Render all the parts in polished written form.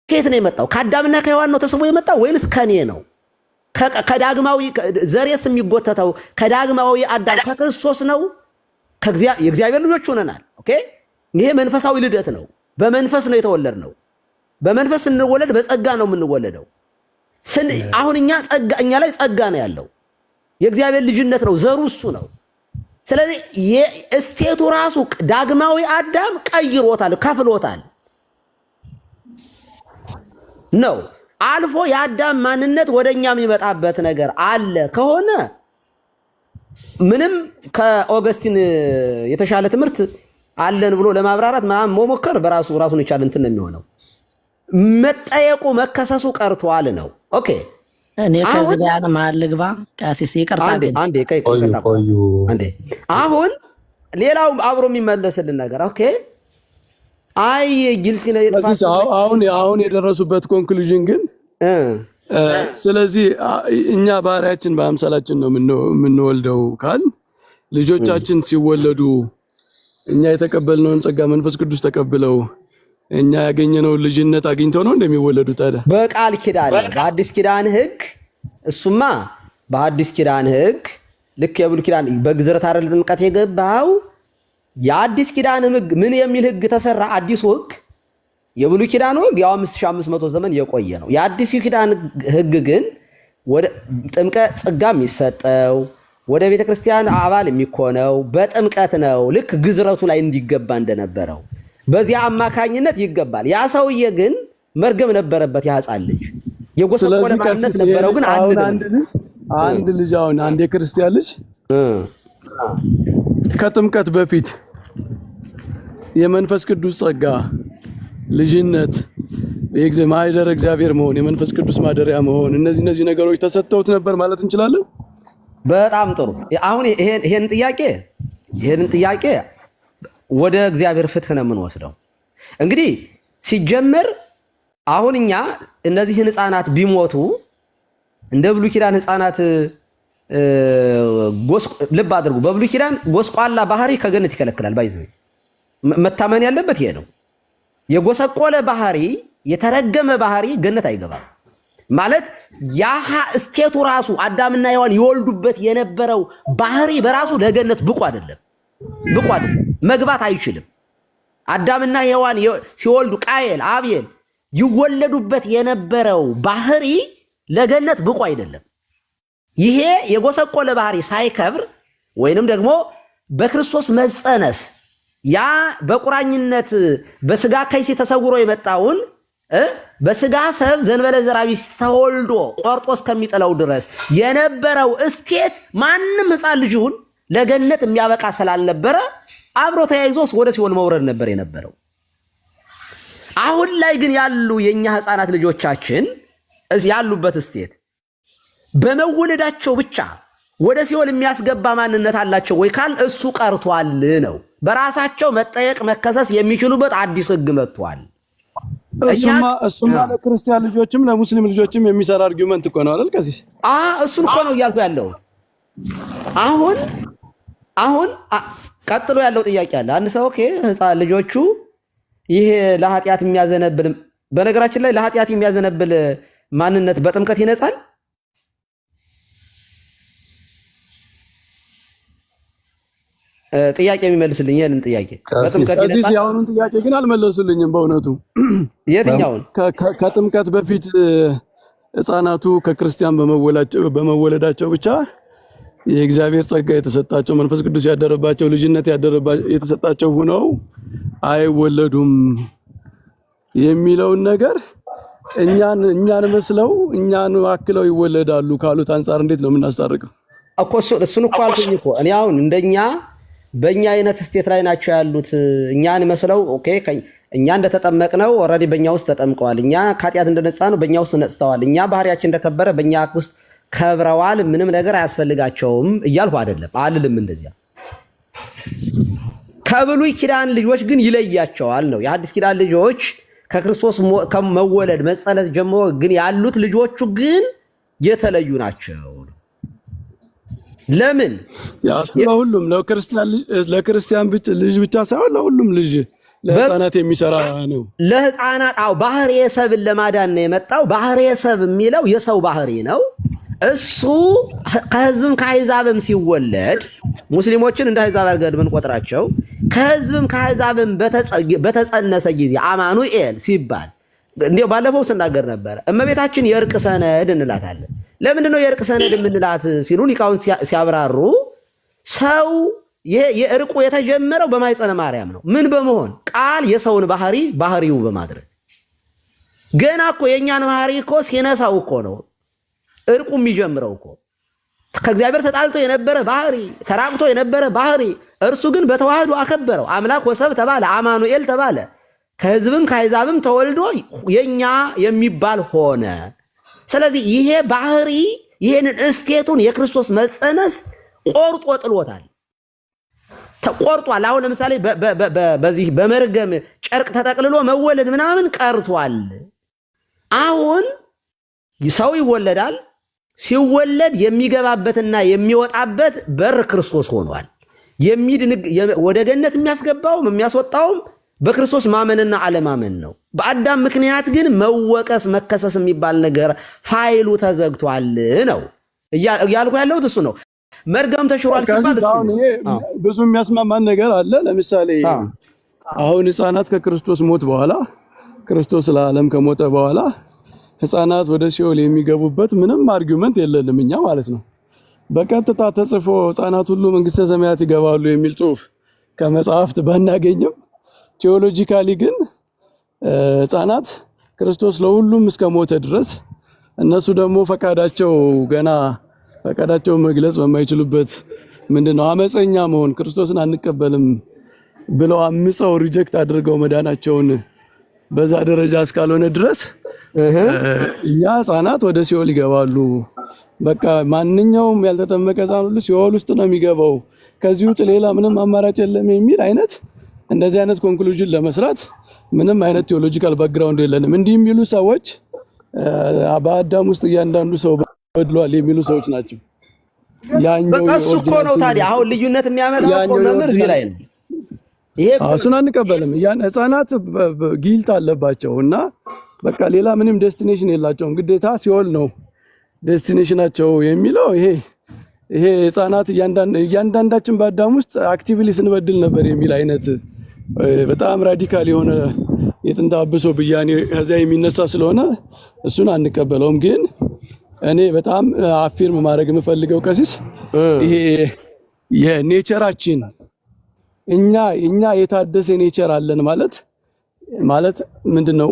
ከየት ነው የመጣው? ከአዳምና ከሔዋን ነው ተስቦ የመጣው ወይንስ ከኔ ነው? ከዳግማዊ ዘሬስ የሚጎተተው ከዳግማዊ አዳም ከክርስቶስ ነው? የእግዚአብሔር ልጆች ሆነናል። ኦኬ፣ ይሄ መንፈሳዊ ልደት ነው። በመንፈስ ነው የተወለድነው። በመንፈስ ስንወለድ በጸጋ ነው የምንወለደው። አሁን እኛ ላይ ጸጋ ነው ያለው። የእግዚአብሔር ልጅነት ነው፣ ዘሩ እሱ ነው። ስለዚህ የእስቴቱ ራሱ ዳግማዊ አዳም ቀይሮታል፣ ከፍሎታል ነው። አልፎ የአዳም ማንነት ወደኛ የሚመጣበት ነገር አለ ከሆነ ምንም ከኦገስቲን የተሻለ ትምህርት አለን ብሎ ለማብራራት መሞከር ራሱን የቻለ እንትን ነው የሚሆነው። መጠየቁ መከሰሱ ቀርቷል ነው። ኦኬ፣ እኔ ከዚህ ላይ መሀል ልግባ። ቀሲስ ይቅርታ አንዴ አሁን ሌላው አብሮ የሚመለስልን ነገር ኦኬ፣ አይ ጊልቲ ነው አሁን የደረሱበት ኮንክሉዥን ግን ስለዚህ እኛ ባህሪያችን በአምሳላችን ነው የምንወልደው ካል ልጆቻችን ሲወለዱ እኛ የተቀበልነውን ጸጋ መንፈስ ቅዱስ ተቀብለው እኛ ያገኘነው ልጅነት አግኝተው ነው እንደሚወለዱ። ታዲያ በቃል ኪዳን በአዲስ ኪዳን ሕግ እሱማ በአዲስ ኪዳን ሕግ ልክ የብሉይ ኪዳን በግዝረት አይደል ጥምቀት የገባው። የአዲስ ኪዳን ሕግ ምን የሚል ሕግ ተሰራ? አዲሱ ሕግ የብሉይ ኪዳን ሕግ ያው 5500 ዘመን የቆየ ነው። የአዲስ ኪዳን ሕግ ግን ወደ ጥምቀት ጸጋ የሚሰጠው ወደ ቤተክርስቲያን አባል የሚኮነው በጥምቀት ነው። ልክ ግዝረቱ ላይ እንዲገባ እንደነበረው በዚያ አማካኝነት ይገባል። ያ ሰውዬ ግን መርገም ነበረበት። ያ ሕፃን ልጅ የጎሰቆለ ማንነት ነበረው። ግን አንድ ልጅ አሁን አንድ የክርስቲያን ልጅ ከጥምቀት በፊት የመንፈስ ቅዱስ ጸጋ ልጅነት ማህደረ እግዚአብሔር መሆን የመንፈስ ቅዱስ ማደሪያ መሆን እነዚህ ነገሮች ተሰጥተውት ነበር ማለት እንችላለን። በጣም ጥሩ። አሁን ይሄን ጥያቄ ወደ እግዚአብሔር ፍትህ ነው የምንወስደው። እንግዲህ ሲጀመር አሁን እኛ እነዚህን ህፃናት ቢሞቱ እንደ ብሉይ ኪዳን ህፃናት ልብ አድርጉ። በብሉይ ኪዳን ጎስቋላ ባህሪ ከገነት ይከለክላል። ባይዘ መታመን ያለበት ይሄ ነው። የጎሰቆለ ባህሪ የተረገመ ባህሪ ገነት አይገባም ማለት ያሃ እስቴቱ ራሱ አዳምና ሔዋን ይወልዱበት የነበረው ባህሪ በራሱ ለገነት ብቁ አይደለም፣ መግባት አይችልም። አዳምና ሔዋን ሲወልዱ ቃየል አብየል ይወለዱበት የነበረው ባህሪ ለገነት ብቁ አይደለም። ይሄ የጎሰቆለ ባህሪ ሳይከብር ወይንም ደግሞ በክርስቶስ መጸነስ ያ በቁራኝነት በስጋ ከይሲ ተሰውሮ የመጣውን በስጋ ሰብ ዘንበለ ዘራቢስ ተወልዶ ቆርጦ እስከሚጥለው ድረስ የነበረው እስቴት ማንም ህፃን ልጅውን ለገነት የሚያበቃ ስላልነበረ አብሮ ተያይዞ ወደ ሲኦል መውረድ ነበር የነበረው። አሁን ላይ ግን ያሉ የኛ ህፃናት ልጆቻችን ያሉበት እስቴት በመወለዳቸው ብቻ ወደ ሲኦል የሚያስገባ ማንነት አላቸው ወይ ካል እሱ ቀርቷል ነው። በራሳቸው መጠየቅ መከሰስ የሚችሉበት አዲስ ህግ መጥቷል። እሱማ ለክርስቲያን ልጆችም ለሙስሊም ልጆችም የሚሰራ አርጊውመንት እኮ ነው አይደል? ከዚህ እሱን እኮ ነው እያልኩ ያለው። አሁን ቀጥሎ ያለው ጥያቄ አለ። አንድ ሰው ህፃን ልጆቹ ይሄ ለኃጢአት የሚያዘነብል በነገራችን ላይ ለኃጢአት የሚያዘነብል ማንነት በጥምቀት ይነጻል። ጥያቄ የሚመልስልኝ ይሄንን ጥያቄ በጥምቀት ይነጻል። እዚህ ያሁኑን ጥያቄ ግን አልመለሱልኝም በእውነቱ። የትኛውን? ከጥምቀት በፊት ህፃናቱ ከክርስቲያን በመወለዳቸው ብቻ የእግዚአብሔር ጸጋ የተሰጣቸው መንፈስ ቅዱስ ያደረባቸው ልጅነት የተሰጣቸው ሆነው አይወለዱም የሚለውን ነገር እኛን መስለው እኛን አክለው ይወለዳሉ ካሉት አንፃር እንዴት ነው የምናስታርቀው? እኮ እሱን እኮ አልኩኝ እኮ እኔ አሁን እንደኛ በእኛ አይነት ስቴት ላይ ናቸው ያሉት። እኛን መስለው እኛ እንደተጠመቅነው ኦልሬዲ በእኛ ውስጥ ተጠምቀዋል። እኛ ከኃጢአት እንደነጻ ነው በእኛ ውስጥ ነጽተዋል። እኛ ባህሪያችን እንደከበረ በእኛ ውስጥ ከብረዋል። ምንም ነገር አያስፈልጋቸውም እያልኩ አይደለም፣ አልልም እንደዚያ። ከብሉይ ኪዳን ልጆች ግን ይለያቸዋል ነው። የአዲስ ኪዳን ልጆች ከክርስቶስ ከመወለድ መጸነስ ጀምሮ ግን ያሉት ልጆቹ ግን የተለዩ ናቸው። ለምን? ለሁሉም ለክርስቲያን ልጅ ብቻ ሳይሆን ለሁሉም ልጅ ለህፃናት የሚሰራ ነው። ለህፃናት ባህርየ ሰብን ለማዳን ነው የመጣው። ባህርየ ሰብ የሚለው የሰው ባህሪ ነው። እሱ ከህዝብም ከአሕዛብም ሲወለድ ሙስሊሞችን እንደ አሕዛብ አድርገን ብንቆጥራቸው ከህዝብም ከአሕዛብም በተጸነሰ ጊዜ አማኑኤል ሲባል እንዲያው ባለፈው ስናገር ነበር። እመቤታችን የእርቅ ሰነድ እንላታለን። ለምንድን ነው የእርቅ ሰነድ የምንላት ሲሉ ሊቃውንት ሲያብራሩ ሰው የእርቁ የተጀመረው በማኅፀነ ማርያም ነው። ምን በመሆን ቃል የሰውን ባህሪው በማድረግ ገና እኮ የእኛን ባህሪ እኮ ሲነሳው እኮ ነው እርቁ የሚጀምረው እኮ። ከእግዚአብሔር ተጣልቶ የነበረ ባህሪ፣ ተራቅቶ የነበረ ባህሪ እርሱ ግን በተዋህዶ አከበረው። አምላክ ወሰብ ተባለ፣ አማኑኤል ተባለ። ከህዝብም ከአሕዛብም ተወልዶ የኛ የሚባል ሆነ። ስለዚህ ይሄ ባህሪ ይሄንን እስቴቱን የክርስቶስ መጸነስ ቆርጦ ጥሎታል፣ ተቆርጧል። አሁን ለምሳሌ በዚህ በመርገም ጨርቅ ተጠቅልሎ መወለድ ምናምን ቀርቷል። አሁን ሰው ይወለዳል። ሲወለድ የሚገባበትና የሚወጣበት በር ክርስቶስ ሆኗል። ወደ ገነት የሚያስገባውም የሚያስወጣውም በክርስቶስ ማመንና አለማመን ነው። በአዳም ምክንያት ግን መወቀስ መከሰስ የሚባል ነገር ፋይሉ ተዘግቷል ነው እያልኩ ያለሁት እሱ ነው። መርገም ተሽሯል ሲባል ብዙ የሚያስማማን ነገር አለ። ለምሳሌ አሁን ህፃናት ከክርስቶስ ሞት በኋላ ክርስቶስ ለዓለም ከሞተ በኋላ ህፃናት ወደ ሲኦል የሚገቡበት ምንም አርጊውመንት የለንም እኛ ማለት ነው። በቀጥታ ተጽፎ ህፃናት ሁሉ መንግስተ ሰማያት ይገባሉ የሚል ጽሑፍ ከመጽሐፍት ባናገኝም ቴዎሎጂካሊ ግን ህፃናት ክርስቶስ ለሁሉም እስከ ሞተ ድረስ እነሱ ደግሞ ፈቃዳቸው መግለጽ በማይችሉበት ምንድነው አመፀኛ መሆን ክርስቶስን አንቀበልም ብለው አምፀው ሪጀክት አድርገው መዳናቸውን በዛ ደረጃ እስካልሆነ ድረስ እኛ ህፃናት ወደ ሲኦል ይገባሉ። በቃ ማንኛውም ያልተጠመቀ ህፃን ሁሉ ሲኦል ውስጥ ነው የሚገባው፣ ከዚህ ውጭ ሌላ ምንም አማራጭ የለም የሚል አይነት እንደዚህ አይነት ኮንክሉዥን ለመስራት ምንም አይነት ቴዎሎጂካል ባክግራውንድ የለንም። እንዲህ የሚሉ ሰዎች በአዳም ውስጥ እያንዳንዱ ሰው በድሏል የሚሉ ሰዎች ናቸው። በቃ እሱ እኮ ነው ታዲያ አሁን ልዩነት የሚያመጣው እኮ መምህር እዚህ ላይ ነው። እሱን አንቀበልም። ህፃናት ጊልት አለባቸው እና በቃ ሌላ ምንም ዴስቲኔሽን የላቸውም፣ ግዴታ ሲኦል ነው ዴስቲኔሽናቸው የሚለው ይሄ ህፃናት እያንዳንዳችን በአዳም ውስጥ አክቲቭሊ ስንበድል ነበር የሚል አይነት በጣም ራዲካል የሆነ የጥንተ አብሶ ብያኔ ከዚያ የሚነሳ ስለሆነ እሱን አንቀበለውም። ግን እኔ በጣም አፊርም ማድረግ የምፈልገው ቀሲስ ይሄ የኔቸራችን እኛ የታደሰ ኔቸር አለን ማለት ምንድነው?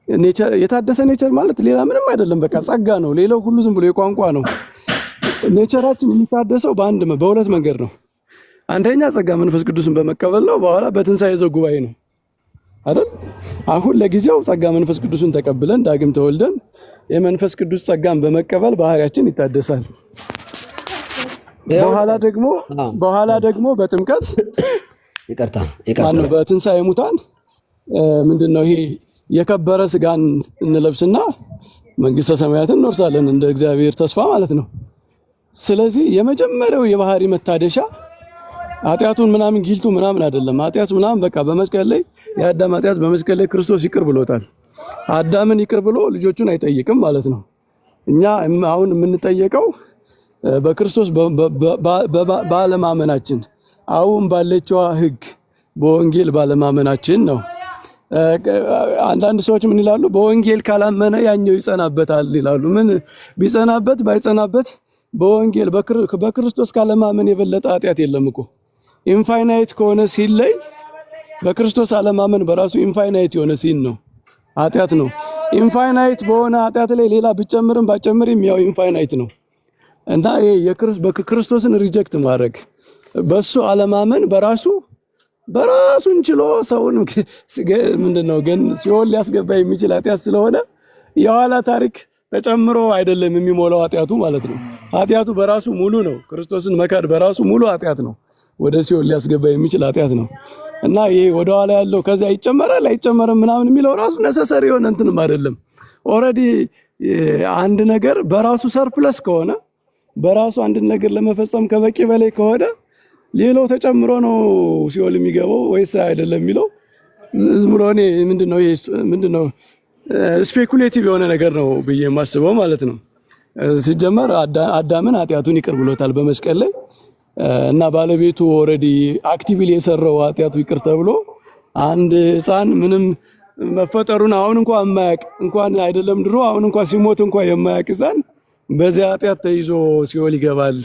ኔቸር የታደሰ ኔቸር ማለት ሌላ ምንም አይደለም፣ በቃ ጸጋ ነው። ሌላው ሁሉ ዝም ብሎ የቋንቋ ነው። ኔቸራችን የሚታደሰው በሁለት መንገድ ነው። አንደኛ ጸጋ መንፈስ ቅዱስን በመቀበል ነው። በኋላ በትንሣኤ ዘጉባኤ ነው አይደል? አሁን ለጊዜው ጸጋ መንፈስ ቅዱስን ተቀብለን ዳግም ተወልደን የመንፈስ ቅዱስ ጸጋን በመቀበል ባህሪያችን ይታደሳል። በኋላ ደግሞ በጥምቀት ይቅርታ በትንሣኤ ሙታን ምንድነው ይሄ የከበረ ስጋን እንለብስና መንግስተ ሰማያትን እንወርሳለን እንደ እግዚአብሔር ተስፋ ማለት ነው። ስለዚህ የመጀመሪያው የባህሪ መታደሻ ኃጢአቱን ምናምን ጊልቱ ምናምን አይደለም። ኃጢአቱ ምናምን በቃ በመስቀል ላይ የአዳም ኃጢአት በመስቀል ላይ ክርስቶስ ይቅር ብሎታል። አዳምን ይቅር ብሎ ልጆቹን አይጠይቅም ማለት ነው። እኛ አሁን የምንጠየቀው በክርስቶስ ባለማመናችን አሁን ባለችዋ ሕግ በወንጌል ባለማመናችን ነው። አንዳንድ ሰዎች ምን ይላሉ? በወንጌል ካላመነ ያኛው ይጸናበታል ይላሉ። ምን ቢጸናበት ባይጸናበት በወንጌል በክርስቶስ ካለማመን የበለጠ ኃጢአት የለም እኮ። ኢንፋይናይት ከሆነ ሲል ላይ በክርስቶስ አለማመን በራሱ ኢንፋይናይት የሆነ ሲል ነው፣ ኃጢአት ነው። ኢንፋይናይት በሆነ ኃጢአት ላይ ሌላ ብጨምርም ባጨምርም ያው ኢንፋይናይት ነው እና ይሄ የክርስቶስን ሪጀክት ማድረግ በሱ አለማመን በራሱን ችሎ ሰውን ምንድነው ግን ሲኦል ሊያስገባ የሚችል ኃጢአት ስለሆነ የኋላ ታሪክ ተጨምሮ አይደለም የሚሞላው ኃጢአቱ ማለት ነው። ኃጢአቱ በራሱ ሙሉ ነው። ክርስቶስን መካድ በራሱ ሙሉ ኃጢአት ነው። ወደ ሲኦል ሊያስገባ የሚችል ኃጢአት ነው እና ይሄ ወደ ኋላ ያለው ከዚያ ይጨመራል አይጨመርም ምናምን የሚለው ራሱ ነሰሰሪ የሆነ እንትንም አይደለም። ኦልሬዲ አንድ ነገር በራሱ ሰርፕለስ ከሆነ በራሱ አንድ ነገር ለመፈጸም ከበቂ በላይ ከሆነ ሌላው ተጨምሮ ነው ሲኦል የሚገባው ወይስ አይደለም የሚለው ዝም ብሎ እኔ ምንድነው ስፔኩሌቲቭ የሆነ ነገር ነው ብዬ የማስበው ማለት ነው። ሲጀመር አዳምን ኃጢአቱን ይቅር ብሎታል በመስቀል ላይ እና ባለቤቱ ኦልሬዲ አክቲቭሊ የሰራው ኃጢአቱ ይቅር ተብሎ አንድ ሕፃን ምንም መፈጠሩን አሁን እንኳን የማያውቅ እንኳን አይደለም ድሮ አሁን እንኳን ሲሞት እንኳን የማያውቅ ሕፃን በዚያ ኃጢአት ተይዞ ሲኦል ይገባል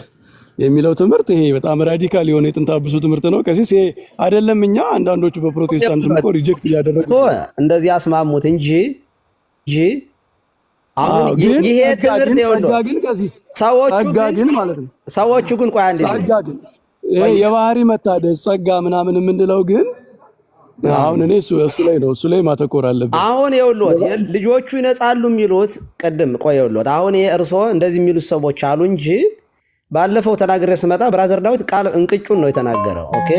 የሚለው ትምህርት ይሄ በጣም ራዲካል የሆነ የጥንተ አብሶ ትምህርት ነው። ከዚህ አይደለም እኛ አንዳንዶቹ በፕሮቴስታንት ምኮ ሪጀክት እያደረጉ እንደዚህ አስማሙት እንጂ አሁን ይሄ ትምህርት ሰዎቹ ግን ቆይ አንዴ የባህሪ መታደስ ጸጋ ምናምን የምንለው ግን አሁን እኔ እሱ ላይ ማተኮር አለብን። አሁን ይኸውልዎት ልጆቹ ይነጻሉ የሚሉት ቅድም ቆይ ይኸውልዎት አሁን እርሶ እንደዚህ የሚሉት ሰዎች አሉ እንጂ ባለፈው ተናግሬ ስመጣ ብራዘር ዳዊት ቃል እንቅጩን ነው የተናገረው። ኦኬ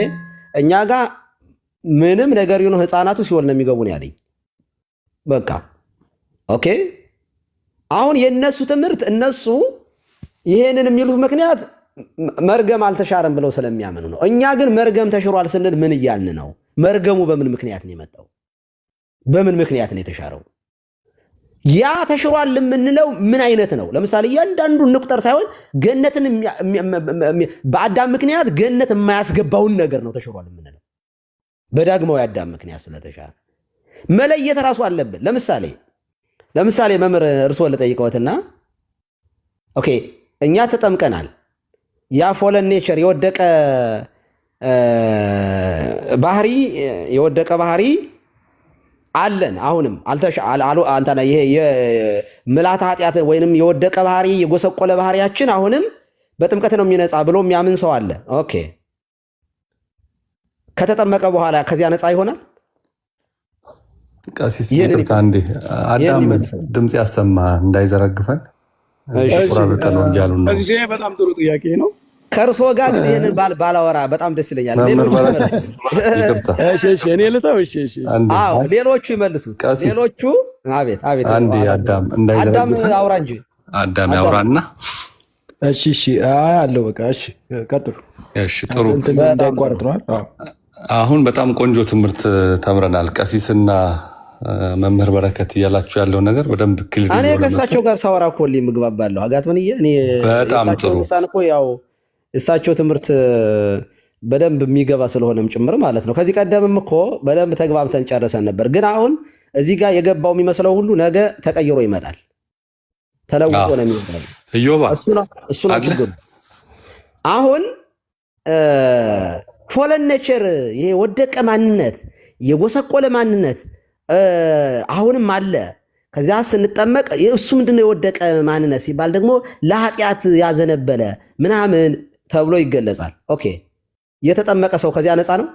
እኛ ጋር ምንም ነገር ይሁን ህፃናቱ ሲወል ነው የሚገቡ ነው ያለኝ። በቃ ኦኬ አሁን የነሱ ትምህርት እነሱ ይሄንን የሚሉት ምክንያት መርገም አልተሻረም ብለው ስለሚያምኑ ነው። እኛ ግን መርገም ተሽሯል ስንል ምን እያልን ነው? መርገሙ በምን ምክንያት ነው የመጣው? በምን ምክንያት ነው የተሻረው? ያ ተሽሯል የምንለው ምን አይነት ነው? ለምሳሌ እያንዳንዱን ንቁጠር ሳይሆን ገነትን በአዳም ምክንያት ገነት የማያስገባውን ነገር ነው ተሽሯል የምንለው። በዳግማዊ አዳም ምክንያት ስለተሻረ መለየት ራሱ አለብን። ለምሳሌ መምህር እርስዎን ልጠይቀዎትና ኦኬ እኛ ተጠምቀናል። ያ ፎለን ኔቸር የወደቀ ባህሪ አለን። አሁንም አንተና ይሄ የምልዓተ ኃጢአት ወይንም የወደቀ ባህሪ የጎሰቆለ ባህሪያችን አሁንም በጥምቀት ነው የሚነጻ ብሎ የሚያምን ሰው አለ። ኦኬ ከተጠመቀ በኋላ ከዚያ ነፃ ይሆናል? ቀሲስ ይቅርታ እንዴ አዳም ድምጽ ያሰማ እንዳይዘረግፈን ቁራበጠ ነው እያሉ ነው። እዚህ በጣም ጥሩ ጥያቄ ነው። ከእርሶ ጋር ይሄንን ባላወራ በጣም ደስ ይለኛል። እኔ ልተው። አዎ ሌሎቹ ይመልሱት። ሌሎቹ አቤት አንዴ አዳም እንዳይዘረግፈን አውራ እንጂ አዳም ያውራና እሺ አለው በቃ እሺ ቀጥሉ። እሺ ጥሩ እንዳይቋረጥ ነው። አሁን በጣም ቆንጆ ትምህርት ተምረናል። ቀሲስና መምህር በረከት እያላችሁ ያለው ነገር በደንብ ክሊር ነው። እኔ ከእሳቸው ጋር ሳወራ እኮ ምግባባለሁ። አጋት ምን እኔ በጣም ጥሩ ያው እሳቸው ትምህርት በደንብ የሚገባ ስለሆነም ጭምር ማለት ነው። ከዚህ ቀደምም እኮ በደንብ ተግባብተን ጨርሰን ነበር። ግን አሁን እዚህ ጋር የገባው የሚመስለው ሁሉ ነገ ተቀይሮ ይመጣል፣ ተለውጦ ነው የሚመጣው። እዮባ እሱ ነው ችግሩ። አሁን ፎለን ኔቸር ይሄ ወደቀ ማንነት የጎሰቆለ ማንነት አሁንም አለ። ከዚያ ስንጠመቅ እሱ ምንድነው የወደቀ ማንነት ሲባል ደግሞ ለኃጢአት ያዘነበለ ምናምን ተብሎ ይገለጻል። ኦኬ የተጠመቀ ሰው ከዚያ ነፃ ነው?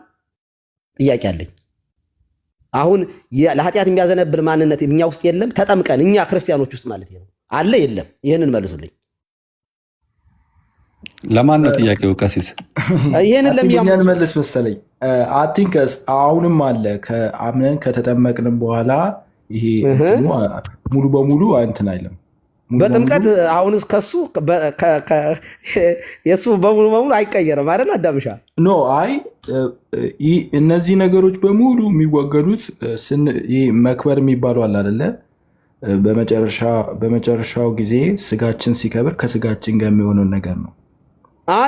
ጥያቄ አለኝ። አሁን ለኃጢአት የሚያዘነብል ማንነት እኛ ውስጥ የለም? ተጠምቀን እኛ ክርስቲያኖች ውስጥ ማለት ነው አለ የለም? ይህንን መልሱልኝ። ለማን ነው ጥያቄው? ቀሲስ ይህንን ለሚያን መልስ መሰለኝ። አቲንከስ አሁንም አለ ከአምነን ከተጠመቅንም በኋላ ይሄ ሙሉ በሙሉ እንትን አይልም በጥምቀት አሁን ከሱ የሱ በሙሉ አይቀየርም አይደል? አዳምሻ ኖ አይ እነዚህ ነገሮች በሙሉ የሚወገዱት ይሄ መክበር የሚባለው አለ አይደለ? በመጨረሻው ጊዜ ስጋችን ሲከብር ከስጋችን ጋር የሚሆነው ነገር ነው።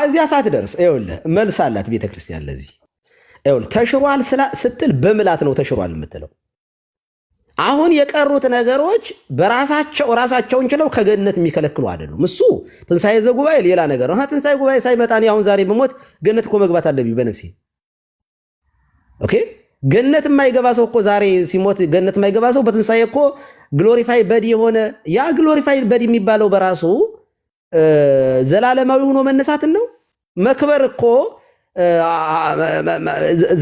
እዚያ ሳትደርስ ይኸውልህ መልስ አላት ቤተክርስቲያን ለዚህ። ይኸውልህ ተሽሯል ስትል በምላት ነው ተሽሯል የምትለው። አሁን የቀሩት ነገሮች ራሳቸውን ችለው ከገነት የሚከለክሉ አይደሉም። እሱ ትንሣኤ ዘጉባኤ ሌላ ነገር ነው። ትንሣኤ ጉባኤ ሳይመጣ እኔ አሁን ዛሬ በሞት ገነት እኮ መግባት አለብኝ በነፍሴ። ኦኬ ገነት የማይገባ ሰው እኮ ዛሬ ሲሞት ገነት የማይገባ ሰው በትንሣኤ እኮ ግሎሪፋይ በዲ የሆነ ያ ግሎሪፋይ በዲ የሚባለው በራሱ ዘላለማዊ ሆኖ መነሳትን ነው። መክበር እኮ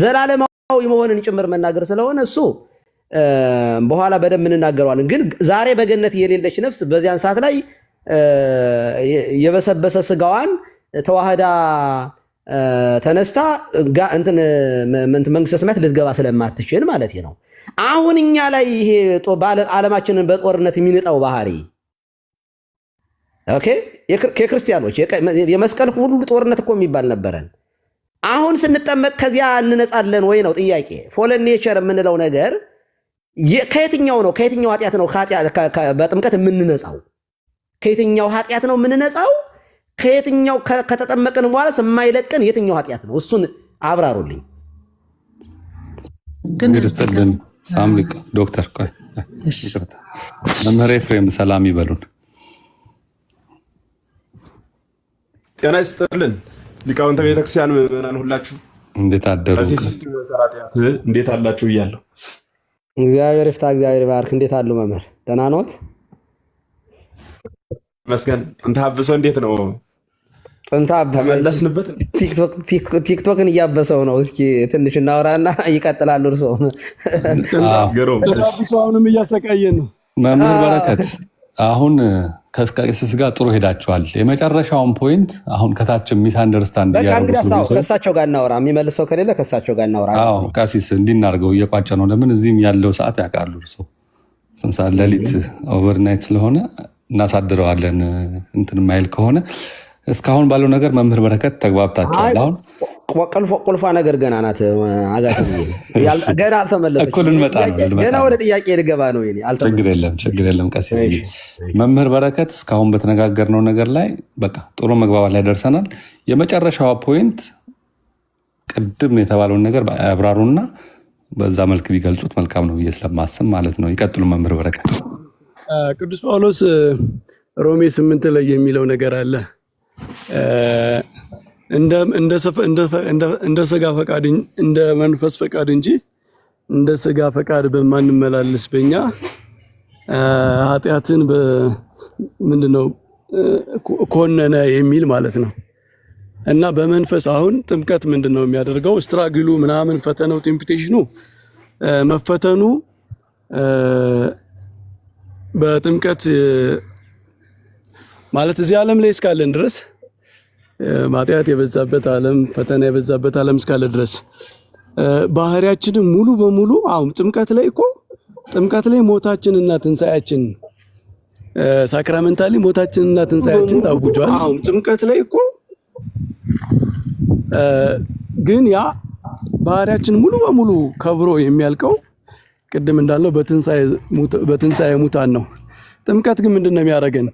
ዘላለማዊ መሆንን ጭምር መናገር ስለሆነ እሱ በኋላ በደንብ እንናገረዋለን። ግን ዛሬ በገነት የሌለች ነፍስ በዚያን ሰዓት ላይ የበሰበሰ ስጋዋን ተዋህዳ ተነስታ መንግስተ ሰማያት ልትገባ ስለማትችል ማለት ነው። አሁን እኛ ላይ ይሄ ዓለማችንን በጦርነት የሚንጠው ባህሪ ኦኬ የክርስቲያኖች የመስቀል ሁሉ ጦርነት እኮ የሚባል ነበረን። አሁን ስንጠመቅ ከዚያ እንነጻለን ወይ ነው ጥያቄ። ፎለን ኔቸር የምንለው ነገር ከየትኛው ነው? ከየትኛው ኃጢአት ነው በጥምቀት የምንነጻው? ከየትኛው ኃጢአት ነው የምንነጻው? ከየትኛው ከተጠመቅን በኋላ የማይለቅን የትኛው ኃጢአት ነው? እሱን አብራሩልኝ። ግን ሳምሊክ ዶክተር መምህር ኤፍሬም ሰላም ይበሉን። ጤና ይስጥልን ሊቃውንተ ቤተክርስቲያን ምዕመናን ሁላችሁ እንዴት አደሩ? ከዚህ ሲስተም መሰራቲያት እንዴት አላችሁ እያለሁ እግዚአብሔር ይፍታ፣ እግዚአብሔር ይባርክ። እንዴት አሉ መምህር? ደህና ኖት? መስገን ጥንተ አብሰው እንዴት ነው? ጥንተ አብሰው ተመለስንበት። ቲክቶክን እያበሰው ነው። እስኪ ትንሽ እናወራና ይቀጥላሉ። እርሶ ገሮም አሁንም እያሰቃየን ነው። መምህር በረከት አሁን ከቀሲስ ጋር ጥሩ ሄዳችኋል። የመጨረሻውን ፖይንት አሁን ከታች ሚስ አንደርስታንድ ያደርጉ ከእሳቸው ጋር እናወራ። የሚመልሰው ከሌለ ከእሳቸው ጋር እናወራ። አዎ ቀሲስ እንዲናርገው እየቋጨ ነው። ለምን እዚህም ያለው ሰዓት ያውቃሉ እርሶ። ስንት ሰዓት ሌሊት ኦቨርናይት ስለሆነ እናሳድረዋለን። እንትን ማይል ከሆነ እስካሁን ባለው ነገር መምህር በረከት ተግባብታችኋል። አሁን ቁልፏ ነገር ገና ናት። አጋት ገና አልተመለሰችም። እኩል እንመጣ ነው። ገና ወደ ጥያቄ ልገባ ነው። ችግር የለም ቀሲስ። መምህር በረከት እስካሁን በተነጋገርነው ነገር ላይ በቃ ጥሩ መግባባት ላይ ደርሰናል። የመጨረሻዋ ፖይንት ቅድም የተባለውን ነገር ያብራሩና በዛ መልክ ቢገልጹት መልካም ነው ብዬ ስለማስብ ማለት ነው። ይቀጥሉ መምህር በረከት። ቅዱስ ጳውሎስ ሮሜ 8 ላይ የሚለው ነገር አለ እንደ ስጋ ፈቃድ እንደ መንፈስ ፈቃድ እንጂ እንደ ስጋ ፈቃድ በማንመላለስ በእኛ ኃጢአትን ምንድነው ኮነነ የሚል ማለት ነው። እና በመንፈስ አሁን ጥምቀት ምንድነው የሚያደርገው? ስትራግሉ ምናምን ፈተናው ቴምፕቴሽኑ መፈተኑ በጥምቀት ማለት እዚህ ዓለም ላይ እስካለን ድረስ ማጥያት የበዛበት ዓለም ፈተና የበዛበት ዓለም እስካለ ድረስ ባህሪያችንን ሙሉ በሙሉ አሁን ጥምቀት ላይ ሞታችንና ትንሳኤያችን ሳክራመንታሊ ሞታችንና ትንሳኤያችን ታውጇል። አሁን ጥምቀት ላይ ግን ያ ባህሪያችን ሙሉ በሙሉ ከብሮ የሚያልቀው ቅድም እንዳልነው በትንሳኤ ሙታን ነው። ጥምቀት ግን ምንድነው የሚያደርገን?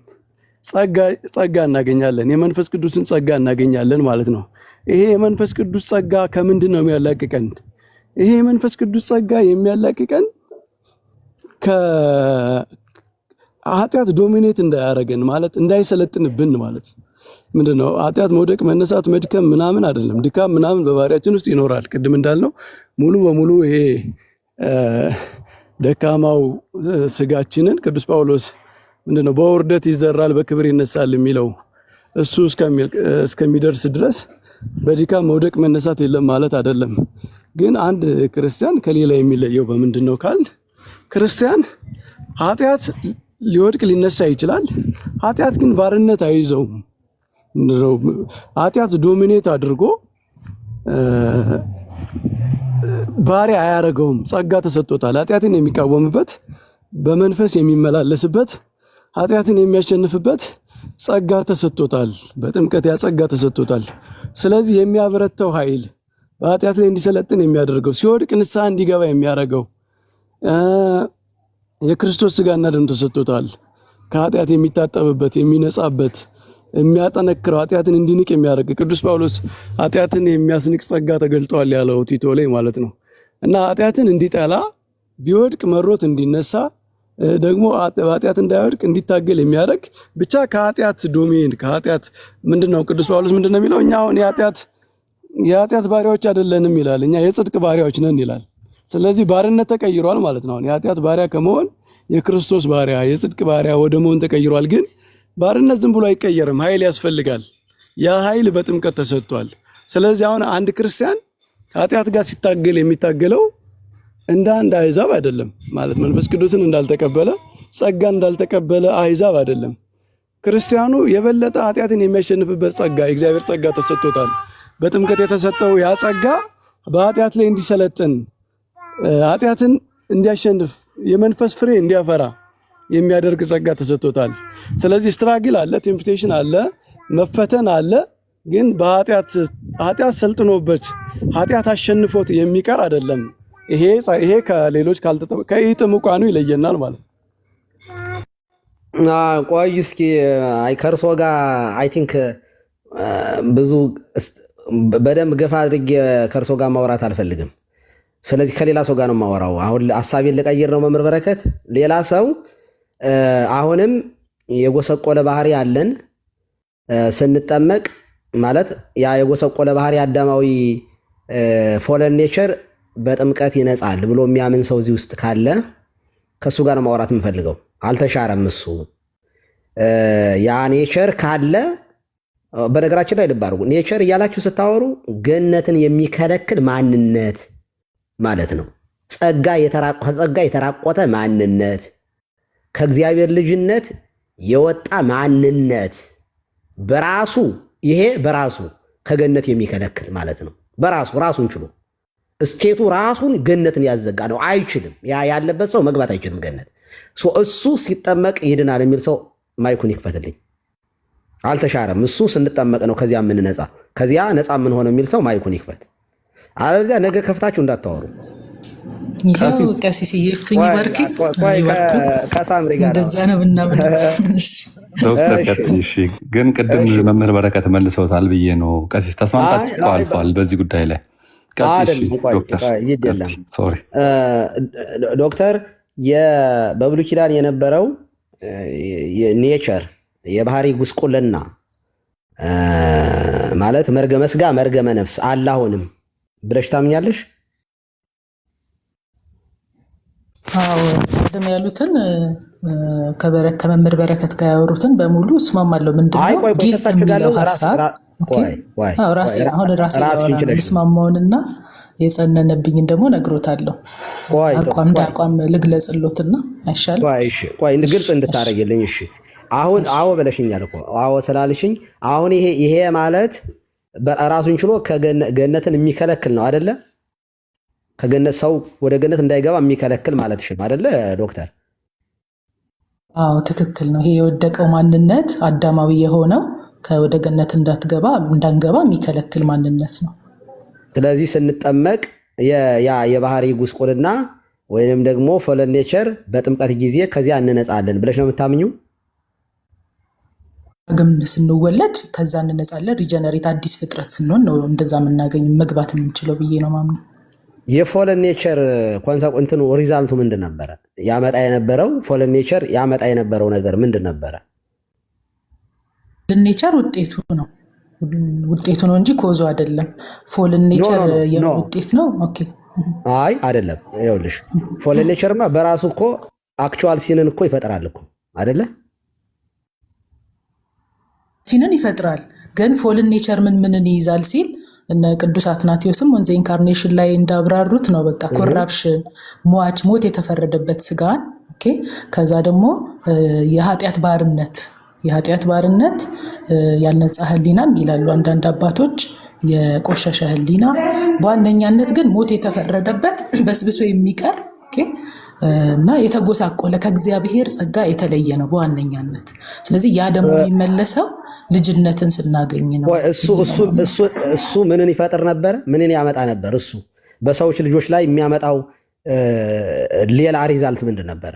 ጸጋ እናገኛለን። የመንፈስ ቅዱስን ጸጋ እናገኛለን ማለት ነው። ይሄ የመንፈስ ቅዱስ ጸጋ ከምንድን ነው የሚያላቅቀን? ይሄ የመንፈስ ቅዱስ ጸጋ የሚያላቅቀን ከኃጢአት ዶሚኔት እንዳያረገን ማለት እንዳይሰለጥንብን ማለት ምንድነው? ኃጢአት መውደቅ፣ መነሳት፣ መድከም ምናምን አይደለም። ድካም ምናምን በባህሪያችን ውስጥ ይኖራል። ቅድም እንዳልነው ሙሉ በሙሉ ይሄ ደካማው ስጋችንን ቅዱስ ጳውሎስ ምንድነው በውርደት ይዘራል በክብር ይነሳል የሚለው እሱ እስከሚደርስ ድረስ በድካም መውደቅ መነሳት የለም ማለት አይደለም። ግን አንድ ክርስቲያን ከሌላ የሚለየው በምንድነው ካል ክርስቲያን ኃጢአት ሊወድቅ ሊነሳ ይችላል። ኃጢአት ግን ባርነት አይይዘውም። ኃጢአት ዶሚኔት አድርጎ ባሪያ አያረገውም። ጸጋ ተሰጥቶታል። ኃጢአትን የሚቃወምበት በመንፈስ የሚመላለስበት ኃጢአትን የሚያሸንፍበት ጸጋ ተሰጥቶታል። በጥምቀት ያ ጸጋ ተሰጥቶታል። ስለዚህ የሚያበረታው ኃይል በኃጢአት ላይ እንዲሰለጥን የሚያደርገው ሲወድቅ ንስሐ እንዲገባ የሚያደርገው የክርስቶስ ሥጋና ደም ተሰጥቶታል። ከኃጢአት የሚታጠብበት የሚነጻበት የሚያጠነክረው ኃጢአትን እንዲንቅ የሚያደርግ ቅዱስ ጳውሎስ ኃጢአትን የሚያስንቅ ጸጋ ተገልጧል ያለው ቲቶ ላይ ማለት ነው። እና ኃጢአትን እንዲጠላ ቢወድቅ መሮት እንዲነሳ ደግሞ ኃጢአት እንዳይወድቅ እንዲታገል የሚያደርግ ብቻ ከኃጢአት ዶሜን ከኃጢአት ምንድነው ቅዱስ ጳውሎስ ምንድነው የሚለው? እኛ አሁን የኃጢአት ባሪያዎች አይደለንም ይላል። እኛ የጽድቅ ባሪያዎች ነን ይላል። ስለዚህ ባርነት ተቀይሯል ማለት ነው። የኃጢአት ባሪያ ከመሆን የክርስቶስ ባሪያ የጽድቅ ባሪያ ወደ መሆን ተቀይሯል። ግን ባርነት ዝም ብሎ አይቀየርም። ኃይል ያስፈልጋል። ያ ኃይል በጥምቀት ተሰጥቷል። ስለዚህ አሁን አንድ ክርስቲያን ከኃጢአት ጋር ሲታገል የሚታገለው እንደ አንድ አሕዛብ አይደለም ማለት መንፈስ ቅዱስን እንዳልተቀበለ ጸጋ እንዳልተቀበለ አሕዛብ አይደለም። ክርስቲያኑ የበለጠ ኃጢአትን የሚያሸንፍበት ጸጋ የእግዚአብሔር ጸጋ ተሰጥቶታል። በጥምቀት የተሰጠው ያ ጸጋ በኃጢአት ላይ እንዲሰለጥን ኃጢአትን እንዲያሸንፍ የመንፈስ ፍሬ እንዲያፈራ የሚያደርግ ጸጋ ተሰጥቶታል። ስለዚህ ስትራግል አለ፣ ቴምፕቴሽን አለ፣ መፈተን አለ። ግን ኃጢአት ሰልጥኖበት ኃጢአት አሸንፎት የሚቀር አይደለም። ይሄ ከሌሎች ከኢጥምቋኑ ይለየናል ማለት ነው። ቆይ እስኪ ከእርሶ ጋር አይ ቲንክ ብዙ በደንብ ገፋ አድርጌ ከእርሶ ጋር ማውራት አልፈልግም። ስለዚህ ከሌላ ሰው ጋር ነው የማወራው። አሁን ሀሳቤን ልቀይር ነው መምህር በረከት። ሌላ ሰው አሁንም የጎሰቆለ ባህሪ አለን ስንጠመቅ ማለት ያ የጎሰቆለ ባህሪ አዳማዊ ፎለን ኔቸር በጥምቀት ይነጻል ብሎ የሚያምን ሰው እዚህ ውስጥ ካለ ከእሱ ጋር ነው ማውራት የምፈልገው። አልተሻረም እሱ። ያ ኔቸር ካለ በነገራችን ላይ ልብ አድርጉ። ኔቸር እያላችሁ ስታወሩ ገነትን የሚከለክል ማንነት ማለት ነው። ጸጋ የተራቆተ ማንነት፣ ከእግዚአብሔር ልጅነት የወጣ ማንነት በራሱ ይሄ በራሱ ከገነት የሚከለክል ማለት ነው። በራሱ ራሱን ችሎ እስቴቱ ራሱን ገነትን ያዘጋ ነው። አይችልም። ያ ያለበት ሰው መግባት አይችልም ገነት። እሱ ሲጠመቅ ይድናል የሚል ሰው ማይኩን ይክፈትልኝ። አልተሻረም። እሱ ስንጠመቅ ነው ከዚያ የምንነጻ፣ ከዚያ ነጻ ምን ሆነ የሚል ሰው ማይኩን ይክፈት። አለበለዚያ ነገ ከፍታችሁ እንዳታወሩ። ይኸው ቀሲስ ይፍቱኝ ይባርክ ከሳምሪ ጋር እንደዛ ነው ምናምነው። ዶክተር ቀጥሽ ግን ቅድም መምህር በረከት መልሰውታል ብዬ ነው። ቀሲስ ተስማምታችሁ አልፏል በዚህ ጉዳይ ላይ ዶክተር በብሉይ ኪዳን የነበረው ኔቸር የባህሪ ጉስቁልና ማለት መርገመ ስጋ መርገመ ነፍስ አላሁንም ብለሽ ታምኛለሽ? አዎ ቀደም ያሉትን ከመምህር በረከት ጋር ያወሩትን በሙሉ እስማማለሁ። ምንድነው ጊልት የሚለው ሀሳብ ራሴ እስማማውንና የጸነነብኝን ደግሞ ነግሮታለሁ። አቋም እንደ አቋም ልግለጽሎትና አይሻልም? ቆይ ግልጽ እንድታረግልኝ። እሺ አሁን አዎ ብለሽኛል እኮ አዎ ስላልሽኝ አሁን ይሄ ማለት ራሱን ችሎ ገነትን የሚከለክል ነው አይደለ? ከገነት ሰው ወደ ገነት እንዳይገባ የሚከለክል ማለትሽ ነው አይደለ ዶክተር? አዎ ትክክል ነው። ይሄ የወደቀው ማንነት አዳማዊ የሆነው ከወደ ገነት እንዳንገባ የሚከለክል ማንነት ነው። ስለዚህ ስንጠመቅ የባህሪ ጉስቁልና ወይንም ደግሞ ፎለን ኔቸር በጥምቀት ጊዜ ከዚያ እንነጻለን ብለሽ ነው የምታምኙ? ግን ስንወለድ ከዛ እንነጻለን። ሪጀነሬት አዲስ ፍጥረት ስንሆን ነው እንደዛ የምናገኝ መግባት የምንችለው ብዬ ነው ማምነው። የፎለን ኔቸር ኮንሰኩንትን ሪዛልቱ ምንድን ነበረ? ያመጣ የነበረው ፎለን ኔቸር ያመጣ የነበረው ነገር ምንድን ነበረ? ኔቸር ውጤቱ ነው እንጂ ኮዙ አይደለም። ፎለን ኔቸር ውጤት ነው። ኦኬ አይ አይደለም። ይኸውልሽ ፎለን ኔቸርማ በራሱ እኮ አክቹዋል ሲንን እኮ ይፈጥራል እኮ አይደለ? ሲንን ይፈጥራል። ግን ፎለን ኔቸር ምንን ይይዛል ሲል እነ ቅዱስ አትናቴዎስም ወንዘ ኢንካርኔሽን ላይ እንዳብራሩት ነው። በቃ ኮራፕሽን፣ ሞት የተፈረደበት ስጋን ከዛ ደግሞ የኃጢአት ባርነት ያልነጻ ህሊናም ይላሉ አንዳንድ አባቶች፣ የቆሸሸ ህሊና፣ በዋነኛነት ግን ሞት የተፈረደበት በስብሶ የሚቀር እና የተጎሳቆለ ከእግዚአብሔር ጸጋ የተለየ ነው በዋነኛነት። ስለዚህ ያ ደግሞ የሚመለሰው ልጅነትን ስናገኝ ነው። እሱ ምንን ይፈጥር ነበር? ምንን ያመጣ ነበር? እሱ በሰዎች ልጆች ላይ የሚያመጣው ሌላ ሪዛልት ምንድን ነበረ?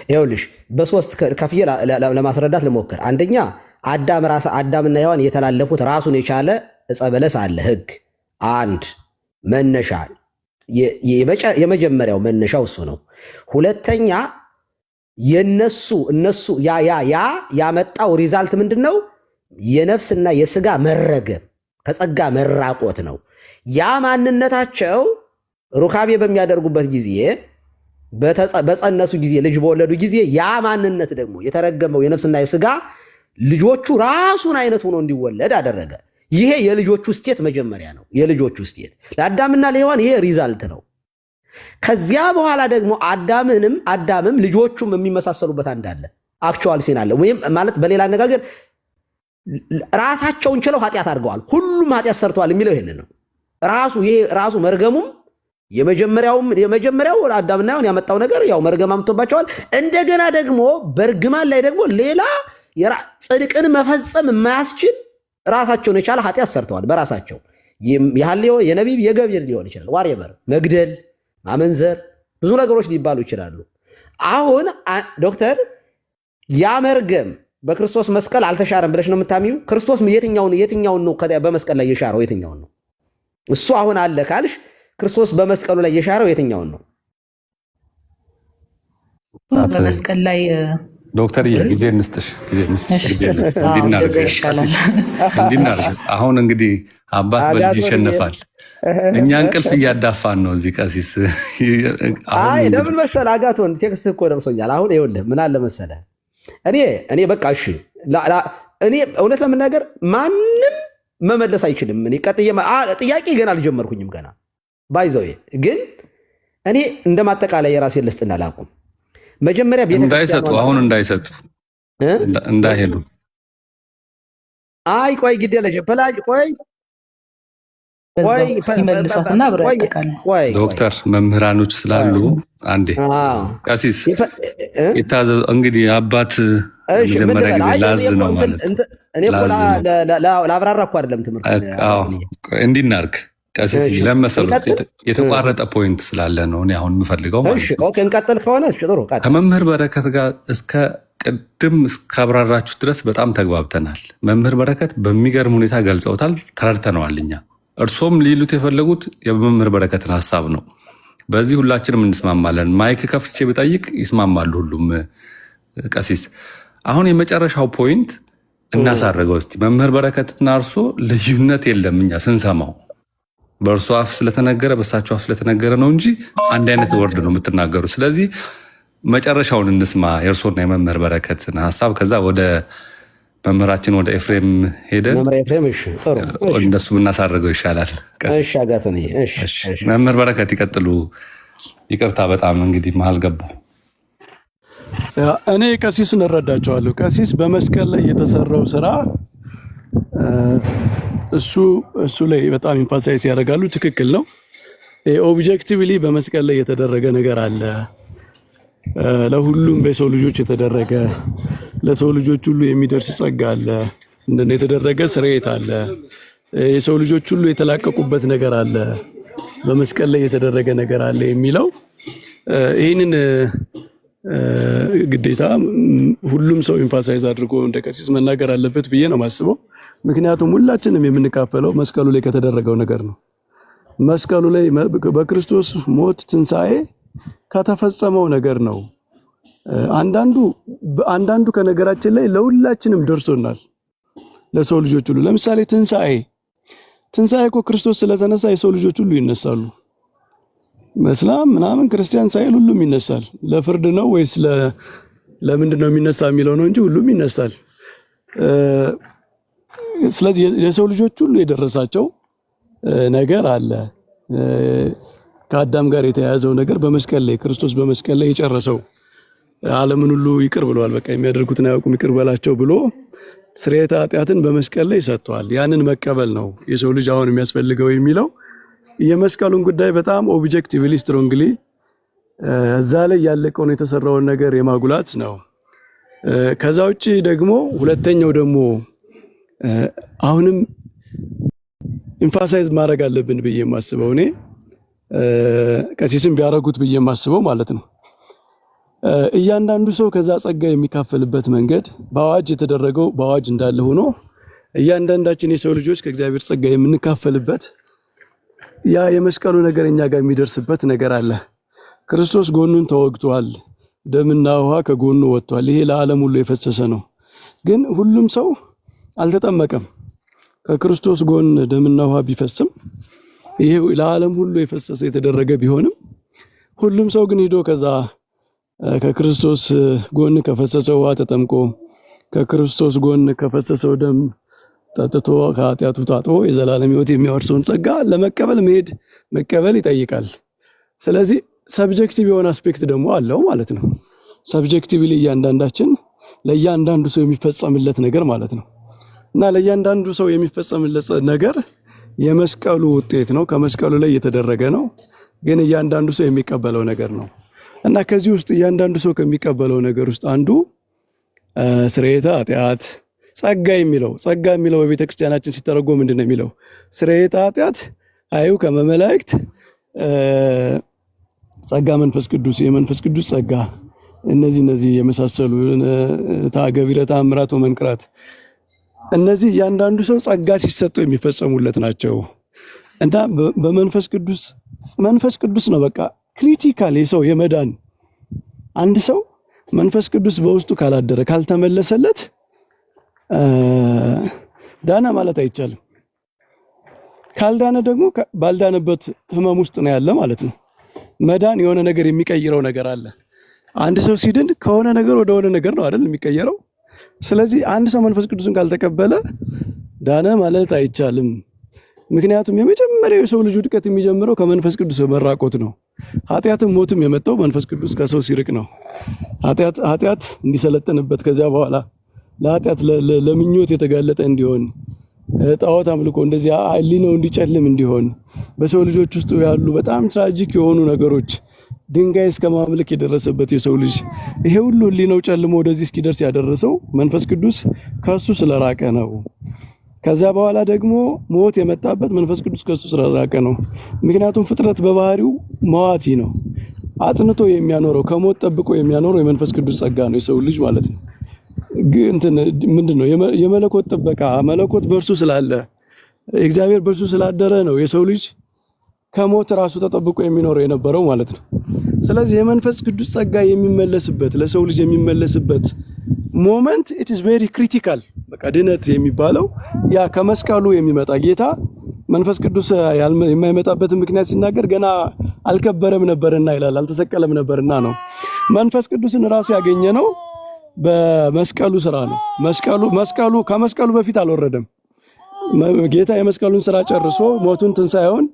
ይኸውልሽ በሶስት ከፍዬ ለማስረዳት ልሞክር። አንደኛ አዳምና ሔዋን የተላለፉት ራሱን የቻለ ዕፀ በለስ አለ፣ ህግ አንድ መነሻ የመጀመሪያው መነሻው እሱ ነው። ሁለተኛ እነሱ ያመጣው ሪዛልት ምንድን ነው? የነፍስና የስጋ መረገም ከጸጋ መራቆት ነው። ያ ማንነታቸው ሩካቤ በሚያደርጉበት ጊዜ በጸነሱ ጊዜ ልጅ በወለዱ ጊዜ ያ ማንነት ደግሞ የተረገመው የነፍስና የስጋ ልጆቹ ራሱን አይነት ሆኖ እንዲወለድ አደረገ። ይሄ የልጆቹ ስቴት መጀመሪያ ነው። የልጆቹ ስቴት ለአዳምና ለሔዋን ይሄ ሪዛልት ነው። ከዚያ በኋላ ደግሞ አዳምም ልጆቹም የሚመሳሰሉበት አንዳለ አክቹዋል ሲን አለ። ወይም ማለት በሌላ አነጋገር ራሳቸውን ችለው ኃጢአት አድርገዋል። ሁሉም ኃጢአት ሰርተዋል የሚለው ይሄንን ነው። ይሄ ራሱ መርገሙም የመጀመሪያው አዳምና ሔዋን ያመጣው ነገር ያው መርገም አምጥቶባቸዋል። እንደገና ደግሞ በርግማን ላይ ደግሞ ሌላ ጽድቅን መፈጸም የማያስችል ራሳቸውን የቻለ ኃጢአት ሰርተዋል በራሳቸው። የሐልዮ የነቢብ የገቢር ሊሆን ይችላል። ዋሬቨር መግደል፣ ማመንዘር፣ ብዙ ነገሮች ሊባሉ ይችላሉ። አሁን ዶክተር ያ መርገም በክርስቶስ መስቀል አልተሻረም ብለሽ ነው የምታሚው? ክርስቶስ የትኛውን ነው በመስቀል ላይ የሻረው? የትኛውን ነው? እሱ አሁን አለ ካልሽ ክርስቶስ በመስቀሉ ላይ የሻረው የትኛውን ነው? በመስቀል ላይ ዶክተር ጊዜ እንስጥሽ እንዲናርግ። አሁን እንግዲህ አባት በልጅ ይሸነፋል። እኛ እንቅልፍ እያዳፋን ነው እዚህ ቀሲስ። ለምን መሰለህ አጋቶን ቴክስት እኮ ደርሶኛል። አሁን ይኸውልህ ምን አለ መሰለህ እኔ በቃ እሺ እኔ እውነት ለመናገር ማንም መመለስ አይችልም። እኔ ጥያቄ ገና አልጀመርኩኝም ገና ባይዘው ግን እኔ እንደማጠቃላይ የራሴን ልስጥና ላቁም። መጀመሪያ እንዳይሰጡ አሁን እንዳይሄዱ ቆይ ግድ የለሽ ፕላጅ ቆይ ዶክተር መምህራኖች ስላሉ አንዴ ቀሲስ የታዘዙ እንግዲህ አባት መጀመሪያ ጊዜ ላዝ ነው ማለት ላብራራ እኮ አይደለም ትምህርት እንዲናርግ ቀሲስ ለመሰሉት የተቋረጠ ፖይንት ስላለ ነው እኔ አሁን የምፈልገው ማለት ነው። እንቀጥል ከሆነ ጥሩ። ከመምህር በረከት ጋር እስከ ቅድም እስካብራራችሁ ድረስ በጣም ተግባብተናል። መምህር በረከት በሚገርም ሁኔታ ገልጸውታል፣ ተረድተነዋል እኛ። እርሶም ሊሉት የፈለጉት የመምህር በረከትን ሀሳብ ነው። በዚህ ሁላችንም እንስማማለን። ማይክ ከፍቼ ብጠይቅ ይስማማሉ ሁሉም። ቀሲስ አሁን የመጨረሻው ፖይንት እናሳረገው እስቲ። መምህር በረከትና እርሶ ልዩነት የለም እኛ ስንሰማው በእርሱ አፍ ስለተነገረ በእሳቸው አፍ ስለተነገረ ነው እንጂ አንድ አይነት ወርድ ነው የምትናገሩ። ስለዚህ መጨረሻውን እንስማ የእርሶና የመምህር በረከትን ሀሳብ። ከዛ ወደ መምህራችን ወደ ኤፍሬም ሄደን እንደሱ ብናሳርገው ይሻላል። መምህር በረከት ይቀጥሉ። ይቅርታ በጣም እንግዲህ መሀል ገባሁ። እኔ ቀሲስን እረዳቸዋለሁ። ቀሲስ በመስቀል ላይ የተሰራው ስራ እሱ ላይ በጣም ኢምፋሳይዝ ያደርጋሉ። ትክክል ነው። ኦብጀክቲቭሊ በመስቀል ላይ የተደረገ ነገር አለ። ለሁሉም በሰው ልጆች የተደረገ ለሰው ልጆች ሁሉ የሚደርስ ጸጋ አለ። እንደነ የተደረገ ስርየት አለ። የሰው ልጆች ሁሉ የተላቀቁበት ነገር አለ። በመስቀል ላይ የተደረገ ነገር አለ የሚለው ይህንን ግዴታ ሁሉም ሰው ኢምፋሳይዝ አድርጎ እንደ ቀሲስ መናገር አለበት ብዬ ነው የማስበው። ምክንያቱም ሁላችንም የምንካፈለው መስቀሉ ላይ ከተደረገው ነገር ነው። መስቀሉ ላይ በክርስቶስ ሞት ትንሣኤ ከተፈጸመው ነገር ነው። አንዳንዱ ከነገራችን ላይ ለሁላችንም ደርሶናል፣ ለሰው ልጆች ሁሉ። ለምሳሌ ትንሣኤ እኮ ክርስቶስ ስለተነሳ የሰው ልጆች ሁሉ ይነሳሉ። መስላም ምናምን ክርስቲያን ሳይል ሁሉም ይነሳል። ለፍርድ ነው ወይስ ለምንድን ነው የሚነሳ የሚለው ነው እንጂ ሁሉም ይነሳል። ስለዚህ የሰው ልጆች ሁሉ የደረሳቸው ነገር አለ። ከአዳም ጋር የተያያዘው ነገር በመስቀል ላይ ክርስቶስ በመስቀል ላይ የጨረሰው ዓለምን ሁሉ ይቅር ብለዋል። በቃ የሚያደርጉትን አያውቁም ይቅር በላቸው ብሎ ስርየተ ኃጢአትን በመስቀል ላይ ሰጥቷል። ያንን መቀበል ነው የሰው ልጅ አሁን የሚያስፈልገው የሚለው የመስቀሉን ጉዳይ በጣም ኦብጀክቲቭሊ ስትሮንግሊ እዛ ላይ ያለቀውን የተሰራውን ነገር የማጉላት ነው። ከዛ ውጪ ደግሞ ሁለተኛው ደግሞ አሁንም ኢምፋሳይዝ ማድረግ አለብን ብዬ የማስበው እኔ ቀሲስም ቢያረጉት ብዬ የማስበው ማለት ነው እያንዳንዱ ሰው ከዛ ጸጋ የሚካፈልበት መንገድ በአዋጅ የተደረገው በአዋጅ እንዳለ ሆኖ እያንዳንዳችን የሰው ልጆች ከእግዚአብሔር ጸጋ የምንካፈልበት ያ የመስቀሉ ነገር እኛ ጋር የሚደርስበት ነገር አለ። ክርስቶስ ጎኑን ተወግቷል፣ ደምና ውሃ ከጎኑ ወጥቷል። ይሄ ለዓለም ሁሉ የፈሰሰ ነው። ግን ሁሉም ሰው አልተጠመቀም። ከክርስቶስ ጎን ደምና ውሃ ቢፈስም ይሄ ለዓለም ሁሉ የፈሰሰ የተደረገ ቢሆንም ሁሉም ሰው ግን ሄዶ ከዛ ከክርስቶስ ጎን ከፈሰሰው ውሃ ተጠምቆ ከክርስቶስ ጎን ከፈሰሰው ደም ጠጥቶ ከኃጢአቱ ታጥቦ የዘላለም ሕይወት የሚያወርሰውን ጸጋ ለመቀበል መቀበል ይጠይቃል። ስለዚህ ሰብጀክቲቭ የሆነ አስፔክት ደግሞ አለው ማለት ነው። ሰብጀክቲቭሊ እያንዳንዳችን ለእያንዳንዱ ሰው የሚፈጸምለት ነገር ማለት ነው እና ለእያንዳንዱ ሰው የሚፈጸምለት ነገር የመስቀሉ ውጤት ነው። ከመስቀሉ ላይ የተደረገ ነው፣ ግን እያንዳንዱ ሰው የሚቀበለው ነገር ነው እና ከዚህ ውስጥ እያንዳንዱ ሰው ከሚቀበለው ነገር ውስጥ አንዱ ስርየተ ኃጢአት ጸጋ የሚለው በቤተ ክርስቲያናችን ሲተረጎም ምንድን ነው የሚለው? ስርየተ ኃጢአት አዩ ከመመላእክት ጸጋ መንፈስ ቅዱስ የመንፈስ ቅዱስ ጸጋ እነዚህ የመሳሰሉ ገቢረ ተአምራት ወመንክራት እነዚህ እያንዳንዱ ሰው ጸጋ ሲሰጠው የሚፈጸሙለት ናቸው እና በመንፈስ ቅዱስ ነው በቃ ክሪቲካል የሰው የመዳን አንድ ሰው መንፈስ ቅዱስ በውስጡ ካላደረ ካልተመለሰለት ዳና ማለት አይቻልም። ካልዳነ ደግሞ ባልዳነበት ህመም ውስጥ ነው ያለ ማለት ነው። መዳን የሆነ ነገር የሚቀይረው ነገር አለ። አንድ ሰው ሲድን ከሆነ ነገር ወደ ሆነ ነገር ነው አይደል የሚቀየረው። ስለዚህ አንድ ሰው መንፈስ ቅዱስን ካልተቀበለ ዳነ ማለት አይቻልም። ምክንያቱም የመጀመሪያው የሰው ልጅ ውድቀት የሚጀምረው ከመንፈስ ቅዱስ መራቆት ነው። ኃጢአትም ሞትም የመጣው መንፈስ ቅዱስ ከሰው ሲርቅ ነው። ኃጢአት እንዲሰለጥንበት ከዚያ በኋላ ለኃጢአት ለምኞት የተጋለጠ እንዲሆን ጣዖት አምልኮ እንደዚህ ህሊናው እንዲጨልም እንዲሆን በሰው ልጆች ውስጥ ያሉ በጣም ትራጂክ የሆኑ ነገሮች ድንጋይ እስከ ማምለክ የደረሰበት የሰው ልጅ ይሄ ሁሉ ህሊናው ጨልሞ ወደዚህ እስኪደርስ ያደረሰው መንፈስ ቅዱስ ከሱ ስለራቀ ነው። ከዛ በኋላ ደግሞ ሞት የመጣበት መንፈስ ቅዱስ ከሱ ስለራቀ ነው። ምክንያቱም ፍጥረት በባህሪው መዋቲ ነው። አጽንቶ የሚያኖረው ከሞት ጠብቆ የሚያኖረው የመንፈስ ቅዱስ ጸጋ ነው የሰው ልጅ ማለት ነው። ምንድነው የመለኮት ጥበቃ መለኮት በእርሱ ስላለ እግዚአብሔር በእርሱ ስላደረ ነው የሰው ልጅ ከሞት ራሱ ተጠብቆ የሚኖረው የነበረው ማለት ነው። ስለዚህ የመንፈስ ቅዱስ ጸጋ የሚመለስበት ለሰው ልጅ የሚመለስበት ሞመንት ኢት ኢዝ ቬሪ ክሪቲካል። በቃ ድነት የሚባለው ያ ከመስቀሉ የሚመጣ ጌታ መንፈስ ቅዱስ የማይመጣበትን ምክንያት ሲናገር ገና አልከበረም ነበርና ይላል፣ አልተሰቀለም ነበርና ነው። መንፈስ ቅዱስን ራሱ ያገኘ ነው በመስቀሉ ስራ ነው። መስቀሉ ከመስቀሉ በፊት አልወረደም። ጌታ የመስቀሉን ስራ ጨርሶ ሞቱን ትንሣኤውን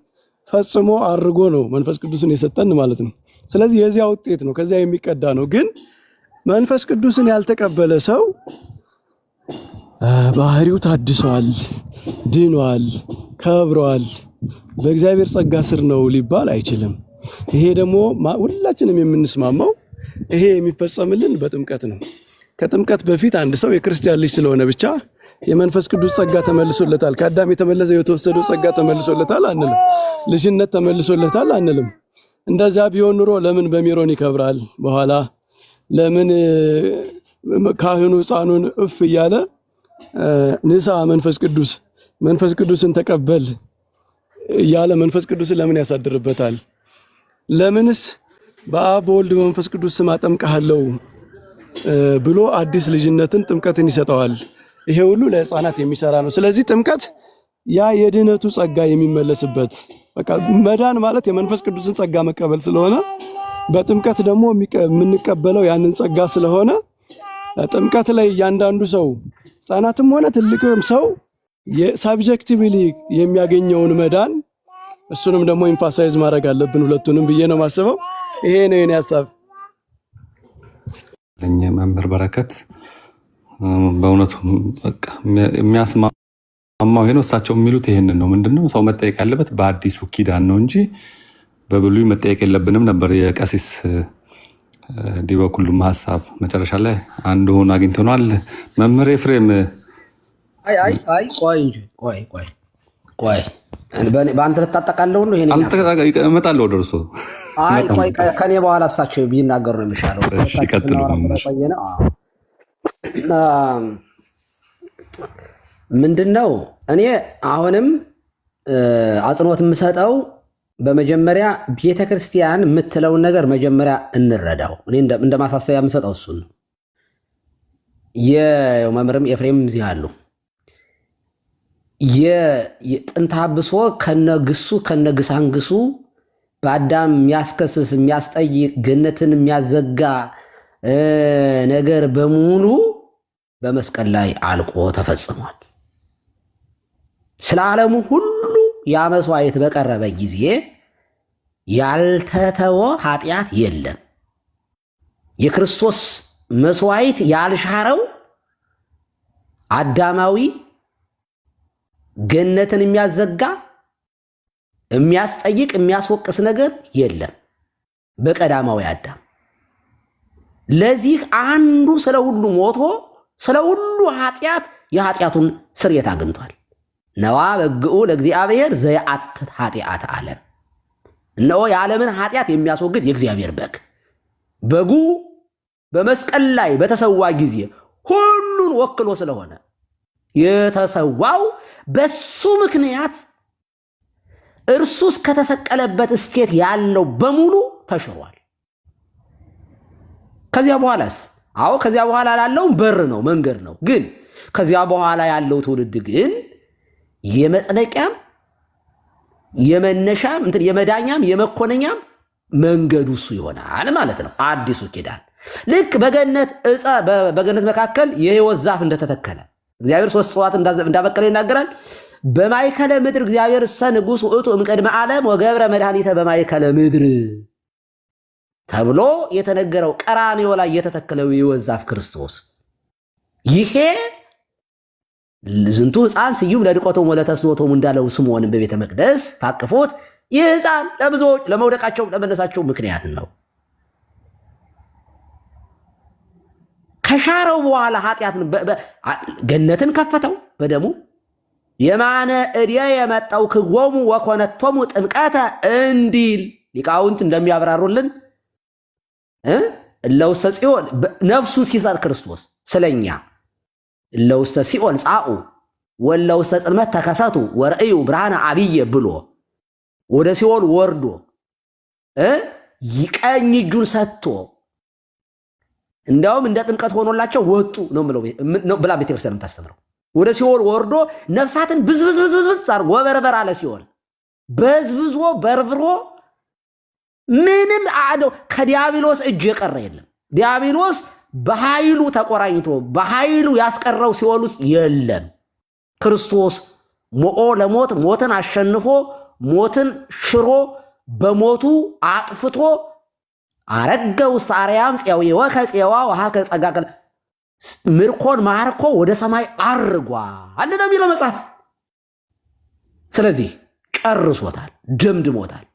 ፈጽሞ አድርጎ ነው መንፈስ ቅዱስን የሰጠን ማለት ነው። ስለዚህ የዚያ ውጤት ነው፣ ከዚያ የሚቀዳ ነው። ግን መንፈስ ቅዱስን ያልተቀበለ ሰው ባህሪው ታድሷል፣ ድኗል፣ ከብሯል፣ በእግዚአብሔር ጸጋ ስር ነው ሊባል አይችልም። ይሄ ደግሞ ሁላችንም የምንስማማው ይሄ የሚፈጸምልን በጥምቀት ነው። ከጥምቀት በፊት አንድ ሰው የክርስቲያን ልጅ ስለሆነ ብቻ የመንፈስ ቅዱስ ጸጋ ተመልሶለታል፣ ከአዳም የተመለሰው የተወሰደው ጸጋ ተመልሶለታል አንልም። ልጅነት ተመልሶለታል አንልም። እንደዛ ቢሆን ኑሮ ለምን በሜሮን ይከብራል? በኋላ ለምን ካህኑ ሕፃኑን እፍ እያለ ንሳ መንፈስ ቅዱስን ተቀበል እያለ መንፈስ ቅዱስን ለምን ያሳድርበታል? ለምንስ በአብ በወልድ በመንፈስ ቅዱስ ስም አጠምቅሃለሁ ብሎ አዲስ ልጅነትን ጥምቀትን ይሰጠዋል? ይሄ ሁሉ ለሕፃናት የሚሰራ ነው። ስለዚህ ጥምቀት ያ የድህነቱ ጸጋ የሚመለስበት በቃ መዳን ማለት የመንፈስ ቅዱስን ጸጋ መቀበል ስለሆነ በጥምቀት ደግሞ የምንቀበለው ያንን ጸጋ ስለሆነ ጥምቀት ላይ እያንዳንዱ ሰው ሕፃናትም ሆነ ትልቅም ሰው የሳብጀክቲቭሊ የሚያገኘውን መዳን እሱንም ደግሞ ኢምፋሳይዝ ማድረግ አለብን ሁለቱንም ብዬ ነው የማስበው። ይሄ ነው የኔ ሐሳብ። ለኛ መምህር በረከት በእውነቱ በቃ የሚያስማማው ይሄ ነው። እሳቸው የሚሉት ይሄንን ነው። ምንድነው ሰው መጠየቅ ያለበት በአዲሱ ኪዳን ነው እንጂ በብሉይ መጠየቅ የለብንም ነበር የቀሲስ ዲበኩሉም ሐሳብ። መጨረሻ ላይ አንድ ሆኖ አግኝተናል። መምህር ኤፍሬም ቆይ በአንተ ልታጠቃለው ነው? ይሄን እመጣለሁ ወደ እርሶ። ቆይ ከኔ በኋላ እሳቸው ቢናገሩ ነው የሚሻለው። ምንድነው እኔ አሁንም አጽንኦት የምሰጠው በመጀመሪያ ቤተክርስቲያን የምትለውን ነገር መጀመሪያ እንረዳው። እኔ እንደ ማሳሰቢያ የምሰጠው እሱን ነው። የመምህርም ኤፍሬም እዚህ አሉ። የጥንተ አብሶ ከነግሱ ከነግሳንግሱ በአዳም የሚያስከስስ የሚያስጠይቅ ገነትን የሚያዘጋ ነገር በሙሉ በመስቀል ላይ አልቆ ተፈጽሟል። ስለ ዓለሙ ሁሉ ያ መስዋዕት በቀረበ ጊዜ ያልተተወ ኃጢአት የለም። የክርስቶስ መስዋዕት ያልሻረው አዳማዊ ገነትን የሚያዘጋ የሚያስጠይቅ የሚያስወቅስ ነገር የለም በቀዳማዊ አዳም። ለዚህ አንዱ ስለ ሁሉ ሞቶ ስለ ሁሉ ኃጢአት የኃጢአቱን ስርየት አግኝቷል። ነዋ በግኡ ለእግዚአብሔር ዘየአትት ኃጢአት ዓለም። እነሆ የዓለምን ኃጢአት የሚያስወግድ የእግዚአብሔር በግ። በጉ በመስቀል ላይ በተሰዋ ጊዜ ሁሉን ወክሎ ስለሆነ የተሰዋው በሱ ምክንያት እርሱ እስከተሰቀለበት እስቴት ያለው በሙሉ ተሽሯል። ከዚያ በኋላስ? አዎ ከዚያ በኋላ ላለውም በር ነው መንገድ ነው። ግን ከዚያ በኋላ ያለው ትውልድ ግን የመጽደቂያም የመነሻም የመዳኛም የመኮነኛም መንገዱ እሱ ይሆናል ማለት ነው። አዲሱ ኪዳን ልክ በገነት መካከል የሕይወት ዛፍ እንደተተከለ እግዚአብሔር 3 እጽዋት እንዳበቀለ ይናገራል። በማይከለ ምድር እግዚአብሔር እሰ ንጉሥ ውእቱ እምቅድመ ዓለም ወገብረ መድኃኒተ በማይከለ ምድር ተብሎ የተነገረው ቀራንዮ ላይ የተተከለው የሕይወት ዛፍ ክርስቶስ ይሄ ዝንቱ ሕፃን ስዩም ለድቆቶሙ ወለተስኖቶሙ እንዳለው ስምዖን በቤተ መቅደስ ታቅፎት ይህ ሕፃን ለብዙዎች ለመውደቃቸው ለመነሳቸው ምክንያት ነው። ከሻረው በኋላ ኃጢአትን ገነትን ከፈተው በደሙ የማነ እድየ የመጣው ክጎሙ ወኮነቶሙ ጥምቀተ እንዲል ሊቃውንት እንደሚያብራሩልን እለውስተ ጽዮን ነፍሱን ሲሰጥ ክርስቶስ ስለኛ እለውስተ ሲኦል ጻኡ ወለውስተ ጽልመት ተከሰቱ ወርእዩ ብርሃነ አብየ ብሎ ወደ ሲኦል ወርዶ ቀኝ እጁን ሰጥቶ እንዲያውም እንደ ጥምቀት ሆኖላቸው ወጡ ነው ብላ ቤተክርስቲያን የምታስተምረው። ወደ ሲኦል ወርዶ ነፍሳትን ብዝብዝብዝብዝ አድርጎ ወበርበር አለ። ሲኦል በዝብዞ በርብሮ ምንም ከዲያብሎስ እጅ የቀረ የለም። ዲያብሎስ በኃይሉ ተቆራኝቶ በኃይሉ ያስቀረው ሲኦል ውስጥ የለም። ክርስቶስ ሞኦ ለሞት ሞትን አሸንፎ ሞትን ሽሮ በሞቱ አጥፍቶ አረገ ውስጥ አርያም ጽያው ወከጽያዋ ወሃከ ጸጋቀል ምርኮን ማርኮ ወደ ሰማይ አርጓል ነው የሚለው መጽሐፍ። ስለዚህ ጨርሶታል፣ ደምድሞታል።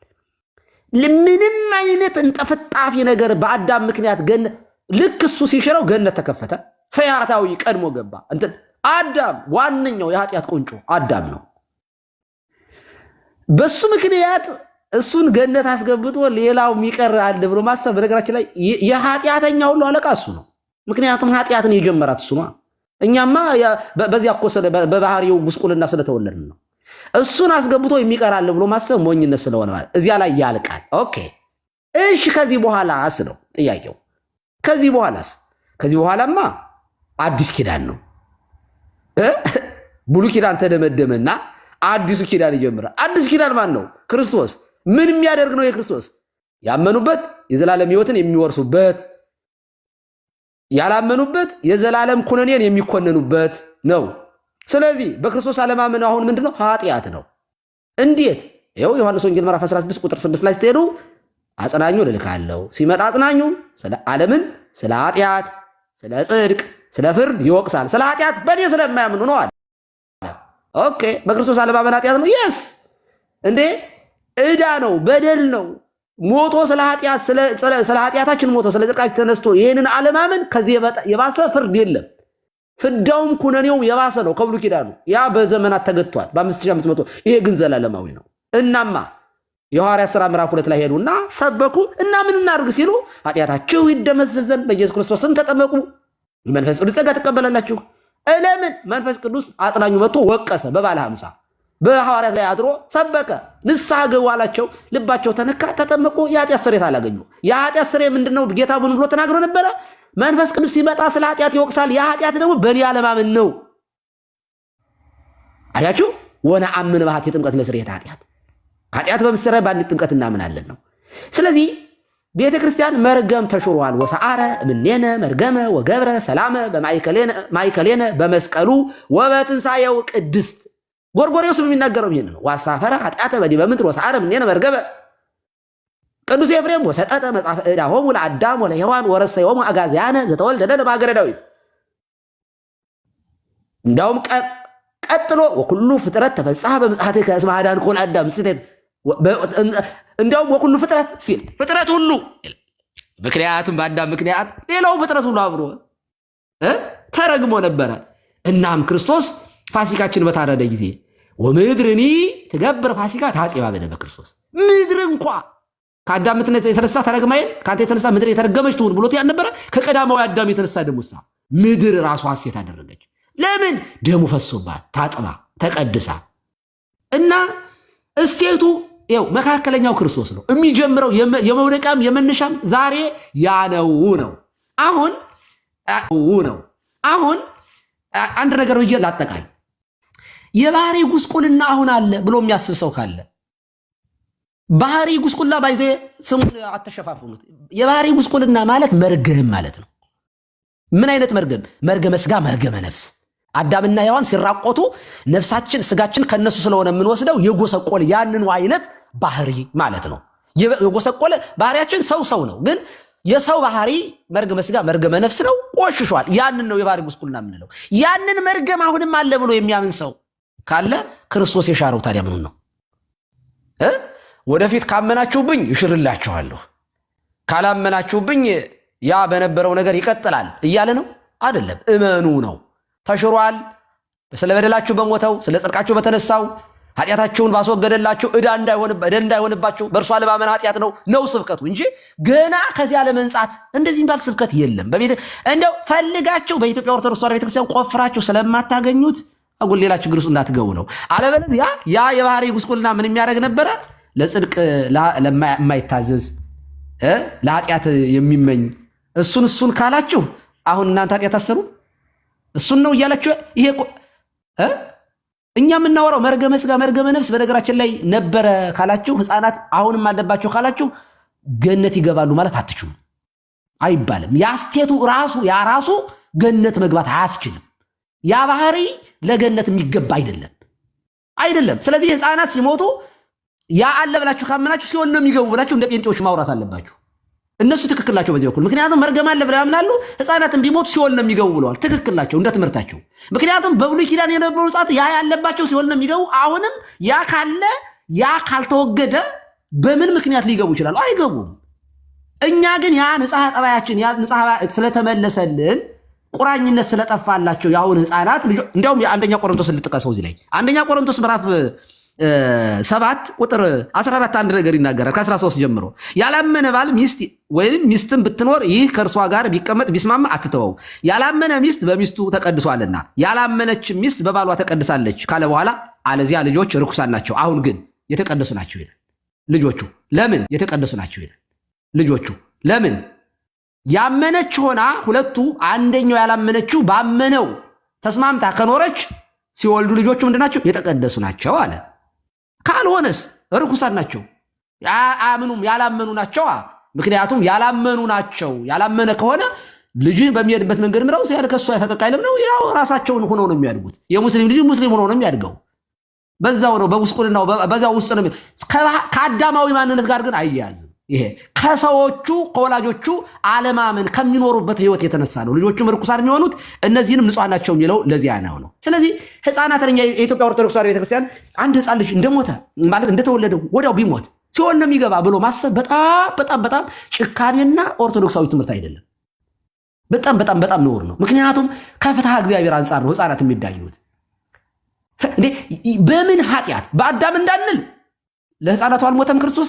ምንም አይነት እንጠፍጣፊ ነገር በአዳም ምክንያት ገነት ልክ እሱ ሲሽረው ገነት ተከፈተ። ፈያታዊ ቀድሞ ገባ። አዳም ዋነኛው የኃጢአት ቁንጮ አዳም ነው። በሱ ምክንያት እሱን ገነት አስገብቶ ሌላው የሚቀር አለ ብሎ ማሰብ በነገራችን ላይ የኃጢአተኛ ሁሉ አለቃ እሱ ነው። ምክንያቱም ኃጢአትን የጀመራት እሱ ነው። እኛማ በዚያ እኮ በባህሪው ጉስቁልና ስለተወለድን ነው። እሱን አስገብቶ የሚቀር አለ ብሎ ማሰብ ሞኝነት ስለሆነ ማለት እዚያ ላይ ያልቃል። ኦኬ እሺ፣ ከዚህ በኋላስ ነው ጥያቄው። ከዚህ በኋላማ አዲስ ኪዳን ነው። ብሉይ ኪዳን ተደመደመና አዲሱ ኪዳን ይጀምራል። አዲስ ኪዳን ማን ነው? ክርስቶስ። ምን የሚያደርግ ነው? የክርስቶስ ያመኑበት የዘላለም ሕይወትን የሚወርሱበት፣ ያላመኑበት የዘላለም ኩነኔን የሚኮነኑበት ነው። ስለዚህ በክርስቶስ አለማመን አሁን ምንድነው? ኃጢአት ነው። እንዴት? ይኸው ዮሐንስ ወንጌል ምዕራፍ 16 ቁጥር 6 ላይ ስትሄዱ አጽናኙ ልልካለሁ፣ ሲመጣ አጽናኙ ስለ ዓለምን፣ ስለ ኃጢአት፣ ስለ ጽድቅ፣ ስለ ፍርድ ይወቅሳል። ስለ ኃጢአት በእኔ ስለማያምኑ ነው አለ። ኦኬ፣ በክርስቶስ አለማመን ኃጢአት ነው? የስ እንዴ ዕዳ ነው፣ በደል ነው። ሞቶ ስለ ኃጢአታችን ሞቶ ስለ ጽድቃችን ተነስቶ ይህንን አለማመን ከዚህ የባሰ ፍርድ የለም። ፍዳውም ኩነኔውም የባሰ ነው ከብሉይ ኪዳኑ። ያ በዘመናት ተገጥቷል በ5500 ይሄ ግን ዘላለማዊ ነው። እናማ የሐዋርያት ሥራ ምዕራፍ 2 ላይ ሄዱና ሰበኩ እና ምን እናድርግ ሲሉ ኃጢአታችሁ ይደመሰስ ዘንድ በኢየሱስ ክርስቶስ ስም ተጠመቁ፣ መንፈስ ቅዱስ ጸጋ ትቀበላላችሁ። ለምን? መንፈስ ቅዱስ አጽናኙ መጥቶ ወቀሰ። በባለ 50 በሐዋርያት ላይ አድሮ ሰበከ። ንስሐ ገቡ አላቸው። ልባቸው ተነካ፣ ተጠመቁ። የኃጢአት ስርየት አላገኙ። የኃጢአት ስርየት ምንድነው? ጌታ ምን ብሎ ተናግሮ ነበረ? መንፈስ ቅዱስ ሲመጣ ስለ ኃጢአት ይወቅሳል። የኃጢአት ደግሞ በእኔ አለማመን ነው። አያችሁ? ወነአምን በኃጢአት ጥምቀት ለስርየት ኃጢአት በምስጢር በአንዲት ጥምቀት እናምናለን ነው። ስለዚህ ቤተ ክርስቲያን መርገም ተሽሯል። ወሰአረ እምኔነ መርገመ ወገብረ ሰላመ በማእከሌነ በመስቀሉ ወበትንሣኤው ቅድስት። ጎርጎርዮስ የሚናገረው ይሄን ነው። ዋሳፈረ ኃጢአተ በዲበ ምድር ወሰአረ እምኔነ መርገመ። ቅዱስ ኤፍሬም ወሰጠጠ መጽሐፈ ዕዳሆሙ ለአዳም ወለሔዋን ወረሰዮሙ አጋዝያነ ዘተወልደ ለነ በአገረ ዳዊት። እንዳውም ቀጥሎ ወኩሉ ፍጥረት ተፈጽሐ በምጽአትከ እስመ አዳንኮ ለአዳም ስተት። እንዳውም ወኩሉ ፍጥረት ሲል ፍጥረት ሁሉ ምክንያቱም በአዳም ምክንያት ሌላው ፍጥረት ሁሉ አብሮ ተረግሞ ነበረ። እናም ክርስቶስ ፋሲካችን በታረደ ጊዜ ወምድርኒ ትገብር ፋሲካ ታጽባ በደመ ክርስቶስ ምድር እንኳ ከአዳም የተነሳ ተረግማይል ከአንተ የተነሳ ምድር የተረገመች ትሁን ብሎት ያልነበረ ከቀዳማዊ አዳም የተነሳ ደሙሳ ምድር ራሷ ሐሴት አደረገች። ለምን? ደሙ ፈሶባት ታጥባ ተቀድሳ እና እስቴቱ ይኸው መካከለኛው ክርስቶስ ነው የሚጀምረው። የመውደቃም የመነሻም ዛሬ ያነው ነው። አሁን አንድ ነገር ብዬ ላጠቃል። የባህሪ ጉስቁልና አሁን አለ ብሎ የሚያስብ ሰው ካለ ባህሪ ጉስቁልና ባይዘ ስሙን አተሸፋፍኑት። የባህሪ ጉስቁልና ማለት መርገም ማለት ነው። ምን አይነት መርገም? መርገመ ስጋ መርገመ ነፍስ። አዳምና ሔዋን ሲራቆቱ ነፍሳችን ስጋችን ከነሱ ስለሆነ የምንወስደው የጎሰቆለ ያንኑ አይነት ባህሪ ማለት ነው። የጎሰቆለ ባህሪያችን ሰው ነው፣ ግን የሰው ባህሪ መርገመ ስጋ መርገመ ነፍስ ነው፣ ቆሽሿል። ያንን ነው የባህሪ ጉስቁልና የምንለው። ያንን መርገም አሁንም አለ ብሎ የሚያምን ሰው ካለ ክርስቶስ የሻረው ታዲያ ምኑን ነው? ወደፊት ካመናችሁብኝ ይሽርላችኋለሁ፣ ካላመናችሁብኝ ያ በነበረው ነገር ይቀጥላል እያለ ነው አይደለም። እመኑ ነው። ተሽሯል። ስለበደላችሁ በሞተው ስለ ጽድቃችሁ በተነሳው ኃጢአታችሁን ባስወገደላችሁ ዕዳ እንዳይሆንባችሁ በእርሷ ለማመን ኃጢአት ነው ስብከቱ እንጂ ገና ከዚያ ለመንጻት እንደዚህ የሚባል ስብከት የለም። እንደው ፈልጋችሁ በኢትዮጵያ ኦርቶዶክስ ተዋሕዶ ቤተክርስቲያን ቆፍራችሁ ስለማታገኙት አጉል ሌላ ችግር ውስጥ እንዳትገቡ ነው። አለበለዚያ ያ የባህሪ ጉስቁልና ምን የሚያደርግ ነበረ? ለጽድቅ ለማይታዘዝ ለኃጢአት የሚመኝ እሱን ካላችሁ አሁን እናንተ ኃጢአት አሰሩ እሱን ነው እያላችሁ ይሄ እኛ የምናወራው መርገመ ስጋ መርገመ ነፍስ በነገራችን ላይ ነበረ ካላችሁ ህፃናት አሁንም አለባቸው ካላችሁ ገነት ይገባሉ ማለት አትችሉም፣ አይባልም። ያስቴቱ ራሱ ገነት መግባት አያስችልም። ያ ባህሪ ለገነት የሚገባ አይደለም። ስለዚህ ህፃናት ሲሞቱ ያ አለ ብላችሁ ካመናችሁ ሲሆን ነው የሚገቡ ብላችሁ እንደ ጴንጤዎች ማውራት አለባችሁ። እነሱ ትክክል ናቸው በዚህ በኩል። ምክንያቱም መርገም አለ ብለው ያምናሉ። ህፃናትን ቢሞቱ ሲኦል ነው የሚገቡ ብለዋል። ትክክል ናቸው እንደ ትምህርታቸው። ምክንያቱም በብሉይ ኪዳን የነበሩ ህፃናት ያ ያለባቸው ሲኦል ነው የሚገቡ። አሁንም ያ ካለ ያ ካልተወገደ በምን ምክንያት ሊገቡ ይችላሉ? አይገቡም። እኛ ግን ያ ንጽሐ ጠባያችን ያ ንጽሐ ስለተመለሰልን ቁራኝነት ስለጠፋላቸው ያሁን ህፃናት እንዲያውም የአንደኛ ቆሮንቶስ ልጥቀሰው እዚህ ላይ አንደኛ ቆሮንቶስ ምዕራፍ 7 ቁጥር 14 አንድ ነገር ይናገራል። ከ13 ጀምሮ ያላመነ ባል ሚስት ወይም ሚስትን ብትኖር ይህ ከእርሷ ጋር ቢቀመጥ ቢስማማ አትተወው፣ ያላመነ ሚስት በሚስቱ ተቀድሷልና ያላመነች ሚስት በባሏ ተቀድሳለች ካለ በኋላ አለዚያ ልጆች ርኩሳን ናቸው። አሁን ግን የተቀደሱ ናቸው ይላል። ልጆቹ ለምን የተቀደሱ ናቸው ይላል። ልጆቹ ለምን ያመነች ሆና ሁለቱ አንደኛው ያላመነችው ባመነው ተስማምታ ከኖረች ሲወልዱ ልጆቹ ምንድናቸው? የተቀደሱ ናቸው አለ። ካልሆነስ ርኩሳን ናቸው፣ አያምኑም፣ ያላመኑ ናቸው። ምክንያቱም ያላመኑ ናቸው። ያላመነ ከሆነ ልጅን በሚሄድበት መንገድ ምራው ሲያድ ከሱ አይፈቀቅ አይልም ነው። ያው ራሳቸውን ሆነው ነው የሚያድጉት። የሙስሊም ልጅ ሙስሊም ሆኖ ነው የሚያድገው። በዛው ነው በጉስቁልናው በዛው ውስጥ ነው። ከአዳማዊ ማንነት ጋር ግን አይያዝም። ይሄ ከሰዎቹ ከወላጆቹ አለማመን ከሚኖሩበት ህይወት የተነሳ ነው ልጆቹም ርኩሳን የሚሆኑት። እነዚህንም ንጹሐን ናቸው የሚለው ለዚያ ነው። ስለዚህ ህፃናትን የኢትዮጵያ ኦርቶዶክስ ተዋሕዶ ቤተክርስቲያን አንድ ህፃን ልጅ እንደሞተ ማለት እንደተወለደ ወዲያው ቢሞት ሲሆን ነው የሚገባ ብሎ ማሰብ በጣም ጭካኔና ኦርቶዶክሳዊ ትምህርት አይደለም። በጣም ነውር ነው። ምክንያቱም ከፍትሐ እግዚአብሔር አንጻር ነው ህፃናት የሚዳኙት። በምን ኃጢአት በአዳም እንዳንል ለህፃናቱ አልሞተም ክርስቶስ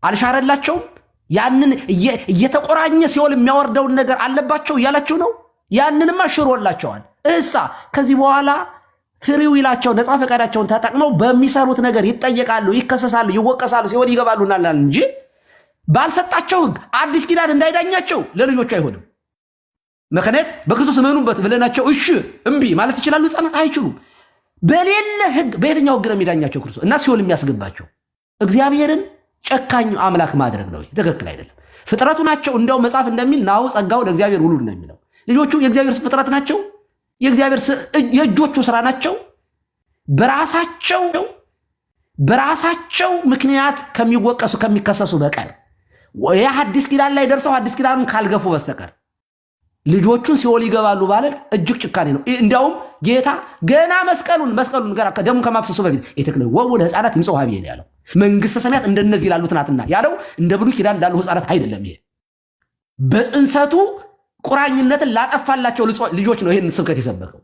አልሻረላቸውም። ያንን እየተቆራኘ ሲኦል የሚያወርደውን ነገር አለባቸው እያላቸው ነው። ያንንም አሽሮላቸዋል። ከዚህ በኋላ ፍሪው ይላቸው ነፃ ፈቃዳቸውን ተጠቅመው በሚሰሩት ነገር ይጠየቃሉ፣ ይከሰሳሉ፣ ይወቀሳሉ፣ ሲኦል ይገባሉ እናላል እንጂ ባልሰጣቸው ህግ አዲስ ኪዳን እንዳይዳኛቸው ለልጆቹ አይሆንም። ምክንያት በክርስቶስ እመኑበት ብለናቸው እሺ እምቢ ማለት ይችላሉ? ህፃናት አይችሉም። በሌለ ህግ በየትኛው ህግ ነው የሚዳኛቸው ክርስቶስ እና ሲኦል የሚያስገባቸው? እግዚአብሔርን ጨካኝ አምላክ ማድረግ ነው። ትክክል አይደለም። ፍጥረቱ ናቸው። እንዲያው መጽሐፍ እንደሚል ናሁ ጸጋው ለእግዚአብሔር ውሉድ ነው የሚለው። ልጆቹ የእግዚአብሔር ፍጥረት ናቸው። የእግዚአብሔር የእጆቹ ስራ ናቸው። በራሳቸው ምክንያት ከሚወቀሱ ከሚከሰሱ በቀር ያ ሐዲስ ኪዳን ላይ ደርሰው ሐዲስ ኪዳኑን ካልገፉ በስተቀር ልጆቹን ሲኦል ይገባሉ ማለት እጅግ ጭካኔ ነው። እንዲያውም ጌታ ገና መስቀሉን ገና ደሙን ከማፍሰሱ በፊት የተክለ ወው ለህፃናት ይምጽው ሀብዬ ነው ያለው። መንግስተ ሰማያት እንደነዚህ ላሉት ናትና ያለው እንደ ብሉይ ኪዳን ላሉ ህፃናት አይደለም። ይሄ በጽንሰቱ ቁራኝነትን ላጠፋላቸው ልጆች ነው ይህን ስብከት የሰበከው።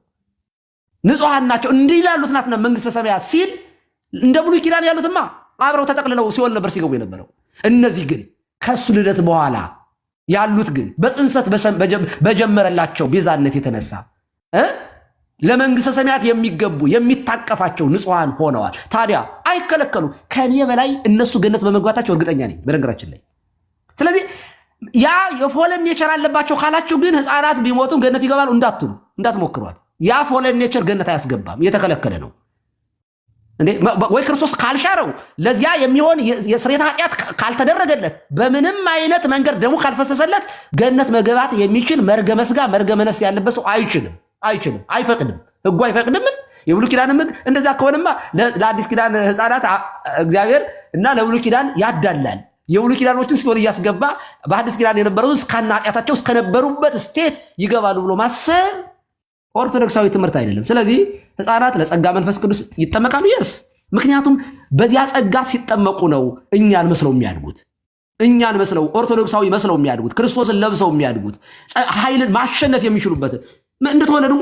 ንጹሐን ናቸው እንዲህ ላሉት ናት መንግስተ ሰማያት ሲል እንደ ብሉይ ኪዳን ያሉትማ አብረው ተጠቅልለው ሲኦል ነበር ሲገቡ የነበረው። እነዚህ ግን ከሱ ልደት በኋላ ያሉት ግን በጽንሰት በጀመረላቸው ቤዛነት የተነሳ ለመንግስተ ሰማያት የሚገቡ የሚታቀፋቸው ንጹሐን ሆነዋል። ታዲያ አይከለከሉ። ከኔ በላይ እነሱ ገነት በመግባታቸው እርግጠኛ ነኝ በነገራችን ላይ። ስለዚህ ያ የፎለን ኔቸር አለባቸው ካላችሁ ግን ህፃናት ቢሞቱም ገነት ይገባሉ እንዳትሉ፣ እንዳትሞክሯት። ያ ፎለን ኔቸር ገነት አያስገባም፣ የተከለከለ ነው። ወይ ክርስቶስ ካልሻረው ለዚያ የሚሆን የስርየተ ኃጢአት ካልተደረገለት በምንም አይነት መንገድ ደሙ ካልፈሰሰለት ገነት መግባት የሚችል መርገመ ስጋ መርገመ ነፍስ ያለበት ሰው አይችልም፣ አይፈቅድም፣ ህጉ አይፈቅድም። የብሉይ ኪዳንም ህግ እንደዛ ከሆነማ ለአዲስ ኪዳን ህፃናት እግዚአብሔር እና ለብሉይ ኪዳን ያዳላል። የብሉይ ኪዳኖችን ሲሆን እያስገባ በአዲስ ኪዳን የነበረው እስከና ኃጢአታቸው እስከነበሩበት ስቴት ይገባሉ ብሎ ማሰብ ኦርቶዶክሳዊ ትምህርት አይደለም። ስለዚህ ህፃናት ለጸጋ መንፈስ ቅዱስ ይጠመቃሉ። የስ ምክንያቱም በዚያ ጸጋ ሲጠመቁ ነው እኛን መስለው የሚያድጉት፣ እኛን መስለው ኦርቶዶክሳዊ መስለው የሚያድጉት፣ ክርስቶስን ለብሰው የሚያድጉት፣ ኃይልን ማሸነፍ የሚችሉበት እንደተወለዱ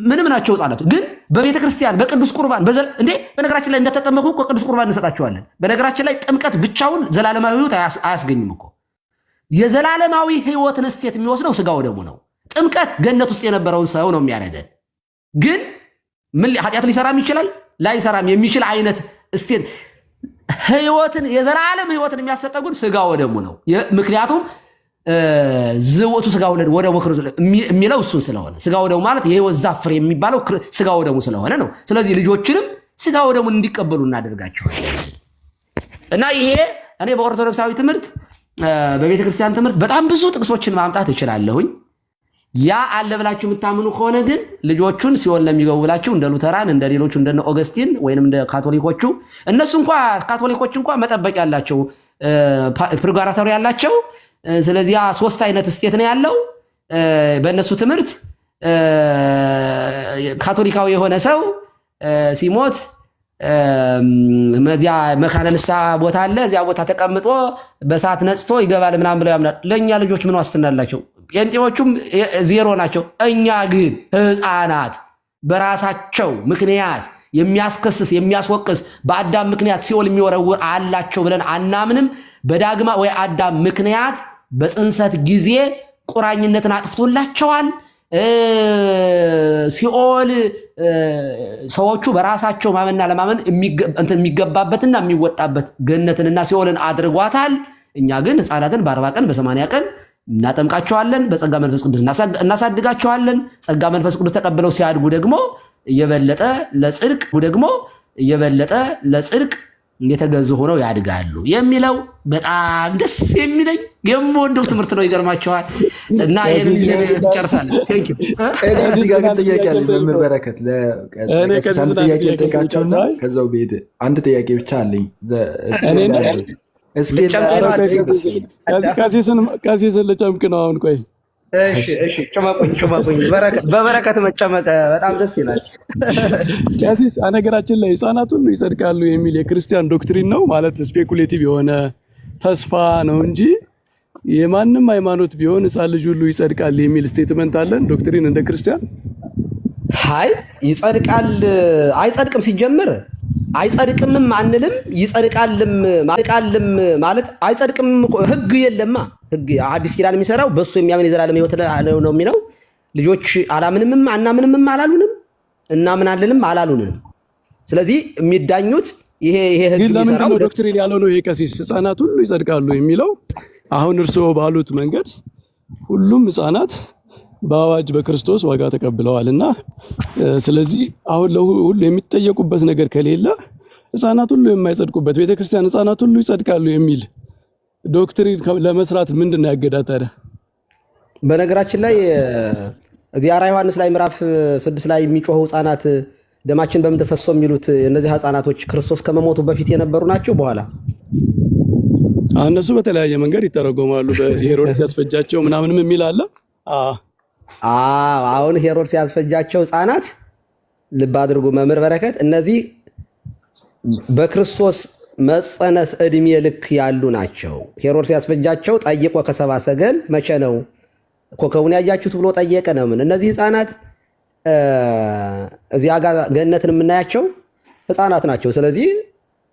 ምንም ናቸው ህፃናቱ። ግን በቤተ ክርስቲያን በቅዱስ ቁርባን እንዴ በነገራችን ላይ እንደተጠመቁ እኮ ቅዱስ ቁርባን እንሰጣቸዋለን። በነገራችን ላይ ጥምቀት ብቻውን ዘላለማዊ ህይወት አያስገኝም እኮ። የዘላለማዊ ህይወትን እስቴት የሚወስደው ስጋው ደሙ ነው። ጥምቀት ገነት ውስጥ የነበረውን ሰው ነው የሚያደርገን። ግን ምን ኃጢአት ሊሰራም ይችላል ላይሰራም የሚችል አይነት እስቴት ህይወትን የዘላለም ህይወትን የሚያሰጠው ግን ስጋው ደሙ ነው። ምክንያቱም ዝውቱ ስጋው ወደሙ የሚለው እሱን ስለሆነ ስጋው ደሙ ማለት የህይወት ዛፍ ፍሬ የሚባለው ስጋው ደሙ ስለሆነ ነው። ስለዚህ ልጆችንም ስጋው ደሙን እንዲቀበሉ እናደርጋቸዋለን። እና ይሄ እኔ በኦርቶዶክሳዊ ትምህርት በቤተ ክርስቲያን ትምህርት በጣም ብዙ ጥቅሶችን ማምጣት እችላለሁኝ። ያ አለ ብላችሁ የምታምኑ ከሆነ ግን ልጆቹን ሲኦል ለሚገቡ ብላችሁ እንደ ሉተራን እንደ ሌሎቹ እንደነ ኦገስቲን ወይንም እንደ ካቶሊኮቹ እነሱ ካቶሊኮች መጠበቅ ያላቸው ፕሮግራታሪ ያላቸው። ስለዚህ ያ ሶስት አይነት ስቴት ነው ያለው በእነሱ ትምህርት። ካቶሊካዊ የሆነ ሰው ሲሞት መዚያ መካነ ንስሐ ቦታ አለ፣ እዚያ ቦታ ተቀምጦ በሰዓት ነጽቶ ይገባል ምናምን ብለው ያምናል። ለእኛ ልጆች ምን ዋስትና አላቸው? ጴንጤዎቹም ዜሮ ናቸው። እኛ ግን ህፃናት በራሳቸው ምክንያት የሚያስከስስ የሚያስወቅስ በአዳም ምክንያት ሲኦል የሚወረውር አላቸው ብለን አናምንም። በዳግማ ወይ አዳም ምክንያት በጽንሰት ጊዜ ቁራኝነትን አጥፍቶላቸዋል። ሲኦል ሰዎቹ በራሳቸው ማመንና ለማመን የሚገባበትና የሚወጣበት ገነትንና ሲኦልን አድርጓታል። እኛ ግን ህፃናትን በ40 ቀን በ80 ቀን እናጠምቃቸዋለን፣ በጸጋ መንፈስ ቅዱስ እናሳድጋቸዋለን። ጸጋ መንፈስ ቅዱስ ተቀብለው ሲያድጉ ደግሞ እየበለጠ ለጽድቅ የተገዙ ሆነው ያድጋሉ የሚለው በጣም ደስ የሚለኝ የምወደው ትምህርት ነው። ይገርማቸዋል። እና ይህን ጨርሳለን። እዚህ ጋር ግን ጥያቄ አለ። መምህር በረከት አንድ ጥያቄ ልጠይቃቸውና ከዛው ብሄድ አንድ ጥያቄ ብቻ አለኝ። ቀሲስን ልጨምቅ ነው አሁን። ቆይ እሺ ጭመቁኝ። በበረከት መጨመቅ በጣም ደስ ይላል። ቀሲስ ነገራችን ላይ ህፃናት ሁሉ ይጸድቃሉ የሚል የክርስቲያን ዶክትሪን ነው ማለት ስፔኩሌቲቭ የሆነ ተስፋ ነው እንጂ የማንም ሃይማኖት ቢሆን ህፃን ልጅ ሁሉ ይጸድቃል የሚል ስቴትመንት አለን ዶክትሪን እንደ ክርስቲያን። አይ ይጸድቃል አይጸድቅም ሲጀምር አይጸድቅምም አንልም፣ ይጸድቃልም ማለት አይጸድቅም። ህግ የለማ ህግ አዲስ ኪዳን የሚሰራው በሱ የሚያምን የዘላለም ህይወት ነው የሚለው። ልጆች አላምንምም አናምንምም አላሉንም፣ እናምናለንም አላሉንም። ስለዚህ የሚዳኙት ይሄ ህግ የሚሰራው ዶክትሪን ያለው ነው። ይሄ ቀሲስ ህፃናት ሁሉ ይጸድቃሉ የሚለው አሁን እርስዎ ባሉት መንገድ ሁሉም ህፃናት በአዋጅ በክርስቶስ ዋጋ ተቀብለዋልና ስለዚህ አሁን ለሁሉ የሚጠየቁበት ነገር ከሌለ ህፃናት ሁሉ የማይጸድቁበት ቤተክርስቲያን ህፃናት ሁሉ ይጸድቃሉ የሚል ዶክትሪን ለመስራት ምንድን ነው ያገዳታደ? በነገራችን ላይ እዚህ አራ ዮሐንስ ላይ ምዕራፍ 6 ላይ የሚጮሁ ህፃናት ደማችን በምድር ፈሶ የሚሉት እነዚህ ህፃናቶች ክርስቶስ ከመሞቱ በፊት የነበሩ ናቸው በኋላ እነሱ በተለያየ መንገድ ይተረጎማሉ። በሄሮድስ ያስፈጃቸው ምናምንም የሚል አለ። አሁን ሄሮድስ ያስፈጃቸው ህፃናት ልብ አድርጉ መምህር በረከት፣ እነዚህ በክርስቶስ መጸነስ እድሜ ልክ ያሉ ናቸው። ሄሮድስ ያስፈጃቸው ጠይቆ ከሰባ ሰገል መቼ ነው ኮከቡን ያያችሁት ብሎ ጠየቀ ነው። ምን እነዚህ ህፃናት እዚያ ጋር ገነትን የምናያቸው ህፃናት ናቸው። ስለዚህ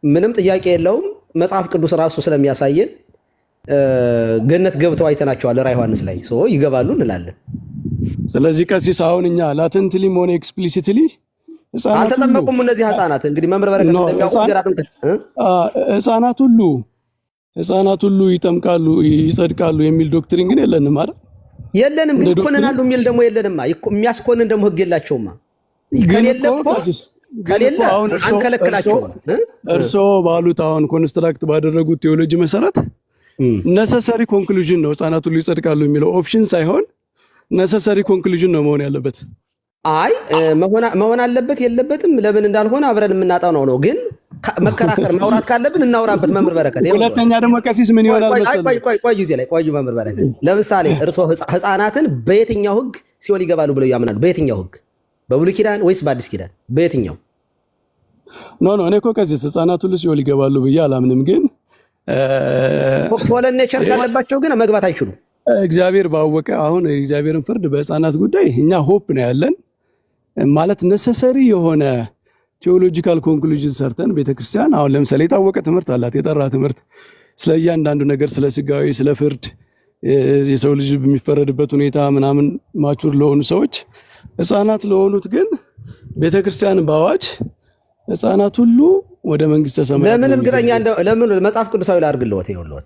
ምንም ጥያቄ የለውም። መጽሐፍ ቅዱስ ራሱ ስለሚያሳየን ገነት ገብተው አይተናቸዋል። ራዕየ ዮሐንስ ላይ ይገባሉ እንላለን። ስለዚህ ቀሲስ አሁን እኛ ላተንትሊም ሆነ ኤክስፕሊሲትሊ አልተጠመቁም እነዚህ ህፃናት። እንግዲህ መምህር በረከት ህፃናት ሁሉ ይጠምቃሉ ይጸድቃሉ የሚል ዶክትሪን ግን የለንም አይደል? የለንም። ግን ይኮነናሉ የሚል ደግሞ የለንማ። የሚያስኮንን ደግሞ ህግ የላቸውማ። ከሌለ አንከለክላቸውም። እርስዎ ባሉት አሁን ኮንስትራክት ባደረጉት ቴዎሎጂ መሰረት ነሰሰሪ ኮንክሉዥን ነው ህፃናት ሁሉ ይጸድቃሉ የሚለው ኦፕሽን ሳይሆን ነሰሰሪ ኮንክሉዥን ነው መሆን ያለበት። አይ መሆን አለበት የለበትም ለምን እንዳልሆነ አብረን የምናጣው ነው። ግን መከራከር ማውራት ካለብን እናውራበት። መምህር በረከት ሁለተኛ ደግሞ ቀሲስ ምን ይሆናል መሰለኝ፣ ቆዩ እዚህ ላይ ቆዩ። መምህር በረከት ለምሳሌ እርስዎ ህፃናትን በየትኛው ህግ ሲኦል ይገባሉ ብለው ያምናሉ? በየትኛው ህግ? በብሉይ ኪዳን ወይስ በአዲስ ኪዳን? በየትኛው? ኖ እኔ እኮ ቀሲስ ህፃናት ሁሉ ሲኦል ይገባሉ ብዬ አላምንም። ግን ፎለን ኔቸር ካለባቸው ግን መግባት አይችሉም። እግዚአብሔር ባወቀ አሁን የእግዚአብሔርን ፍርድ በህፃናት ጉዳይ እኛ ሆፕ ነው ያለን ማለት ነሰሰሪ የሆነ ቴዎሎጂካል ኮንክሉዥን ሰርተን ቤተክርስቲያን አሁን ለምሳሌ የታወቀ ትምህርት አላት፣ የጠራ ትምህርት ስለ እያንዳንዱ ነገር፣ ስለ ስጋዊ፣ ስለ ፍርድ፣ የሰው ልጅ በሚፈረድበት ሁኔታ ምናምን ማቹር ለሆኑ ሰዎች። ህፃናት ለሆኑት ግን ቤተክርስቲያን በአዋጅ ህፃናት ሁሉ ወደ መንግስተ ሰማያት ለምን እርግጠኛ ለምን መጽሐፍ ቅዱሳዊ ላድርግልዎት? ይኸውልዎት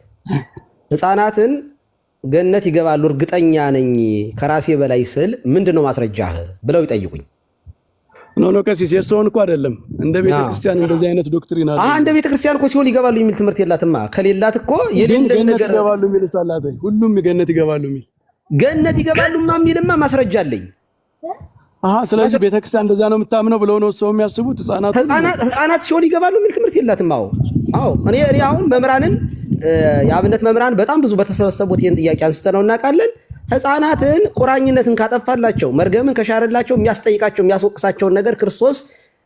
ህፃናትን ገነት ይገባሉ እርግጠኛ ነኝ ከራሴ በላይ ስል ምንድነው ማስረጃህ ብለው ይጠይቁኝ። ኖ ቀሲስ የእርስዎን እኮ አይደለም እንደ ቤተክርስቲያን እንደዚህ አይነት ዶክትሪን አለ። እንደ ቤተክርስቲያን እኮ ሲኦል ይገባሉ የሚል ትምህርት የላትማ። ከሌላት እኮ የሌለ ነገር ይገባሉ የሚል ሳላት ሁሉም ገነት ይገባሉ የሚል ገነት ይገባሉማ የሚልማ ማስረጃ አለኝ። ስለዚህ ቤተክርስቲያን እንደዛ ነው የምታምነው ብለው ነው ሰው የሚያስቡት። ህፃናት ሲኦል ይገባሉ የሚል ትምህርት የላትም። እኔ አሁን መምህራንን የአብነት መምህራን በጣም ብዙ በተሰበሰቡት ይህን ጥያቄ አንስተነው እናውቃለን። ህፃናትን ቁራኝነትን ካጠፋላቸው መርገምን ከሻረላቸው የሚያስጠይቃቸው የሚያስወቅሳቸውን ነገር ክርስቶስ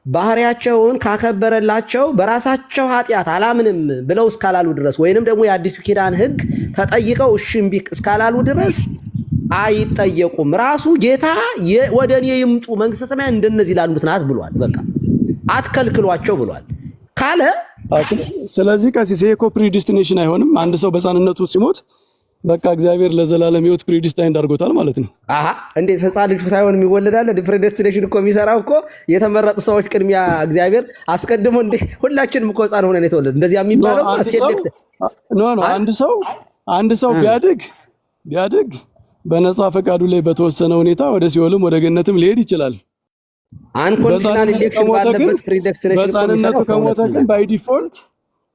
ባህሪያቸውን ካከበረላቸው በራሳቸው ኃጢአት አላምንም ብለው እስካላሉ ድረስ ወይንም ደግሞ የአዲሱ ኪዳን ህግ ተጠይቀው እሺ እምቢ እስካላሉ ድረስ አይጠየቁም። ራሱ ጌታ ወደ እኔ ይምጡ መንግስተ ሰማያት እንደነዚህ ላሉት ናት ብሏል። በቃ አትከልክሏቸው ብሏል ካለ ስለዚህ ቀሲስ ይሄ እኮ ፕሪዲስቲኔሽን አይሆንም። አንድ ሰው በህፃንነቱ ሲሞት በቃ እግዚአብሔር ለዘላለም ህይወት ፕሪዲስታይን አድርጎታል ማለት ነው። እንዴት ህፃን ልጅ ሳይሆን የሚወለዳል? ፕሪዲስቲኔሽን እኮ የሚሰራው እኮ የተመረጡ ሰዎች ቅድሚያ እግዚአብሔር አስቀድሞ ሁላችንም እኮ ህፃን ሆነን የተወለድ እንደዚያ የሚባለው አንድ ሰው ቢያድግ በነፃ ፈቃዱ ላይ በተወሰነ ሁኔታ ወደ ሲኦልም ወደ ገነትም ሊሄድ ይችላል። አንኮንዲሽናል ኢሌክሽን ባለበት ፕሪዲስቲኔሽን በህፃንነቱ ከሞተ ግን ባይ ዲፎልት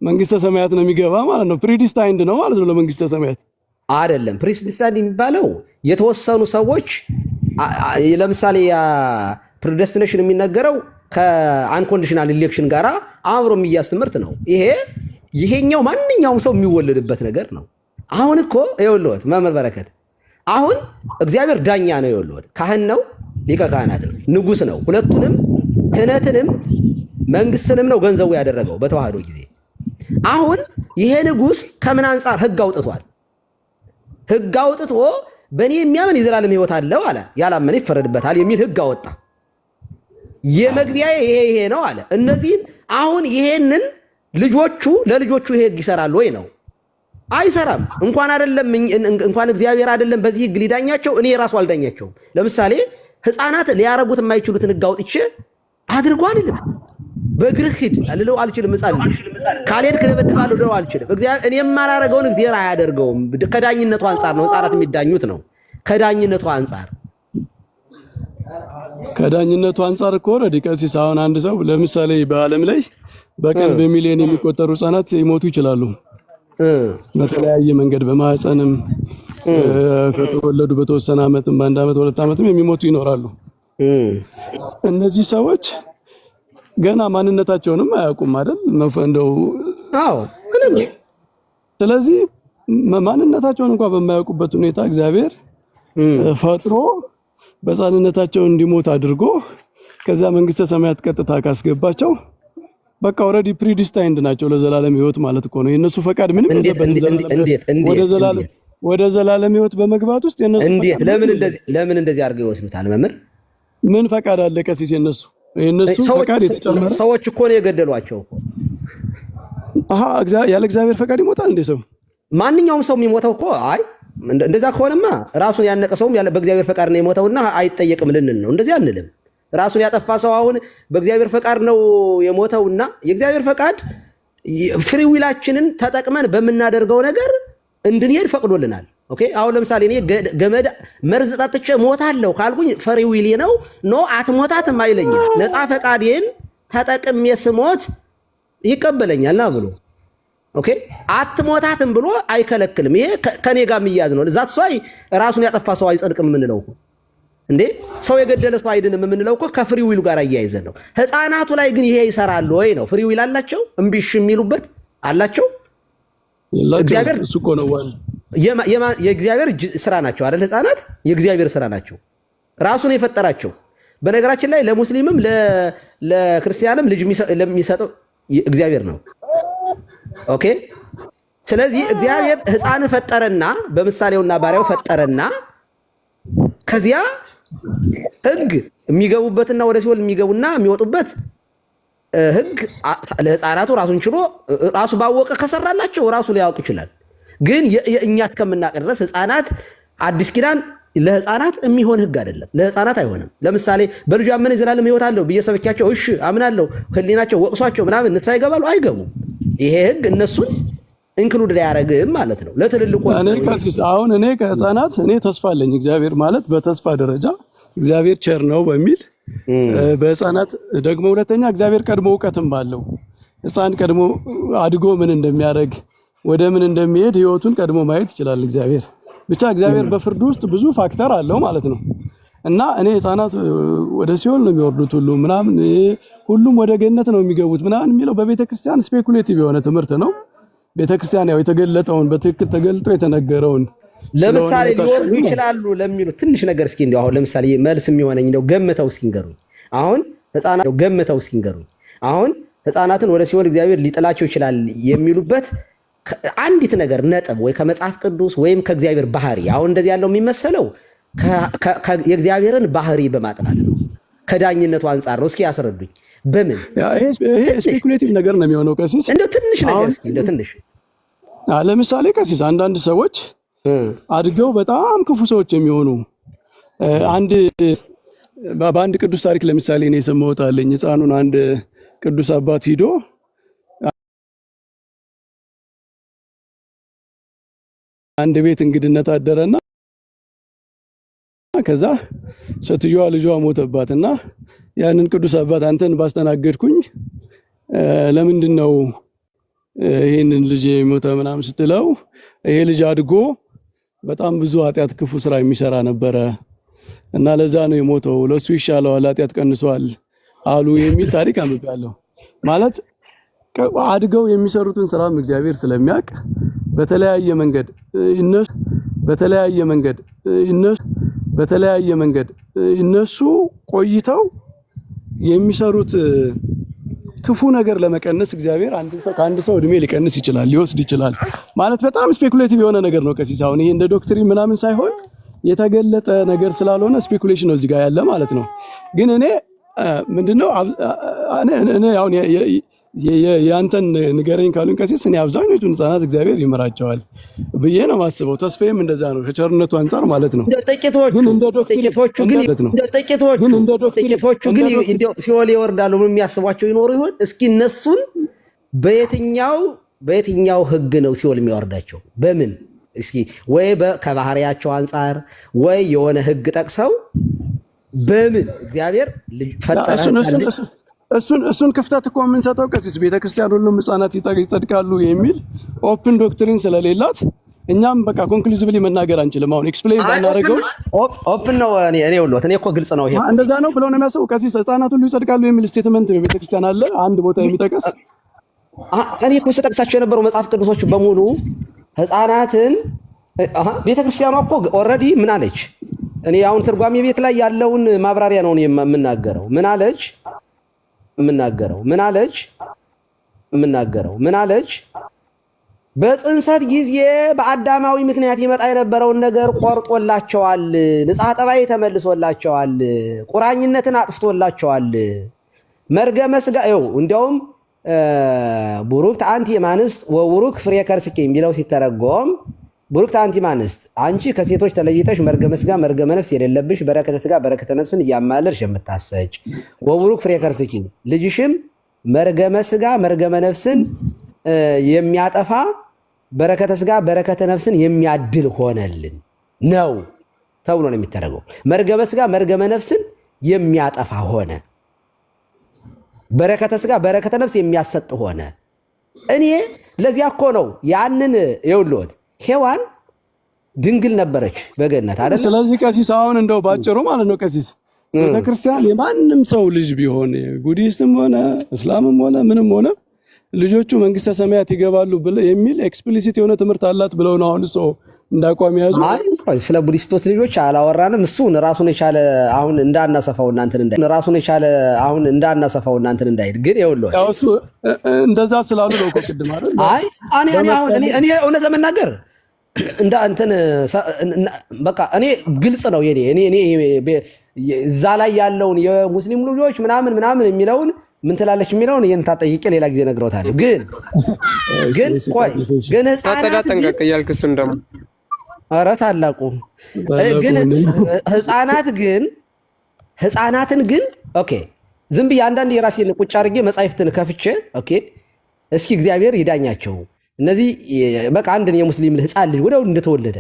መንግስተ ሰማያት ነው የሚገባ ማለት ነው። ፕሪዲስታይንድ ነው ማለት ነው ለመንግስተ ሰማያት አይደለም። ፕሪዲስታይንድ የሚባለው የተወሰኑ ሰዎች ለምሳሌ ፕሪዲስቲኔሽን የሚነገረው ከአንኮንዲሽናል ኢሌክሽን ጋራ አብሮ የሚያዝ ትምህርት ነው። ይሄኛው ማንኛውም ሰው የሚወለድበት ነገር ነው። አሁን እኮ ይኸውልዎት መምህር በረከት አሁን እግዚአብሔር ዳኛ ነው። ይኸውልዎት ካህን ነው፣ ሊቀ ካህናት ነው፣ ንጉስ ነው። ሁለቱንም ክህነትንም መንግስትንም ነው ገንዘቡ ያደረገው በተዋህዶ ጊዜ። አሁን ይሄ ንጉስ ከምን አንጻር ህግ አውጥቷል? ህግ አውጥቶ በእኔ የሚያምን የዘላለም ህይወት አለው አለ፣ ያላመነ ይፈረድበታል የሚል ህግ አወጣ። የመግቢያ ይሄ ነው አለ። እነዚህን አሁን ይሄንን ለልጆቹ ይሄ ህግ ይሰራል ወይ ነው? አይሰራም። እንኳን እግዚአብሔር አይደለም በዚህ ህግ ሊዳኛቸው እኔ ራሱ አልዳኛቸውም። ለምሳሌ ህፃናት ሊያረጉት የማይችሉትን ህግ አውጥቼ አድርጎ አልልም። በእግርህ ሂድ ልለው አልችልም። ህፃን ልጅ ካልሄድክ እደበድብሃለሁ ልለው አልችልም። እኔ የማላረገውን እግዚአብሔር አያደርገውም። ከዳኝነቱ አንጻር ነው ህፃናት የሚዳኙት ነው። ከዳኝነቱ አንጻር እኮ ኦልሬዲ ቀሲስ አሁን አንድ ሰው ለምሳሌ በዓለም ላይ በቀን በሚሊዮን የሚቆጠሩ ህፃናት ሊሞቱ ይችላሉ። በተለያየ መንገድ በማህፀንም ከተወለዱ በተወሰነ ዓመትም በአንድ ዓመት 2 ዓመትም የሚሞቱ ይኖራሉ። እነዚህ ሰዎች ገና ማንነታቸውንም አያውቁም አይደል? እንደው ስለዚህ ማንነታቸውን እንኳን በማያውቁበት ሁኔታ እግዚአብሔር ፈጥሮ በህፃንነታቸው እንዲሞት አድርጎ ከዛ መንግስተ ሰማያት ቀጥታ ካስገባቸው በቃ ኦልሬዲ ፕሪዲስታይንድ ናቸው ለዘላለም ህይወት ማለት እኮ ነው። የነሱ ፈቃድ ምንም የለበትም ወደ ዘላለም ወደ ዘላለም ሕይወት በመግባት ውስጥ የነሱ እንዴት ለምን እንደዚህ አድርገው ይወስዱታል? መምህር ምን ፈቃድ አለ ቀሲስ? የነሱ ፈቃድ የተጨመረ ሰዎች እኮ ነው የገደሏቸው። ያለ እግዚአብሔር ፈቃድ ይሞታል እንዴ ሰው? ማንኛውም ሰው የሚሞተው እኮ አይ እንደዛ ከሆነማ ራሱን ያነቀ ሰውም ያለ በእግዚአብሔር ፈቃድ ነው የሞተውና አይጠየቅም ልንል ነው። እንደዚህ አንልም። ራሱን ያጠፋ ሰው አሁን በእግዚአብሔር ፈቃድ ነው የሞተውና የእግዚአብሔር ፈቃድ ፍሪ ዊላችንን ተጠቅመን በምናደርገው ነገር እንድንሄድ ፈቅዶልናል። ኦኬ አሁን ለምሳሌ እኔ ገመድ መርዝ ጠጥቼ ሞታለሁ ካልኩኝ ፍሪ ዊሌ ነው ኖ አትሞታትም አይለኝም። ነፃ ፈቃዴን ተጠቅሜ ስሞት ይቀበለኛልና ብሎ ኦኬ አትሞታትም ብሎ አይከለክልም። ይሄ ከኔ ጋር የሚያዝ ነው። ዛት ሰው ራሱን ያጠፋ ሰው አይጸድቅም የምንለው እንዴ? ሰው የገደለ ሰው አይድንም የምንለው እኮ ከፍሪ ዊሉ ጋር አያይዘን ነው። ህፃናቱ ላይ ግን ይሄ ይሰራል ወይ ነው? ፍሪ ዊል አላቸው? እምቢሽ የሚሉበት አላቸው? እግዚአብሔር እሱ እኮ ነው ዋል የእግዚአብሔር ስራ ናቸው አይደል? ህፃናት የእግዚአብሔር ስራ ናቸው። ራሱን የፈጠራቸው። በነገራችን ላይ ለሙስሊምም ለክርስቲያንም ልጅ ለሚሰጠው እግዚአብሔር ነው። ኦኬ ስለዚህ እግዚአብሔር ህፃን ፈጠረና በምሳሌውና ባሪያው ፈጠረና ከዚያ ህግ የሚገቡበትና ወደ ሲኦል የሚገቡና የሚወጡበት ህግ ለህፃናቱ ራሱን ችሎ ራሱ ባወቀ ከሰራላቸው ራሱ ሊያውቅ ይችላል። ግን የእኛ እስከምናውቅ ድረስ ህፃናት አዲስ ኪዳን ለህፃናት የሚሆን ህግ አይደለም። ለህፃናት አይሆንም። ለምሳሌ በልጁ አመነ ዘላለም ህይወት አለው ብዬ ሰብኪያቸው እሺ አምናለሁ ህሊናቸው ወቅሷቸው ምናምን ንስሐ ይገባሉ? አይገቡም። ይሄ ህግ እነሱን ኢንክሉድ ያደርግም ማለት ነው። ለትልልቆች አሁን እኔ ከህፃናት እኔ ተስፋ አለኝ። እግዚአብሔር ማለት በተስፋ ደረጃ እግዚአብሔር ቸር ነው በሚል በህፃናት ደግሞ ሁለተኛ እግዚአብሔር ቀድሞ እውቀትም አለው። ህፃን ቀድሞ አድጎ ምን እንደሚያደርግ ወደ ምን እንደሚሄድ ህይወቱን ቀድሞ ማየት ይችላል እግዚአብሔር። ብቻ እግዚአብሔር በፍርድ ውስጥ ብዙ ፋክተር አለው ማለት ነው። እና እኔ ህፃናት ወደ ሲኦል ነው የሚወርዱት ሁሉም ወደ ገነት ነው የሚገቡት ምናምን የሚለው በቤተክርስቲያን ስፔኩሌቲቭ የሆነ ትምህርት ነው። ቤተክርስቲያን ያው የተገለጠውን በትክክል ተገልጦ የተነገረውን ለምሳሌ ሊወርዱ ይችላሉ ለሚሉት ትንሽ ነገር እስኪ እንደው አሁን ለምሳሌ መልስ የሚሆነኝ እንደው ገምተው እስኪንገሩኝ። አሁን ህፃናትን ወደ ሲኦል እግዚአብሔር ሊጥላቸው ይችላል የሚሉበት አንዲት ነገር ነጥብ ወይ ከመጽሐፍ ቅዱስ ወይም ከእግዚአብሔር ባህሪ አሁን እንደዚህ ያለው የሚመሰለው የእግዚአብሔርን ባህሪ በማጥናት ነው። ከዳኝነቱ አንጻር ነው። እስኪ ያስረዱኝ። በምን ይሄ ስፔኩሌቲቭ ነገር ነው የሚሆነው ቀሲስ? እንደው ትንሽ ነገር እስኪ እንደው ትንሽ ለምሳሌ ቀሲስ አንዳንድ ሰዎች አድገው በጣም ክፉ ሰዎች የሚሆኑ በአንድ ቅዱስ ታሪክ ለምሳሌ እኔ የሰማሁት አለኝ። ህፃኑን አንድ ቅዱስ አባት ሂዶ አንድ ቤት እንግድነት አደረና ከዛ ሴትዮዋ ልጇ ሞተባትና ያንን ቅዱስ አባት አንተን ባስተናገድኩኝ ለምንድን ነው ይሄንን ልጅ ሞተ ምናምን ስትለው ይሄ ልጅ አድጎ በጣም ብዙ ኃጢአት ክፉ ስራ የሚሰራ ነበረ እና ለዛ ነው የሞተው፣ ለሱ ይሻለዋል ኃጢአት ቀንሷል አሉ የሚል ታሪክ አንብቤያለሁ። ማለት አድገው የሚሰሩትን ስራም እግዚአብሔር ስለሚያውቅ በተለያየ መንገድ እነሱ ቆይተው የሚሰሩት ክፉ ነገር ለመቀነስ እግዚአብሔር ከአንድ ሰው እድሜ ሊቀንስ ይችላል፣ ሊወስድ ይችላል። ማለት በጣም ስፔኩሌቲቭ የሆነ ነገር ነው ቀሲስ። አሁን ይሄ እንደ ዶክትሪን ምናምን ሳይሆን የተገለጠ ነገር ስላልሆነ ስፔኩሌሽን ነው እዚህ ጋር ያለ ማለት ነው። ግን እኔ ምንድነው እኔ አሁን ያንተን ንገረኝ ካሉን ቀሲስ እኔ አብዛኞቹን ህፃናት እግዚአብሔር ይመራቸዋል ብዬ ነው የማስበው። ተስፋዬም እንደዛ ነው ከቸርነቱ አንጻር ማለት ነው። ጥቂቶቹ ግን ሲኦል ይወርዳሉ የሚያስቧቸው ይኖሩ ይሆን? እስኪ እነሱን በየትኛው ህግ ነው ሲኦል የሚያወርዳቸው? በምን እስኪ ወይ ከባህሪያቸው አንጻር ወይ የሆነ ህግ ጠቅሰው በምን እግዚአብሔር ፈጠረ? እሱን ክፍተት እኮ የምንሰጠው ቀሲስ ቤተክርስቲያን ሁሉም ህፃናት ይጸድቃሉ የሚል ኦፕን ዶክትሪን ስለሌላት እኛም በቃ ኮንክሉሲቭሊ መናገር አንችልም። አሁን ኤክስፕሌን ባናደርገው ኦፕን ነው። እኔ እኮ ግልጽ ነው። ይሄ እንደዛ ነው ብለው ነው የሚያስቡ ቀሲስ። ህፃናት ሁሉ ይጸድቃሉ የሚል ስቴትመንት በቤተክርስቲያን አለ አንድ ቦታ የሚጠቀስ። እኔ እኮ ስጠቅሳቸው የነበሩ መጽሐፍ ቅዱሶች በሙሉ ህፃናትን ቤተክርስቲያኗ እኮ ኦልሬዲ ምን አለች? እኔ አሁን ትርጓሜ ቤት ላይ ያለውን ማብራሪያ ነው የምናገረው። ምን አለች? በጽንሰት ጊዜ በአዳማዊ ምክንያት ይመጣ የነበረውን ነገር ቆርጦላቸዋል። ንጽሐ ጠባይ ተመልሶላቸዋል። ቁራኝነትን አጥፍቶላቸዋል። መርገመ ሥጋ እንዲያውም ቡሩክት አንቲ እማንስት ወቡሩክ ፍሬ ከርስኪ የሚለው ሲተረጎም ቡሩክት አንቲ እማንስት አንቺ ከሴቶች ተለይተሽ መርገመ ሥጋ መርገመ ነፍስ የሌለብሽ በረከተ ሥጋ በረከተ ነፍስን እያማለልሽ የምታሰጭ ወቡሩክ ፍሬ ከርስኪ ልጅሽም መርገመ ሥጋ መርገመ ነፍስን የሚያጠፋ በረከተ ሥጋ በረከተ ነፍስን የሚያድል ሆነልን ነው ተብሎ ነው የሚተረገው። መርገመ ሥጋ መርገመ ነፍስን የሚያጠፋ ሆነ፣ በረከተ ሥጋ በረከተ ነፍስ የሚያሰጥ ሆነ። እኔ ለዚያ እኮ ነው ያንን የውልወት ሔዋን ድንግል ነበረች በገነት አይደል? ስለዚህ ቀሲስ አሁን እንደው ባጭሩ ማለት ነው ቀሲስ ቤተክርስቲያን የማንም ሰው ልጅ ቢሆን ጉዲስትም ሆነ እስላምም ሆነ ምንም ሆነ ልጆቹ መንግስተ ሰማያት ይገባሉ የሚል ኤክስፕሊሲት የሆነ ትምህርት አላት ብለው ነው አሁን ሰው እንዳቋም ያዙ። ስለ ቡዲስቶች ልጆች አላወራንም። እሱን ራሱን የቻለ አሁን እንዳናሰፋው እናንተን እንዳይ ራሱን የቻለ አሁን እንዳናሰፋው እናንተን እንዳይል ግን ይኸውልህ ያው እሱ እንደዛ ስላሉ ነው እኮ ቅድም አይደል? አይ እኔ እውነት ለመናገር እንደ እንትን በቃ እኔ ግልጽ ነው እኔ እዛ ላይ ያለውን የሙስሊም ልጆች ምናምን የሚለውን ምን ትላለች የሚለውን ይሄን ታጠይቄ ሌላ ጊዜ ነግረውታለሁ። ግን ተጠንቀቅ እያልክ እሱን ደግሞ ኧረ ታላቁ ግን ህፃናትን ግን ኦኬ ዝም ብዬ አንዳንድ የራሴን ቁጭ አድርጌ መጻሕፍትን ከፍቼ ኦኬ እስኪ እግዚአብሔር ይዳኛቸው እነዚህ በቃ አንድን የሙስሊም ህፃን ልጅ ወዲያው እንደተወለደ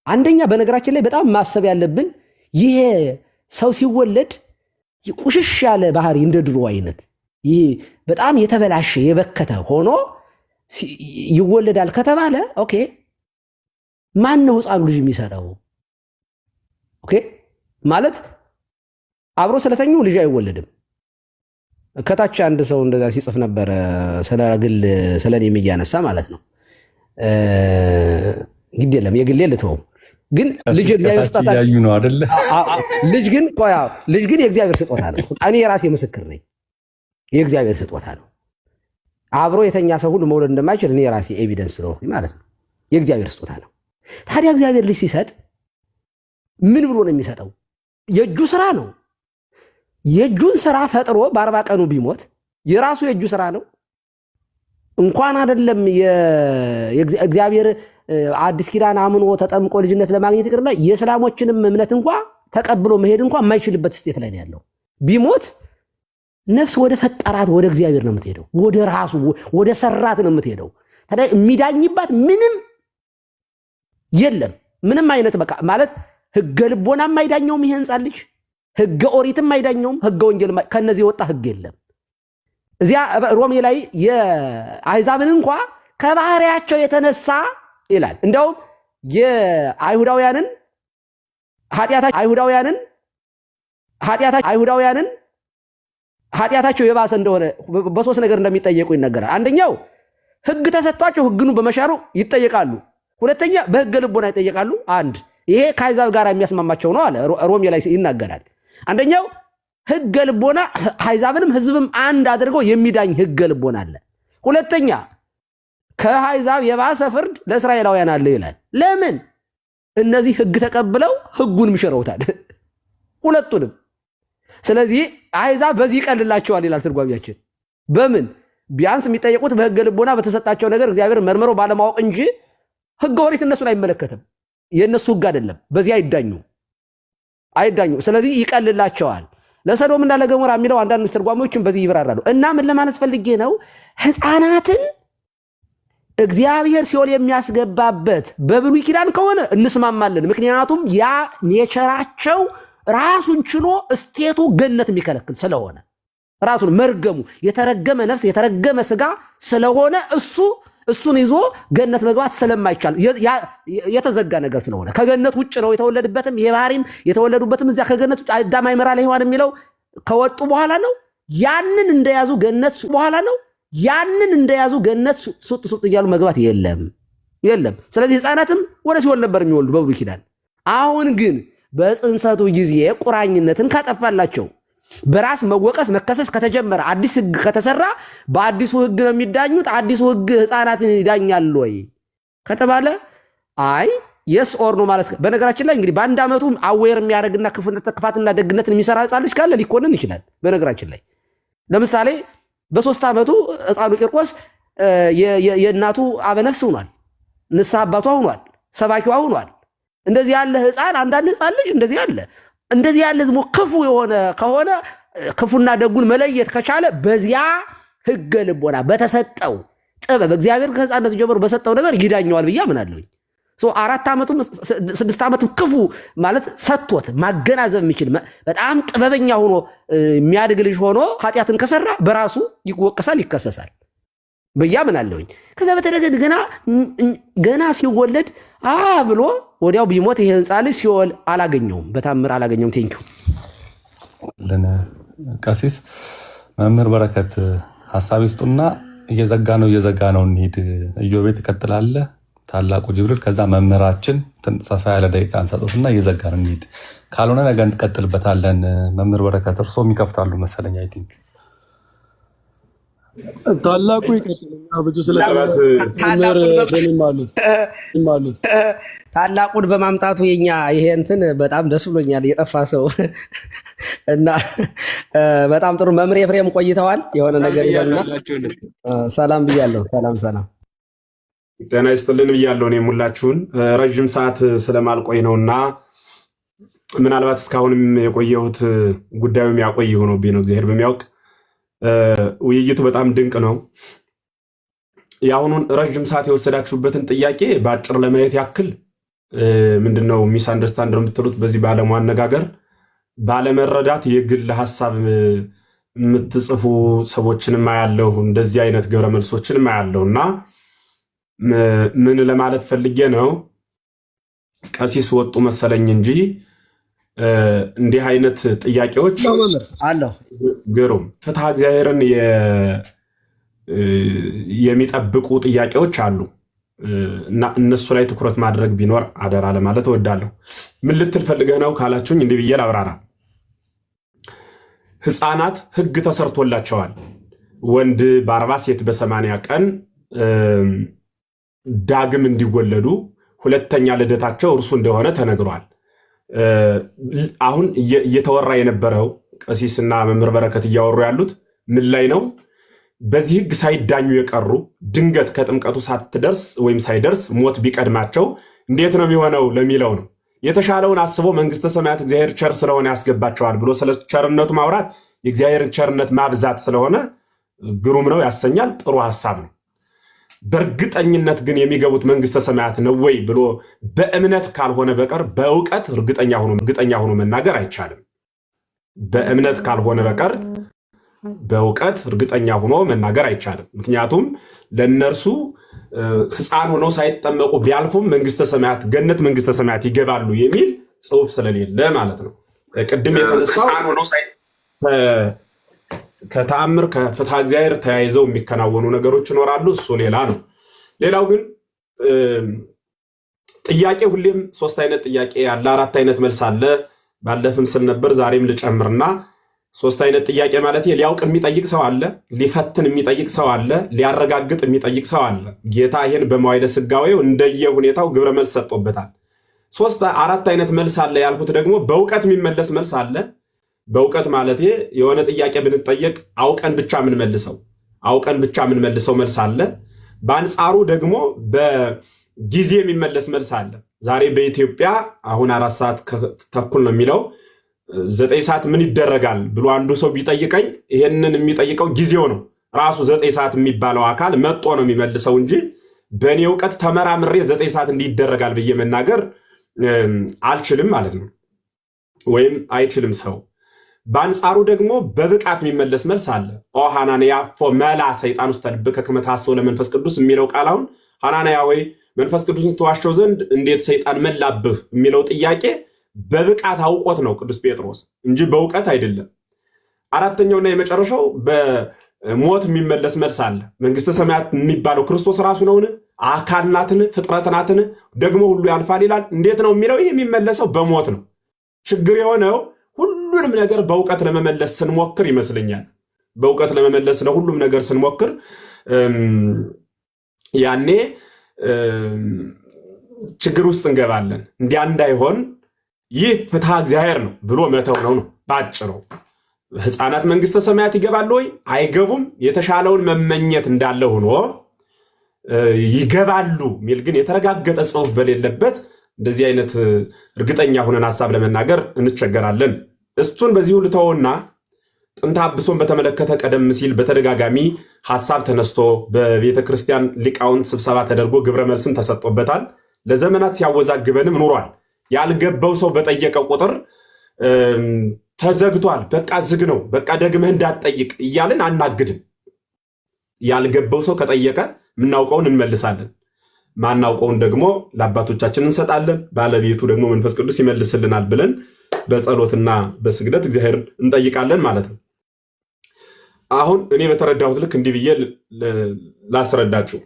አንደኛ በነገራችን ላይ በጣም ማሰብ ያለብን ይሄ ሰው ሲወለድ ቁሽሽ ያለ ባህሪ እንደ ድሮ አይነት ይሄ በጣም የተበላሸ የበከተ ሆኖ ይወለዳል ከተባለ ኦኬ ማን ነው ህፃኑ ልጅ የሚሰጠው? ኦኬ ማለት አብሮ ስለተኙ ልጅ አይወለድም። ከታች አንድ ሰው እንደዛ ሲጽፍ ነበር ስለግል ስለኔ የሚያነሳ ማለት ነው። ግድ የለም የግሌ ልተው ግን ልጅ እግዚአብሔር ስጦታ ነው አይደለ? ልጅ ግን የእግዚአብሔር ስጦታ ነው። እኔ የራሴ ምስክር ነኝ። የእግዚአብሔር ስጦታ ነው። አብሮ የተኛ ሰው ሁሉ መውለድ እንደማይችል እኔ የራሴ ኤቪደንስ ነው ማለት ነው። የእግዚአብሔር ስጦታ ነው። ታዲያ እግዚአብሔር ልጅ ሲሰጥ ምን ብሎ ነው የሚሰጠው? የእጁ ስራ ነው። የእጁን ስራ ፈጥሮ በ40 ቀኑ ቢሞት የራሱ የእጁ ስራ ነው። እንኳን አይደለም የእግዚአብሔር አዲስ ኪዳን አምኖ ተጠምቆ ልጅነት ለማግኘት ይቅርና የእስላሞችንም እምነት እንኳ ተቀብሎ መሄድ እንኳ የማይችልበት ስቴት ላይ ነው ያለው። ቢሞት ነፍስ ወደ ፈጠራት ወደ እግዚአብሔር ነው የምትሄደው፣ ወደ ራሱ ወደ ሰራት ነው የምትሄደው። ታዲያ የሚዳኝባት ምንም የለም። ምንም አይነት በቃ ማለት ህገ ልቦናም አይዳኘውም። ይሄ ህንጻ ልጅ ህገ ኦሪትም አይዳኘውም። ህገ ወንጌል ከነዚህ የወጣ ህግ የለም። እዚያ ሮሜ ላይ የአሕዛብን እንኳ ከባህሪያቸው የተነሳ ይላል። እንደውም የአይሁዳውያንን ኃጢአታቸው የባሰ እንደሆነ በሶስት ነገር እንደሚጠየቁ ይነገራል። አንደኛው ህግ ተሰጥቷቸው ህግኑ በመሻሩ ይጠየቃሉ። ሁለተኛ በህገ ልቦና ይጠየቃሉ። አንድ ይሄ ከአሕዛብ ጋር የሚያስማማቸው ነው አለ ሮሜ ላይ ይናገራል። አንደኛው ህገ ልቦና አሕዛብንም ህዝብም አንድ አድርጎ የሚዳኝ ህገ ልቦና አለ። ሁለተኛ ከአሕዛብ የባሰ ፍርድ ለእስራኤላውያን አለ ይላል። ለምን? እነዚህ ህግ ተቀብለው ህጉን ምሽረውታል ሁለቱንም። ስለዚህ አሕዛብ በዚህ ይቀልላቸዋል ይላል ትርጓሚያችን። በምን? ቢያንስ የሚጠየቁት በህገ ልቦና በተሰጣቸው ነገር እግዚአብሔር መርምረው ባለማወቅ እንጂ ህገ ኦሪት እነሱን አይመለከትም። የእነሱ ህግ አይደለም። በዚህ አይዳኙ። ስለዚህ ይቀልላቸዋል። ለሰዶምና ለገሞራ የሚለው አንዳንድ ትርጓሚዎችን በዚህ ይብራራሉ። እና ምን ለማለት ፈልጌ ነው? ህፃናትን እግዚአብሔር ሲኦል የሚያስገባበት በብሉይ ኪዳን ከሆነ እንስማማለን። ምክንያቱም ያ ኔቸራቸው ራሱን ችሎ እስቴቱ ገነት የሚከለክል ስለሆነ ራሱን መርገሙ የተረገመ ነፍስ የተረገመ ስጋ ስለሆነ እሱን ይዞ ገነት መግባት ስለማይቻል የተዘጋ ነገር ስለሆነ ከገነት ውጭ ነው የተወለዱበትም የባህሪም የተወለዱበትም እዚያ ከገነት ውጭ አዳም አይመራ ለሔዋን የሚለው ከወጡ በኋላ ነው። ያንን እንደያዙ ገነት በኋላ ነው። ያንን እንደያዙ ገነት ሱጥ እያሉ መግባት የለም። ስለዚህ ህፃናትም ወደ ሲኦል ነበር የሚወልዱ በብሉይ ኪዳን። አሁን ግን በጽንሰቱ ጊዜ ቁራኝነትን ካጠፋላቸው በራስ መወቀስ መከሰስ ከተጀመረ አዲስ ህግ ከተሰራ በአዲሱ ህግ ነው የሚዳኙት። አዲሱ ህግ ህፃናትን ይዳኛል ወይ ከተባለ አይ የስ ኦር ነው ማለት። በነገራችን ላይ እንግዲህ በአንድ ዓመቱ አዌር የሚያደርግና ክፋትና ደግነትን የሚሰራ ህፃን ልጅ ካለ ሊኮንን ይችላል። በነገራችን ላይ ለምሳሌ በ3 ዓመቱ ህፃኑ ቂርቆስ የእናቱ አበነፍስ ሆኗል፣ ንስሐ አባቷ ሆኗል፣ ሰባኪዋ ሆኗል። እንደዚህ ያለ ህፃን አንዳንድ ህፃን ልጅ እንደዚህ ያለ ዝሞ ክፉ የሆነ ከሆነ ክፉና ደጉን መለየት ከቻለ በዚያ ህገ ልቦና በተሰጠው ጥበብ እግዚአብሔር ከህፃነቱ ጀምሮ በሰጠው ነገር ይዳኘዋል ብዬ አምናለሁ። 4 ዓመቱም 6 ዓመቱም ክፉ ማለት ሰጥቶት ማገናዘብ የሚችል በጣም ጥበበኛ ሆኖ የሚያድግ ልጅ ሆኖ ኃጢአትን ከሰራ በራሱ ይወቀሳል፣ ይከሰሳል ብዬ አምናለሁኝ። ከዛ በተደገድ ገና ሲወለድ ብሎ ወዲያው ቢሞት ይሄ ህፃን ልጅ ሲኦል አላገኘውም፣ በታምር አላገኘውም። ቴንኪው ቀሲስ መምህር በረከት ሀሳብ ይስጡና እየዘጋ ነው እንሂድ። ኢዮቤ ትቀጥላለህ፣ ታላቁ ጅብሪል፣ ከዛ መምህራችን ሰፋ ያለ ደቂቃ እንሰጡትና እየዘጋን እንሂድ። ካልሆነ ነገ እንቀጥልበታለን። መምህር በረከት እርሶም ይከፍታሉ መሰለኝ። አይ ቲንክ ታላቁ ይቀጥልና ብዙ ታላቁን በማምጣቱ የኛ ይሄ እንትን በጣም ደስ ብሎኛል። የጠፋ ሰው እና በጣም ጥሩ መምህር ኤፍሬም ቆይተዋል። የሆነ ነገር ይሆንና ሰላም ብያለሁ። ሰላም ጤና ይስጥልን ብያለሁ። እኔም ሁላችሁን ረጅም ሰዓት ስለማልቆይ ነውና ምናልባት እስካሁንም የቆየሁት ጉዳዩም ያቆይ ሆኖብኝ ነው። እግዚአብሔር በሚያውቅ ውይይቱ በጣም ድንቅ ነው። የአሁኑን ረጅም ሰዓት የወሰዳችሁበትን ጥያቄ በአጭር ለማየት ያክል ምንድነው ሚስ አንደርስታንድ ነው የምትሉት? በዚህ ባለሙ አነጋገር ባለመረዳት የግል ሐሳብ የምትጽፉ ሰዎችንም አያለሁ። እንደዚህ አይነት ግብረ መልሶችንም አያለሁና ምን ለማለት ፈልጌ ነው፣ ቀሲስ ወጡ መሰለኝ እንጂ እንዲህ አይነት ጥያቄዎች አለው ግሩም ፍትሐ እግዚአብሔርን የሚጠብቁ ጥያቄዎች አሉ እና እነሱ ላይ ትኩረት ማድረግ ቢኖር አደራ ለማለት እወዳለሁ። ምን ልትል ፈልገህ ነው ካላችሁኝ እንዲህ ብዬ ላብራራ። ህፃናት ህግ ተሰርቶላቸዋል። ወንድ በ40 ሴት በ80 ቀን ዳግም እንዲወለዱ ሁለተኛ ልደታቸው እርሱ እንደሆነ ተነግሯል። አሁን እየተወራ የነበረው ቀሲስና መምህር በረከት እያወሩ ያሉት ምን ላይ ነው? በዚህ ህግ ሳይዳኙ የቀሩ ድንገት ከጥምቀቱ ሳትደርስ ወይም ሳይደርስ ሞት ቢቀድማቸው እንዴት ነው የሚሆነው ለሚለው ነው። የተሻለውን አስቦ መንግስተ ሰማያት እግዚአብሔር ቸር ስለሆነ ያስገባቸዋል ብሎ ስለ ቸርነቱ ማውራት የእግዚአብሔርን ቸርነት ማብዛት ስለሆነ ግሩም ነው፣ ያሰኛል፣ ጥሩ ሐሳብ ነው። በእርግጠኝነት ግን የሚገቡት መንግስተ ሰማያት ነው ወይ ብሎ በእምነት ካልሆነ በቀር በእውቀት እርግጠኛ ሆኖ መናገር አይቻልም። በእምነት ካልሆነ በቀር በእውቀት እርግጠኛ ሆኖ መናገር አይቻልም። ምክንያቱም ለነርሱ ህፃን ሆነው ሳይጠመቁ ቢያልፉም መንግስተ ሰማያት ገነት መንግስተ ሰማያት ይገባሉ የሚል ጽሑፍ ስለሌለ ማለት ነው። ቅድም የተነሳው ከተአምር ከፍትሐ እግዚአብሔር ተያይዘው የሚከናወኑ ነገሮች ይኖራሉ። እሱ ሌላ ነው። ሌላው ግን ጥያቄ ሁሌም 3 አይነት ጥያቄ ያለ 4 አይነት መልስ አለ። ባለፍም ስል ነበር ዛሬም ልጨምርና 3 አይነት ጥያቄ ማለት ሊያውቅ የሚጠይቅ ሰው አለ፣ ሊፈትን የሚጠይቅ ሰው አለ፣ ሊያረጋግጥ የሚጠይቅ ሰው አለ። ጌታ ይሄን በመዋዕለ ሥጋዌው እንደየ ሁኔታው ግብረ መልስ ሰጥቶበታል። 4 አይነት መልስ አለ ያልኩት ደግሞ በእውቀት የሚመለስ መልስ አለ። በእውቀት ማለት የሆነ ጥያቄ ብንጠየቅ አውቀን ብቻ የምንመልሰው መልስ አለ። በአንጻሩ ደግሞ በጊዜ የሚመለስ መልስ አለ። ዛሬ በኢትዮጵያ አሁን 4 ሰዓት ተኩል ነው የሚለው 9 ሰዓት ምን ይደረጋል ብሎ አንዱ ሰው ቢጠይቀኝ ይሄንን የሚጠይቀው ጊዜው ነው። ራሱ 9 ሰዓት የሚባለው አካል መጥቶ ነው የሚመልሰው እንጂ በእኔ እውቀት ተመራምሬ 9 ሰዓት እንዲደረጋል ብዬ መናገር አልችልም ማለት ነው፣ ወይም አይችልም ሰው። በአንጻሩ ደግሞ በብቃት የሚመለስ መልስ አለ። ሐናንያ መላ ሰይጣን ውስጥ ተልብከ ከመ ተሐስሶ ለመንፈስ ቅዱስ የሚለው ቃል አሁን ሐናንያ ወይ መንፈስ ቅዱስን ተዋሸው ዘንድ እንዴት ሰይጣን መላብህ የሚለው ጥያቄ በብቃት አውቆት ነው ቅዱስ ጴጥሮስ እንጂ በእውቀት አይደለም። 4ኛውና የመጨረሻው በሞት የሚመለስ መልስ አለ። መንግስተ ሰማያት የሚባለው ክርስቶስ ራሱ ነውን? አካል ናትን? ፍጥረት ናትን? ደግሞ ሁሉ ያልፋል ይላል። እንዴት ነው የሚለው? ይህ የሚመለሰው በሞት ነው። ችግር የሆነው ሁሉ ሁሉንም ነገር በእውቀት ለመመለስ ስንሞክር ይመስለኛል በእውቀት ለመመለስ ለሁሉም ነገር ስንሞክር ያኔ ችግር ውስጥ እንገባለን። እንዲያ እንዳይሆን ይህ ፍትሐ እግዚአብሔር ነው ብሎ መተው ነው ባጭሩ። ሕፃናት መንግስተ ሰማያት ይገባሉ ወይ አይገቡም? የተሻለውን መመኘት እንዳለ ሆኖ ይገባሉ ሚል ግን የተረጋገጠ ጽሑፍ በሌለበት እንደዚህ አይነት እርግጠኛ ሆነን ሐሳብ ለመናገር እንቸገራለን። እሱን በዚሁ ልተውና ጥንተ አብሶን በተመለከተ ቀደም ሲል በተደጋጋሚ ሐሳብ ተነስቶ በቤተ ክርስቲያን ሊቃውንት ስብሰባ ተደርጎ ግብረ መልስም ተሰጥቶበታል። ለዘመናት ሲያወዛግበንም ኑሯል። ያልገባው ሰው በጠየቀው ቁጥር ተዘግቷል፣ በቃ ዝግ ነው፣ በቃ ደግመህ እንዳትጠይቅ እያልን አናግድም። ያልገባው ሰው ከጠየቀ ምናውቀውን እንመልሳለን፣ ማናውቀውን ደግሞ ለአባቶቻችን እንሰጣለን። ባለቤቱ ደግሞ መንፈስ ቅዱስ ይመልስልናል ብለን በጸሎትና በስግደት እግዚአብሔር እንጠይቃለን ማለት ነው። አሁን እኔ በተረዳሁት ልክ እንዲህ ብዬ ላስረዳችሁ።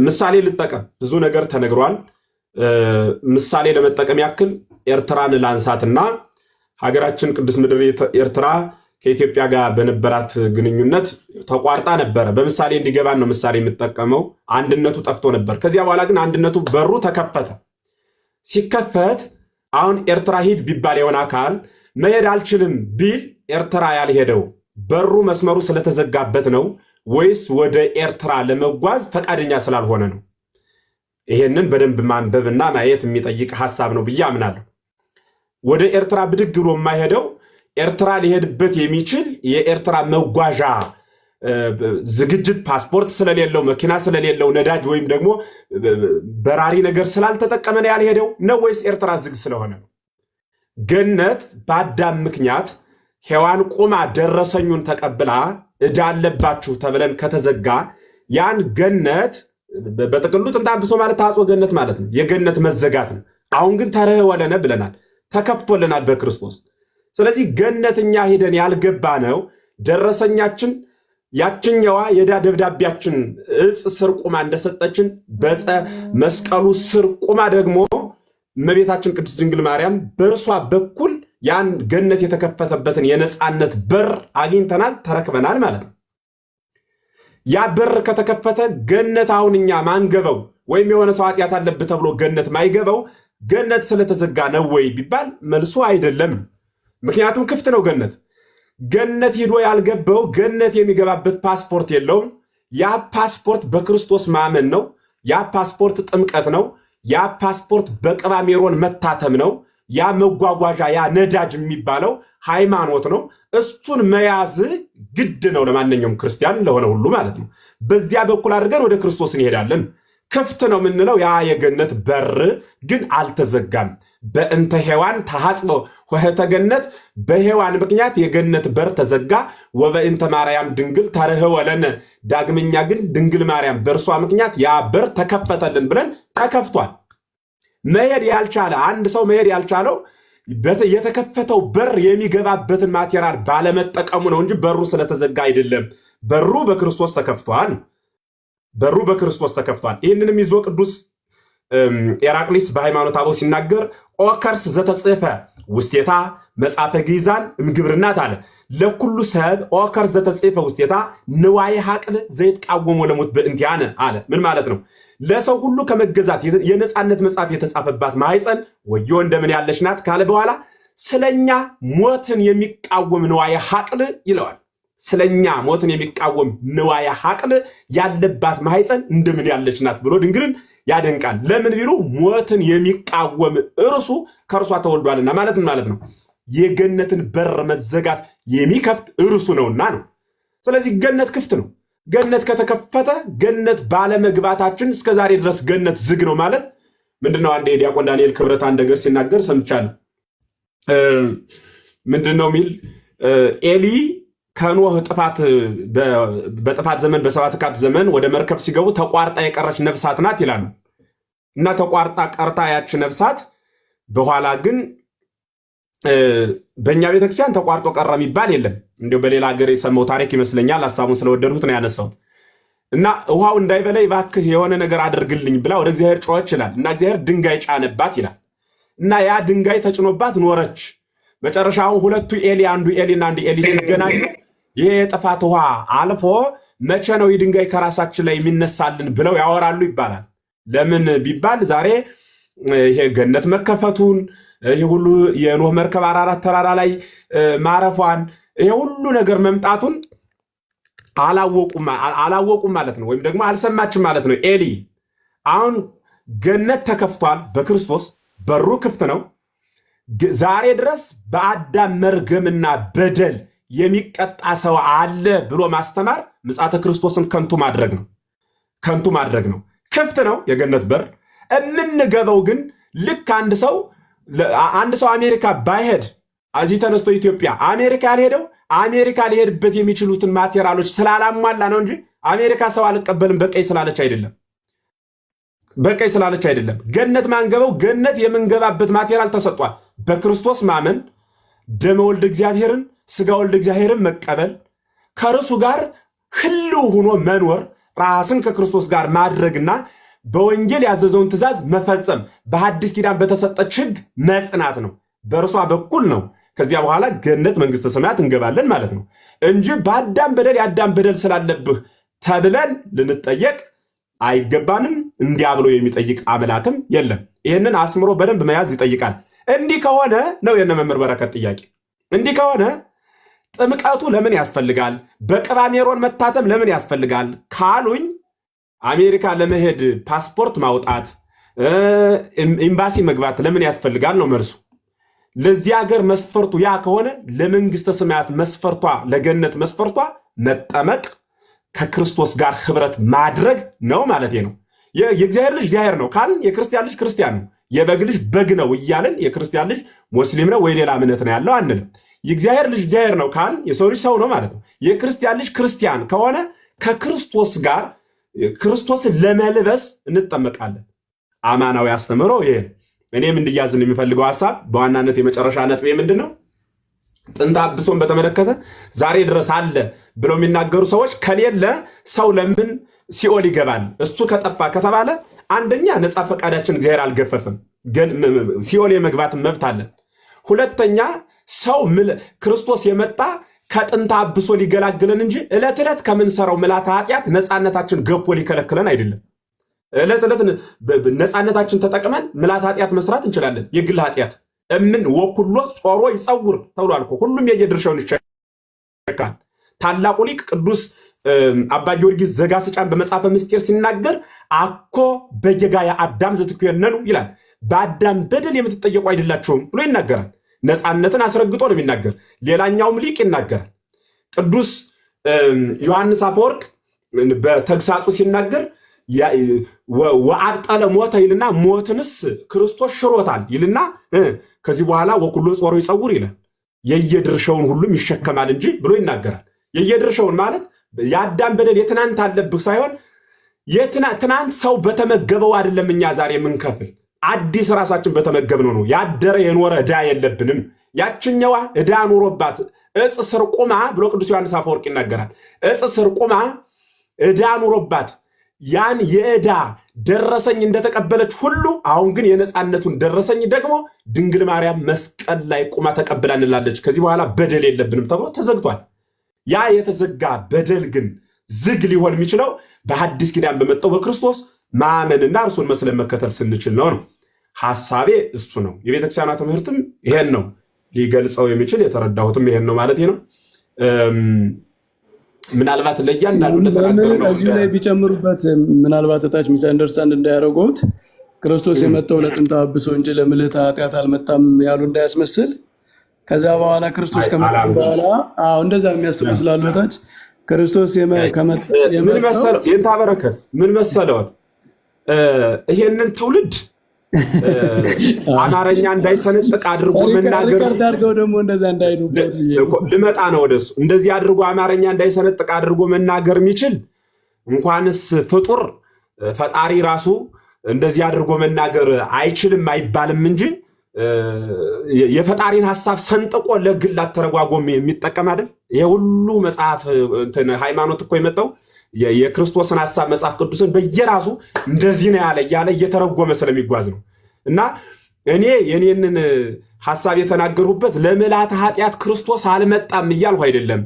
ምሳሌ ልጠቀም። ብዙ ነገር ተነግሯል። ምሳሌ ለመጠቀም ያክል ኤርትራን ላንሳትና ሀገራችን ቅድስት ምድር ኤርትራ ከኢትዮጵያ ጋር በነበራት ግንኙነት ተቋርጣ ነበረ። በምሳሌ እንዲገባን ነው ምሳሌ የምጠቀመው። አንድነቱ ጠፍቶ ነበር። ከዚያ በኋላ ግን አንድነቱ በሩ ተከፈተ። ሲከፈት አሁን ኤርትራ ሂድ ቢባል የሆነ አካል መሄድ አልችልም ቢል ኤርትራ ያልሄደው በሩ መስመሩ ስለተዘጋበት ነው ወይስ ወደ ኤርትራ ለመጓዝ ፈቃደኛ ስላልሆነ ነው? ይሄንን በደንብ ማንበብና ማየት የሚጠይቅ ሐሳብ ነው ብዬ አምናለሁ። ወደ ኤርትራ ብድግ ብሎ የማይሄደው ኤርትራ ሊሄድበት የሚችል የኤርትራ መጓዣ ዝግጅት ፓስፖርት ስለሌለው፣ መኪና ስለሌለው፣ ነዳጅ ወይም ደግሞ በራሪ ነገር ስላልተጠቀመ ነው ያልሄደው ነው ወይስ ኤርትራ ዝግ ስለሆነ ነው? ገነት በአዳም ምክንያት ሔዋን ቁማ ደረሰኙን ተቀብላ ዕዳ አለባችሁ ተብለን ከተዘጋ ያን ገነት በጥቅሉ ጥንተ አብሶ ማለት ታጽኦ ገነት ማለት ነው፣ የገነት መዘጋት ነው። አሁን ግን ተርኅወለነ ብለናል፣ ተከፍቶልናል በክርስቶስ። ስለዚህ ገነት እኛ ሄደን ያልገባ ነው ደረሰኛችን ያችኛዋ የዕዳ ደብዳቤያችን እጽ ስር ቁማ እንደሰጠችን በዕፀ መስቀሉ ስር ቁማ ደግሞ እመቤታችን ቅድስት ድንግል ማርያም በእርሷ በኩል ያን ገነት የተከፈተበትን የነፃነት በር አግኝተናል፣ ተረክበናል ማለት ነው። ያ በር ከተከፈተ ገነት አሁን እኛ ማንገበው ወይም የሆነ ሰው ኃጢአት አለብህ ተብሎ ገነት ማይገበው ገነት ስለተዘጋ ነው ወይ ቢባል መልሱ አይደለም። ምክንያቱም ክፍት ነው ገነት። ገነት ሂዶ ያልገባው ገነት የሚገባበት ፓስፖርት የለውም። ያ ፓስፖርት በክርስቶስ ማመን ነው። ያ ፓስፖርት ጥምቀት ነው። ያ ፓስፖርት በቅባ ሜሮን መታተም ነው። ያ መጓጓዣ ያ ነዳጅ የሚባለው ሃይማኖት ነው። እሱን መያዝ ግድ ነው ለማንኛውም ክርስቲያን ለሆነ ሁሉ ማለት ነው። በዚያ በኩል አድርገን ወደ ክርስቶስ እንሄዳለን። ክፍት ነው የምንለው ያ የገነት በር ግን አልተዘጋም። በእንተ ሔዋን ተሐጽቦ ኆኅተ ገነት፣ በሔዋን ምክንያት የገነት በር ተዘጋ። ወበእንተ ማርያም ድንግል ተርኅወለነ፣ ዳግመኛ ግን ድንግል ማርያም በእርሷ ምክንያት ያ በር ተከፈተልን ብለን ተከፍቷል። መሄድ ያልቻለ አንድ ሰው መሄድ ያልቻለው የተከፈተው በር የሚገባበትን ማቴሪያል ባለመጠቀሙ ነው እንጂ በሩ ስለተዘጋ አይደለም። በሩ በክርስቶስ ተከፍቷል። በሩ በክርስቶስ ተከፍቷል። ይህንንም ይዞ ቅዱስ ኤራቅሊስ በሃይማኖተ አበው ሲናገር ኦከርስ ዘተጽፈ ውስቴታ መጽሐፈ ግዕዛን እምግብርናት አለ ለኩሉ ሰብ ኦከርስ ዘተጽፈ ውስቴታ ንዋየ ሐቅል ዘይትቃወሙ ለሞት በእንቲአነ አለ። ምን ማለት ነው? ለሰው ሁሉ ከመገዛት የነፃነት መጽሐፍ የተጻፈባት ማኅፀን ወዮ እንደምን ያለች ናት ካለ በኋላ ስለኛ ሞትን የሚቃወም ንዋየ ሐቅል ይለዋል። ስለኛ ሞትን የሚቃወም ንዋየ ሐቅል ያለባት ማኅፀን እንደምን ያለች ናት ብሎ ድንግልን ያደንቃል። ለምን ቢሉ ሞትን የሚቃወም እርሱ ከእርሷ ተወልዷልና ማለት ነው። የገነትን በር መዘጋት የሚከፍት እርሱ ነውና ነው። ስለዚህ ገነት ክፍት ነው። ገነት ከተከፈተ ገነት ባለመግባታችን እስከዛሬ ድረስ ገነት ዝግ ነው ማለት ምንድነው? አንድ የዲያቆን ዳንኤል ክብረት አንድ ነገር ሲናገር ሰምቻለሁ። ምንድነው ሚል ኤሊ ከኖህ ጥፋት በጥፋት ዘመን በሰባት ካት ዘመን ወደ መርከብ ሲገቡ ተቋርጣ የቀረች ነፍሳት ናት ይላሉ። እና ተቋርጣ ቀርታ ያች ነፍሳት በኋላ ግን በእኛ ቤተክርስቲያን ተቋርጦ ቀረ የሚባል የለም። እንዲሁ በሌላ ሀገር የሰማው ታሪክ ይመስለኛል። ሀሳቡን ስለወደድሁት ነው ያነሳሁት። እና ውሃው እንዳይበላይ እባክህ የሆነ ነገር አድርግልኝ ብላ ወደ እግዚአብሔር ጮኸች ይላል። እና እግዚአብሔር ድንጋይ ጫነባት ይላል። እና ያ ድንጋይ ተጭኖባት ኖረች። መጨረሻው ሁለቱ ኤሊ አንዱ ኤሊና አንዱ ኤሊ ሲገናኙ ይሄ የጥፋት ውሃ አልፎ መቼ ነው የድንጋይ ከራሳችን ላይ የሚነሳልን ብለው ያወራሉ ይባላል። ለምን ቢባል ዛሬ ይሄ ገነት መከፈቱን ይሄ ሁሉ የኖህ መርከብ አራራት ተራራ ላይ ማረፏን ይሄ ሁሉ ነገር መምጣቱን አላወቁም ማለት ነው፣ ወይም ደግሞ አልሰማችም ማለት ነው። ኤሊ አሁን ገነት ተከፍቷል በክርስቶስ በሩ ክፍት ነው። ዛሬ ድረስ በአዳም መርገምና በደል የሚቀጣ ሰው አለ ብሎ ማስተማር ምጽአተ ክርስቶስን ከንቱ ማድረግ ነው። ክፍት ነው የገነት በር። የምንገባው ግን ልክ አንድ ሰው አሜሪካ ባይሄድ እዚህ ተነስቶ ኢትዮጵያ አሜሪካ ያልሄደው አሜሪካ ሊሄድበት የሚችሉትን ማቴሪያሎች ስላላሟላ ነው እንጂ አሜሪካ ሰው አልቀበልም በቀይ ስላለች አይደለም። ገነት ማንገበው ገነት የምንገባበት ማቴሪያል ተሰጥቷል። በክርስቶስ ማመን፣ ደመ ወልድ እግዚአብሔርን ስጋ ወልድ እግዚአብሔርን መቀበል፣ ከርሱ ጋር ህልው ሆኖ መኖር፣ ራስን ከክርስቶስ ጋር ማድረግና በወንጌል ያዘዘውን ትእዛዝ መፈጸም፣ በሐዲስ ኪዳን በተሰጠች ሕግ መጽናት ነው። በእርሷ በኩል ነው ከዚያ በኋላ ገነት መንግስተ ሰማያት እንገባለን ማለት ነው እንጂ በአዳም በደል የአዳም በደል ስላለብህ ተብለን ልንጠየቅ አይገባንም። እንዲያ ብሎ የሚጠይቅ አምላክም የለም። ይህንን አስምሮ በደንብ መያዝ ይጠይቃል። እንዲህ ከሆነ ነው የነ መምህር በረከት ጥያቄ። እንዲህ ከሆነ ጥምቀቱ ለምን ያስፈልጋል? በቅባ ሜሮን መታተም ለምን ያስፈልጋል ካሉኝ አሜሪካ ለመሄድ ፓስፖርት ማውጣት ኤምባሲ መግባት ለምን ያስፈልጋል ነው መልሱ። ለዚህ ሀገር መስፈርቱ ያ ከሆነ ለመንግስተ ሰማያት መስፈርቷ ለገነት መስፈርቷ መጠመቅ ከክርስቶስ ጋር ህብረት ማድረግ ነው ማለት ነው። የእግዚአብሔር ልጅ እግዚአብሔር ነው ካልን የክርስቲያን ልጅ ክርስቲያን ነው፣ የበግ ልጅ በግ ነው እያልን የክርስቲያን ልጅ ሙስሊም ነው ወይ ሌላ እምነት ነው ያለው አንልም። የእግዚአብሔር ልጅ እግዚአብሔር ነው ካልን የሰው ልጅ ሰው ነው ማለት ነው። የክርስቲያን ልጅ ክርስቲያን ከሆነ ከክርስቶስ ጋር ክርስቶስን ለመልበስ እንጠመቃለን። አማናዊ አስተምሮ ይሄ እኔም እንድያዝን የሚፈልገው ሐሳብ በዋናነት የመጨረሻ ነጥቤ ምንድን ነው? ጥንተ አብሶን በተመለከተ ዛሬ ድረስ አለ ብለው የሚናገሩ ሰዎች ከሌለ ሰው ለምን ሲኦል ይገባል? እሱ ከጠፋ ከተባለ አንደኛ ነፃ ፈቃዳችን እግዚአብሔር አልገፈፍም፣ ሲኦል የመግባትን መብት አለን። ሁለተኛ ሰው ክርስቶስ የመጣ ከጥንተ አብሶ ሊገላግለን እንጂ ዕለት ዕለት ከምንሰራው ምልዓተ ኃጢአት ነፃነታችን ገፎ ሊከለክለን አይደለም። ዕለት ዕለት ነፃነታችን ተጠቅመን ምልዓተ ኃጢአት መስራት እንችላለን። የግል ኃጢአት እምን ወኩሎ ጾሮ ይጸውር ተብሏል እኮ። ሁሉም የየድርሻውን ይሸካል። ታላቁ ሊቅ ቅዱስ አባ ጊዮርጊስ ዘጋስጫን በመጽሐፈ ምስጢር ሲናገር አኮ በጌጋየ አዳም ዘትኮነኑ ይላል። በአዳም በደል የምትጠየቁ አይደላችሁም ብሎ ይናገራል። ነፃነትን አስረግጦ ነው የሚናገር። ሌላኛውም ሊቅ ይናገራል። ቅዱስ ዮሐንስ አፈወርቅ በተግሳጹ ሲናገር ወአብጠለ ሞተ ይልና ሞትንስ ክርስቶስ ሽሮታል ይልና ከዚህ በኋላ ወኩሎ ጾሮ ይጸውር ይላል። የየድርሻውን ሁሉም ይሸከማል እንጂ ብሎ ይናገራል። የየድርሻውን ማለት የአዳም በደል የትናንት አለብህ ሳይሆን ትናንት ሰው በተመገበው አይደለም እኛ ዛሬ የምንከፍል አዲስ ራሳችን በተመገብነው ነው። ያደረ የኖረ ዕዳ የለብንም። ያችኛዋ ዕዳ ኑሮባት እጽ ስር ቁማ ብሎ ቅዱስ ዮሐንስ አፈወርቅ ይናገራል። እጽ ስር ቁማ ዕዳ ኑሮባት ያን የዕዳ ደረሰኝ እንደተቀበለች ሁሉ አሁን ግን የነፃነቱን ደረሰኝ ደግሞ ድንግል ማርያም መስቀል ላይ ቁማ ተቀብላ እንላለች። ከዚህ በኋላ በደል የለብንም ተብሎ ተዘግቷል። ያ የተዘጋ በደል ግን ዝግ ሊሆን የሚችለው በሐዲስ ኪዳን በመጣው በክርስቶስ ማመንና እርሱን መስለን መከተል ስንችል ነው። ሐሳቤ እሱ ነው። የቤተክርስቲያኗ ትምህርትም ይሄን ነው ሊገልጸው የሚችል የተረዳሁትም ይሄን ነው ማለት ነው። ምናልባት ለእያንዳንዱ እዚሁ ላይ ቢጨምሩበት ምናልባት እታች ሚስ አንደርስታንድ እንዳያደርጉት ክርስቶስ የመጣው ለጥንተ አብሶ እንጂ ለምልዕተ ኃጢአት አልመጣም ያሉ እንዳያስመስል። ከዛ በኋላ ክርስቶስ ከመጣ በኋላ እንደዛ የሚያስቡ ስላሉ እታች ክርስቶስ ምን መሰለው የእንታ በረከት ምን መሰለዎት ይሄንን ትውልድ አማርኛ እንዳይሰነጥቅ አድርጎ መናገር ደግሞ እንደዛ እንዳይሉበት ልመጣ ነው ወደሱ። እንደዚህ አድርጎ አማርኛ እንዳይሰነጥቅ አድርጎ መናገር የሚችል እንኳንስ ፍጡር ፈጣሪ ራሱ እንደዚህ አድርጎ መናገር አይችልም አይባልም እንጂ የፈጣሪን ሐሳብ ሰንጥቆ ለግል አተረጓጎም የሚጠቀም አይደል? ይሄ ሁሉ መጽሐፍ ሃይማኖት እኮ የመጣው የክርስቶስን ሐሳብ መጽሐፍ ቅዱስን በየራሱ እንደዚህ ነው ያለ እያለ እየተረጎመ ስለሚጓዝ ነው። እና እኔ የኔንን ሐሳብ የተናገሩበት ለምልዓተ ኃጢአት ክርስቶስ አልመጣም እያልሁ አይደለም።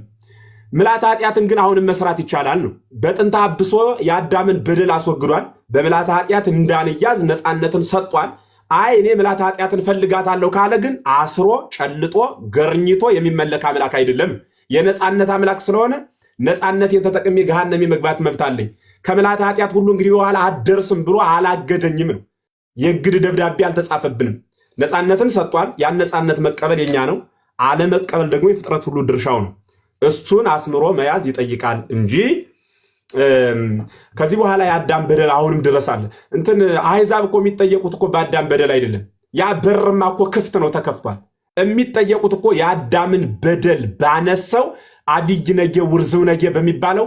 ምልዓተ ኃጢአትን ግን አሁንም መስራት ይቻላል ነው። በጥንተ አብሶ የአዳምን በደል አስወግዷል። በምልዓተ ኃጢአት እንዳንያዝ ነፃነትን ሰጥቷል። አይ እኔ ምልዓተ ኃጢአትን ፈልጋታለሁ ካለ ግን አስሮ ጨልጦ ገርኝቶ የሚመለክ አምላክ አይደለም። የነፃነት አምላክ ስለሆነ ነፃነቴን ተጠቅሜ ገሃነም የመግባት መብት አለኝ። ከምልዓተ ኃጢአት ሁሉ እንግዲህ በኋላ አደርስም ብሎ አላገደኝም ነው። የእግድ ደብዳቤ አልተጻፈብንም። ነፃነትን ሰጥቷል። ያን ነፃነት መቀበል የኛ ነው። አለመቀበል ደግሞ የፍጥረት ሁሉ ድርሻው ነው። እሱን አስምሮ መያዝ ይጠይቃል እንጂ ከዚህ በኋላ የአዳም በደል አሁንም ድረስ አለ። እንትን አሕዛብ እኮ የሚጠየቁት እኮ በአዳም በደል አይደለም። ያ በርማ እኮ ክፍት ነው፣ ተከፍቷል። የሚጠየቁት እኮ የአዳምን በደል ባነሰው አብይ ነጌ ውርዝው ነጌ በሚባለው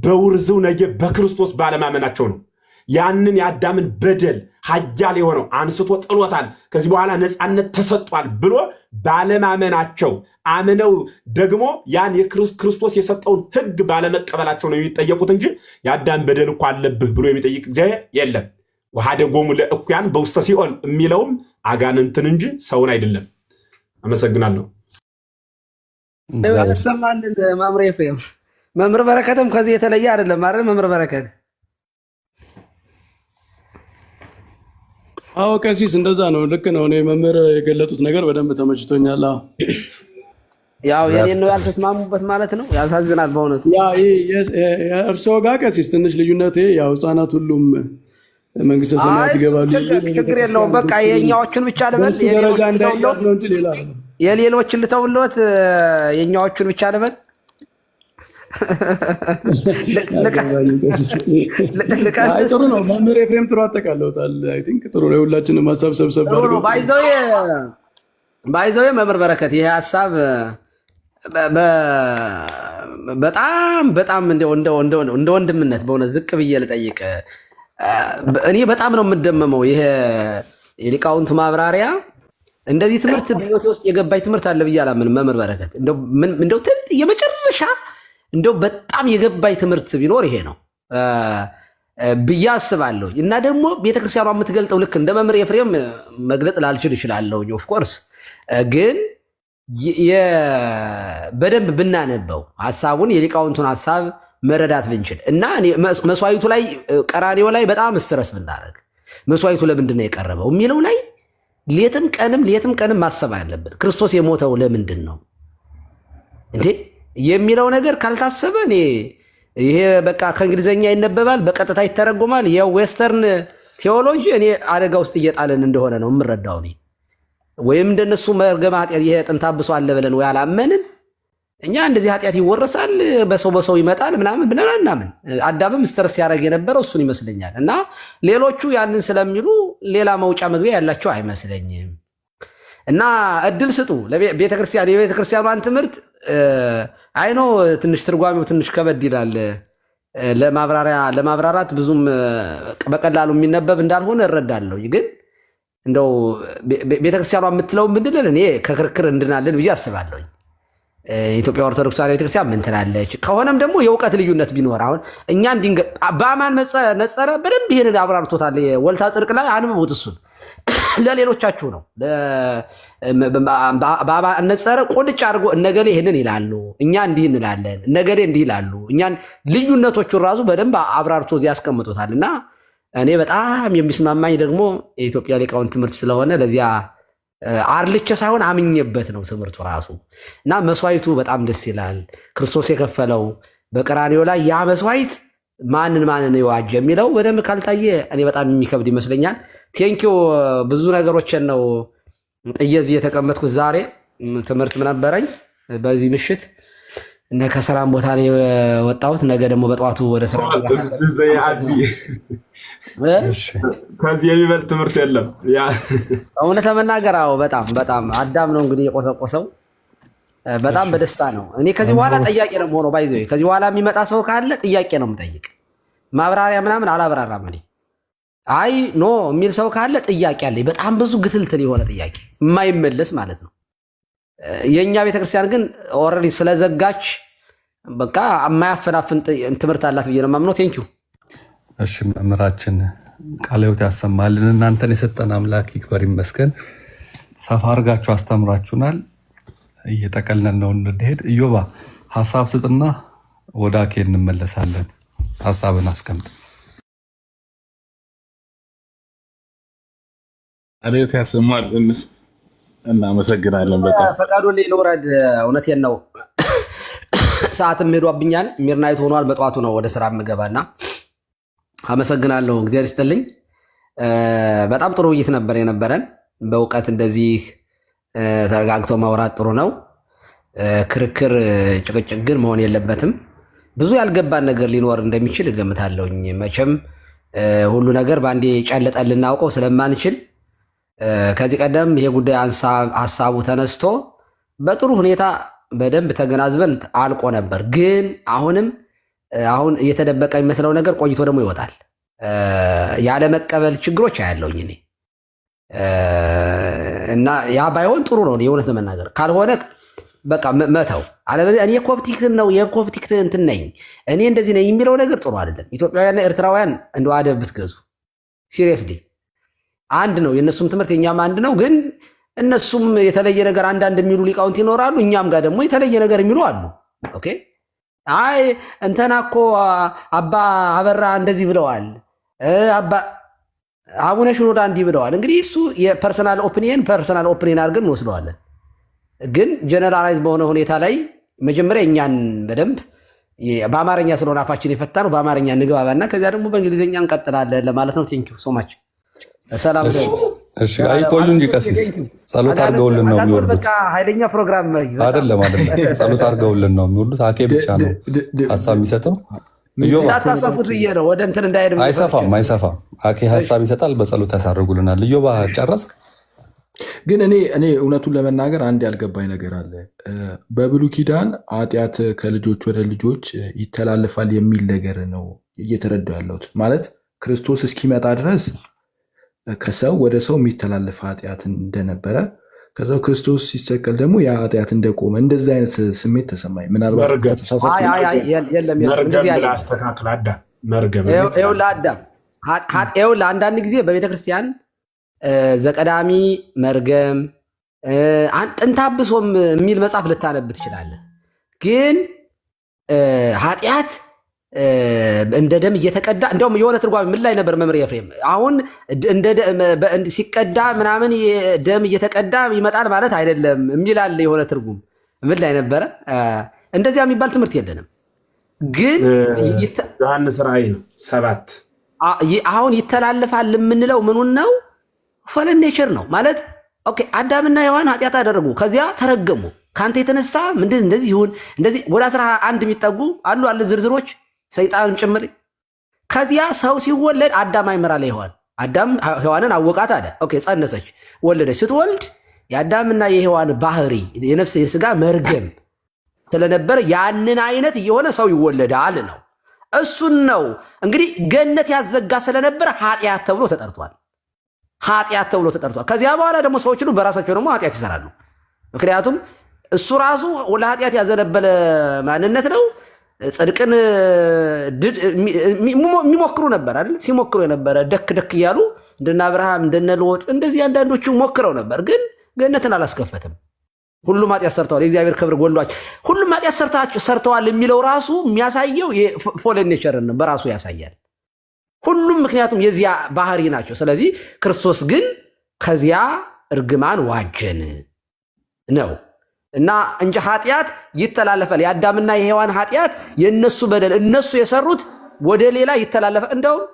በውርዝው ነጌ በክርስቶስ ባለማመናቸው ነው። ያንን የአዳምን በደል ኃያል የሆነው አንስቶ ጥሎታል፣ ከዚህ በኋላ ነፃነት ተሰጧል ብሎ ባለማመናቸው አምነው ደግሞ ያን የክርስቶስ የሰጠውን ሕግ ባለመቀበላቸው ነው የሚጠየቁት እንጂ የአዳም በደል እኮ አለብህ ብሎ የሚጠይቅ እግዚአብሔር የለም። ወኀደጎሙ ለእኩያን በውስተ ሲኦል የሚለውም አጋንንትን እንጂ ሰውን አይደለም። አመሰግናለሁ። ሰማልን መምህር ኤፍሬም። መምህር በረከትም ከዚህ የተለየ አይደለም አይደል? መምህር በረከት አዎ ቀሲስ እንደዛ ነው። ልክ ነው። እኔ መምህር የገለጡት ነገር በደንብ ተመችቶኛል። ያው የኔን ነው ያልተስማሙበት ማለት ነው። ያሳዝናል በእውነቱ። እርስዎ ጋር ቀሲስ ትንሽ ልዩነት ያው ህፃናት ሁሉም መንግስተ ሰማያት ይገባሉ። ችግር የለውም። በቃ የኛዎቹን ብቻ ልበል፣ ደረጃ እንዳይያዝ ነው እንጂ ሌላ የሌሎችን ልተውልዎት፣ የኛዎቹን ብቻ ልበል። ጥሩ ነው። መምህር ኤፍሬም ጥሩ አጠቃለውታል። አይ ቲንክ ጥሩ ነው። የሁላችንም ሀሳብ ሰብሰብ አድርገው ባይዘው መምህር በረከት ይሄ ሀሳብ በጣም እንደ ወንድምነት በእውነት ዝቅ ብዬ ልጠይቅ። እኔ በጣም ነው የምደመመው። ይሄ የሊቃውንት ማብራሪያ እንደዚህ ትምህርት በህይወቴ ውስጥ የገባኝ ትምህርት አለ ብዬ አላምንም። መምህር በረከት እንደው የመጨረሻ እንደው በጣም የገባኝ ትምህርት ቢኖር ይሄ ነው ብዬ አስባለሁ። እና ደግሞ ቤተክርስቲያኗ የምትገልጠው ልክ እንደ መምህር ኤፍሬም መግለጥ ላልችል እችላለሁ። ኦፍኮርስ ግን በደንብ ብናነበው ሀሳቡን የሊቃውንቱን ሀሳብ መረዳት ብንችል እና መስዋዕቱ ላይ ቀራኔው ላይ በጣም ስትረስ ብናደርግ መስዋዕቱ ለምንድን ነው የቀረበው የሚለው ላይ ሌትም ቀንም ማሰብ አለብን። ክርስቶስ የሞተው ለምንድን ነው እንዴ የሚለው ነገር ካልታሰበ እኔ ይሄ በቃ ከእንግሊዘኛ ይነበባል፣ በቀጥታ ይተረጎማል። የዌስተርን ቴዎሎጂ እኔ አደጋ ውስጥ እየጣለን እንደሆነ ነው የምረዳው። እኔ ወይም እንደነሱ መርገመ ኃጢአት ይሄ ጥንተ አብሶ አለ ብለን ወይ አላመንን እኛ እንደዚህ ኃጢአት ይወረሳል በሰው ይመጣል ምናምን ብለን አናምን። አዳምም ስትረስ ሲያደርግ የነበረው እሱን ይመስለኛል። እና ሌሎቹ ያንን ስለሚሉ ሌላ መውጫ መግቢያ ያላቸው አይመስለኝም። እና እድል ስጡ ለቤተክርስቲያን። የቤተክርስቲያኗን ትምህርት አይኖ ትንሽ ትርጓሜው ትንሽ ከበድ ይላል። ለማብራራት ብዙም በቀላሉ የሚነበብ እንዳልሆነ እረዳለሁ። ግን እንደው ቤተክርስቲያኗ የምትለው ምንድን እኔ ከክርክር እንድናለን ብዬ አስባለሁ። የኢትዮጵያ ኦርቶዶክስ ተዋሕዶ ቤተክርስቲያን ምን ትላለች? ከሆነም ደግሞ የእውቀት ልዩነት ቢኖር አሁን እኛ በአማን ነጸረ በደንብ ይሄንን አብራርቶታል። ወልታ ጽድቅ ላይ አንብቡት። እሱን ለሌሎቻችሁ ነው። በአማን ነጸረ ቁልጭ አድርጎ እነገሌ ይህንን ይላሉ፣ እኛ እንዲህ እንላለን፣ እነገሌ እንዲህ ይላሉ። እኛን ልዩነቶቹን ራሱ በደንብ አብራርቶ እዚህ ያስቀምጦታል። እና እኔ በጣም የሚስማማኝ ደግሞ የኢትዮጵያ ሊቃውንት ትምህርት ስለሆነ ለዚያ አርልቼ ሳይሆን አምኜበት ነው ትምህርቱ ራሱ። እና መስዋዕቱ በጣም ደስ ይላል። ክርስቶስ የከፈለው በቀራንዮ ላይ ያ መስዋዕት ማንን ይዋጅ የሚለው በደንብ ካልታየ እኔ በጣም የሚከብድ ይመስለኛል። ቴንኪው። ብዙ ነገሮችን ነው ጥዬ እዚህ የተቀመጥኩት። ዛሬ ትምህርት ነበረኝ በዚህ ምሽት እና ከሰላም ቦታ ላይ ወጣሁት። ነገ ደግሞ በጠዋቱ ወደ ስራ ከዚህ የሚበልጥ ትምህርት የለም። እውነት ለመናገር አዎ፣ በጣም አዳም ነው እንግዲህ የቆሰቆሰው። በጣም በደስታ ነው። እኔ ከዚህ በኋላ ጥያቄ ነው የምሆነው። ባይዘ ከዚህ በኋላ የሚመጣ ሰው ካለ ጥያቄ ነው የምጠይቅ። ማብራሪያ ምናምን አላብራራም። እኔ አይ ኖ የሚል ሰው ካለ ጥያቄ አለኝ። በጣም ብዙ ግትልትል የሆነ ጥያቄ የማይመለስ ማለት ነው። የእኛ ቤተክርስቲያን ግን ኦልሬዲ ስለዘጋች በቃ የማያፈናፍን ትምህርት አላት ብዬ ነው የማምነው። ቴንኪው። እሺ መምህራችን ቃለ ሕይወት ያሰማልን። እናንተን የሰጠን አምላክ ይክበር ይመስገን። ሰፋ አድርጋችሁ አስተምራችሁናል። እየጠቀልነን ነው እንድንሄድ። ኢዮባ ሀሳብ ስጥና ወደ አኬ እንመለሳለን። ሀሳብን አስቀምጥ። አለት ያሰማል። እናመሰግናለን። በጣም ፈቃዱ ላይ ልውረድ። እውነቴን ነው። ሰዓትም ሄዷብኛል። ሚርናይት ሆኗል። በጠዋቱ ነው ወደ ስራ የምገባና አመሰግናለሁ። እግዚአብሔር ይስጥልኝ። በጣም ጥሩ ውይይት ነበር የነበረን። በእውቀት እንደዚህ ተረጋግቶ ማውራት ጥሩ ነው። ክርክር፣ ጭቅጭቅ ግን መሆን የለበትም። ብዙ ያልገባን ነገር ሊኖር እንደሚችል እገምታለሁኝ። መቼም ሁሉ ነገር በአንዴ ጨልጠን ልናውቀው ስለማንችል ከዚህ ቀደም ይሄ ጉዳይ ሀሳቡ ተነስቶ በጥሩ ሁኔታ በደንብ ተገናዝበን አልቆ ነበር። ግን አሁን እየተደበቀ የሚመስለው ነገር ቆይቶ ደግሞ ይወጣል። ያለመቀበል ችግሮች አያለውኝ እኔ እና ያ ባይሆን ጥሩ ነው። የእውነት ለመናገር ካልሆነ በቃ መተው። አለበለዚያ እኔ ኮፕቲክ ነው የኮፕቲክ እንትን ነኝ እኔ እንደዚህ ነኝ የሚለው ነገር ጥሩ አይደለም። ኢትዮጵያውያንና ኤርትራውያን እንደው አደብ ብትገዙ ሲሪየስሊ አንድ ነው። የእነሱም ትምህርት የኛም አንድ ነው። ግን እነሱም የተለየ ነገር አንዳንድ የሚሉ ሊቃውንት ይኖራሉ። እኛም ጋር ደግሞ የተለየ ነገር የሚሉ አሉ። ኦኬ አይ እንተና እኮ አባ አበራ እንደዚህ ብለዋል፣ አቡነ ሽኖዳ እንዲህ ብለዋል። እንግዲህ እሱ የፐርሰናል ኦፒኒየን አድርገን እንወስደዋለን። ግን ጀነራላይዝ በሆነ ሁኔታ ላይ መጀመሪያ እኛን በደንብ በአማርኛ ስለሆነ አፋችን የፈታ ነው በአማርኛ እንግባባና ከዚያ ደግሞ በእንግሊዝኛ እንቀጥላለን ለማለት ነው። ቴንኪው ሶ ማች። ሰላም እሺ፣ አይቆዩ እንጂ ቀሲስ ጸሎት አድርገውልን ነው የሚወርዱት። በቃ ኃይለኛ ፕሮግራም አይደለም። ጸሎት አድርገውልን ነው የሚወርዱት። አኬ ብቻ ነው ሀሳብ የሚሰጠው። እንዳታሰፉት ብዬ ነው ወደ እንትን እንዳይሄድ። አይሰፋም። አኬ ሀሳብ ይሰጣል፣ በጸሎት ያሳርጉልናል። ኢዮባ ጨረስክ? ግን እኔ እውነቱን ለመናገር አንድ ያልገባኝ ነገር አለ። በብሉይ ኪዳን ኃጢአት ከልጆች ወደ ልጆች ይተላለፋል የሚል ነገር ነው እየተረዳሁ ያለሁት። ማለት ክርስቶስ እስኪመጣ ድረስ ከሰው ወደ ሰው የሚተላለፍ ኃጢአት እንደነበረ ከዛው ክርስቶስ ሲሰቀል ደግሞ ያ ኃጢአት እንደቆመ እንደዚህ አይነት ስሜት ተሰማኝ። ምናልባት አንዳንድ ጊዜ በቤተክርስቲያን ዘቀዳሚ መርገም ጥንታብሶም የሚል መጽሐፍ ልታነብ ትችላለህ። ግን ኃጢአት እንደ ደም እየተቀዳ እንደውም የሆነ ትርጓሜ ምን ላይ ነበር መምህር ኤፍሬም? አሁን ሲቀዳ ምናምን ደም እየተቀዳ ይመጣል ማለት አይደለም የሚላል የሆነ ትርጉም ምን ላይ ነበረ? እንደዚያ የሚባል ትምህርት የለንም። ግን ዮሐንስ ራእይ ነው 7 አሁን ይተላለፋል የምንለው ምኑን ነው? ፈለን ኔቸር ነው ማለት ኦኬ። አዳምና ሔዋን ኃጢአት አደረጉ፣ ከዚያ ተረገሙ። ከአንተ የተነሳ እንደዚህ ይሁን እንደዚህ ወደ 11 የሚጠጉ አሉ ዝርዝሮች ሰይጣን ጭምር። ከዚያ ሰው ሲወለድ አዳም አይመራል ሔዋን። አዳም ሔዋንን አወቃት አለ። ኦኬ ጸነሰች፣ ወለደች። ስትወልድ የአዳምና የሔዋን ባህሪ የነፍስ የስጋ መርገም ስለነበረ ያንን አይነት እየሆነ ሰው ይወለዳል ነው። እሱን ነው እንግዲህ ገነት ያዘጋ ስለነበረ ኃጢአት ተብሎ ተጠርቷል። ከዚያ በኋላ ደግሞ ሰዎች ሁሉ በራሳቸው ደግሞ ኃጢአት ይሰራሉ። ምክንያቱም እሱ ራሱ ለኃጢአት ያዘነበለ ማንነት ነው። ጽድቅን የሚሞክሩ ነበር አይደል? ሲሞክሩ የነበረ ደክ እያሉ እንደነ አብርሃም እንደነ ሎጥ እንደዚህ አንዳንዶቹ ሞክረው ነበር፣ ግን ገነትን አላስከፈትም። ሁሉም ኃጢአት ሰርተዋል፣ የእግዚአብሔር ክብር ጎሏቸው። ሁሉም ኃጢአት ሰርተዋል የሚለው ራሱ የሚያሳየው ፎለን ኔቸርን በራሱ ያሳያል። ሁሉም ምክንያቱም የዚያ ባህሪ ናቸው። ስለዚህ ክርስቶስ ግን ከዚያ እርግማን ዋጀን ነው እና እንጂ ኃጢአት ይተላለፋል። የአዳምና የሔዋን ኃጢአት የነሱ በደል እነሱ የሰሩት ወደ ሌላ ይተላለፋል። እንደውም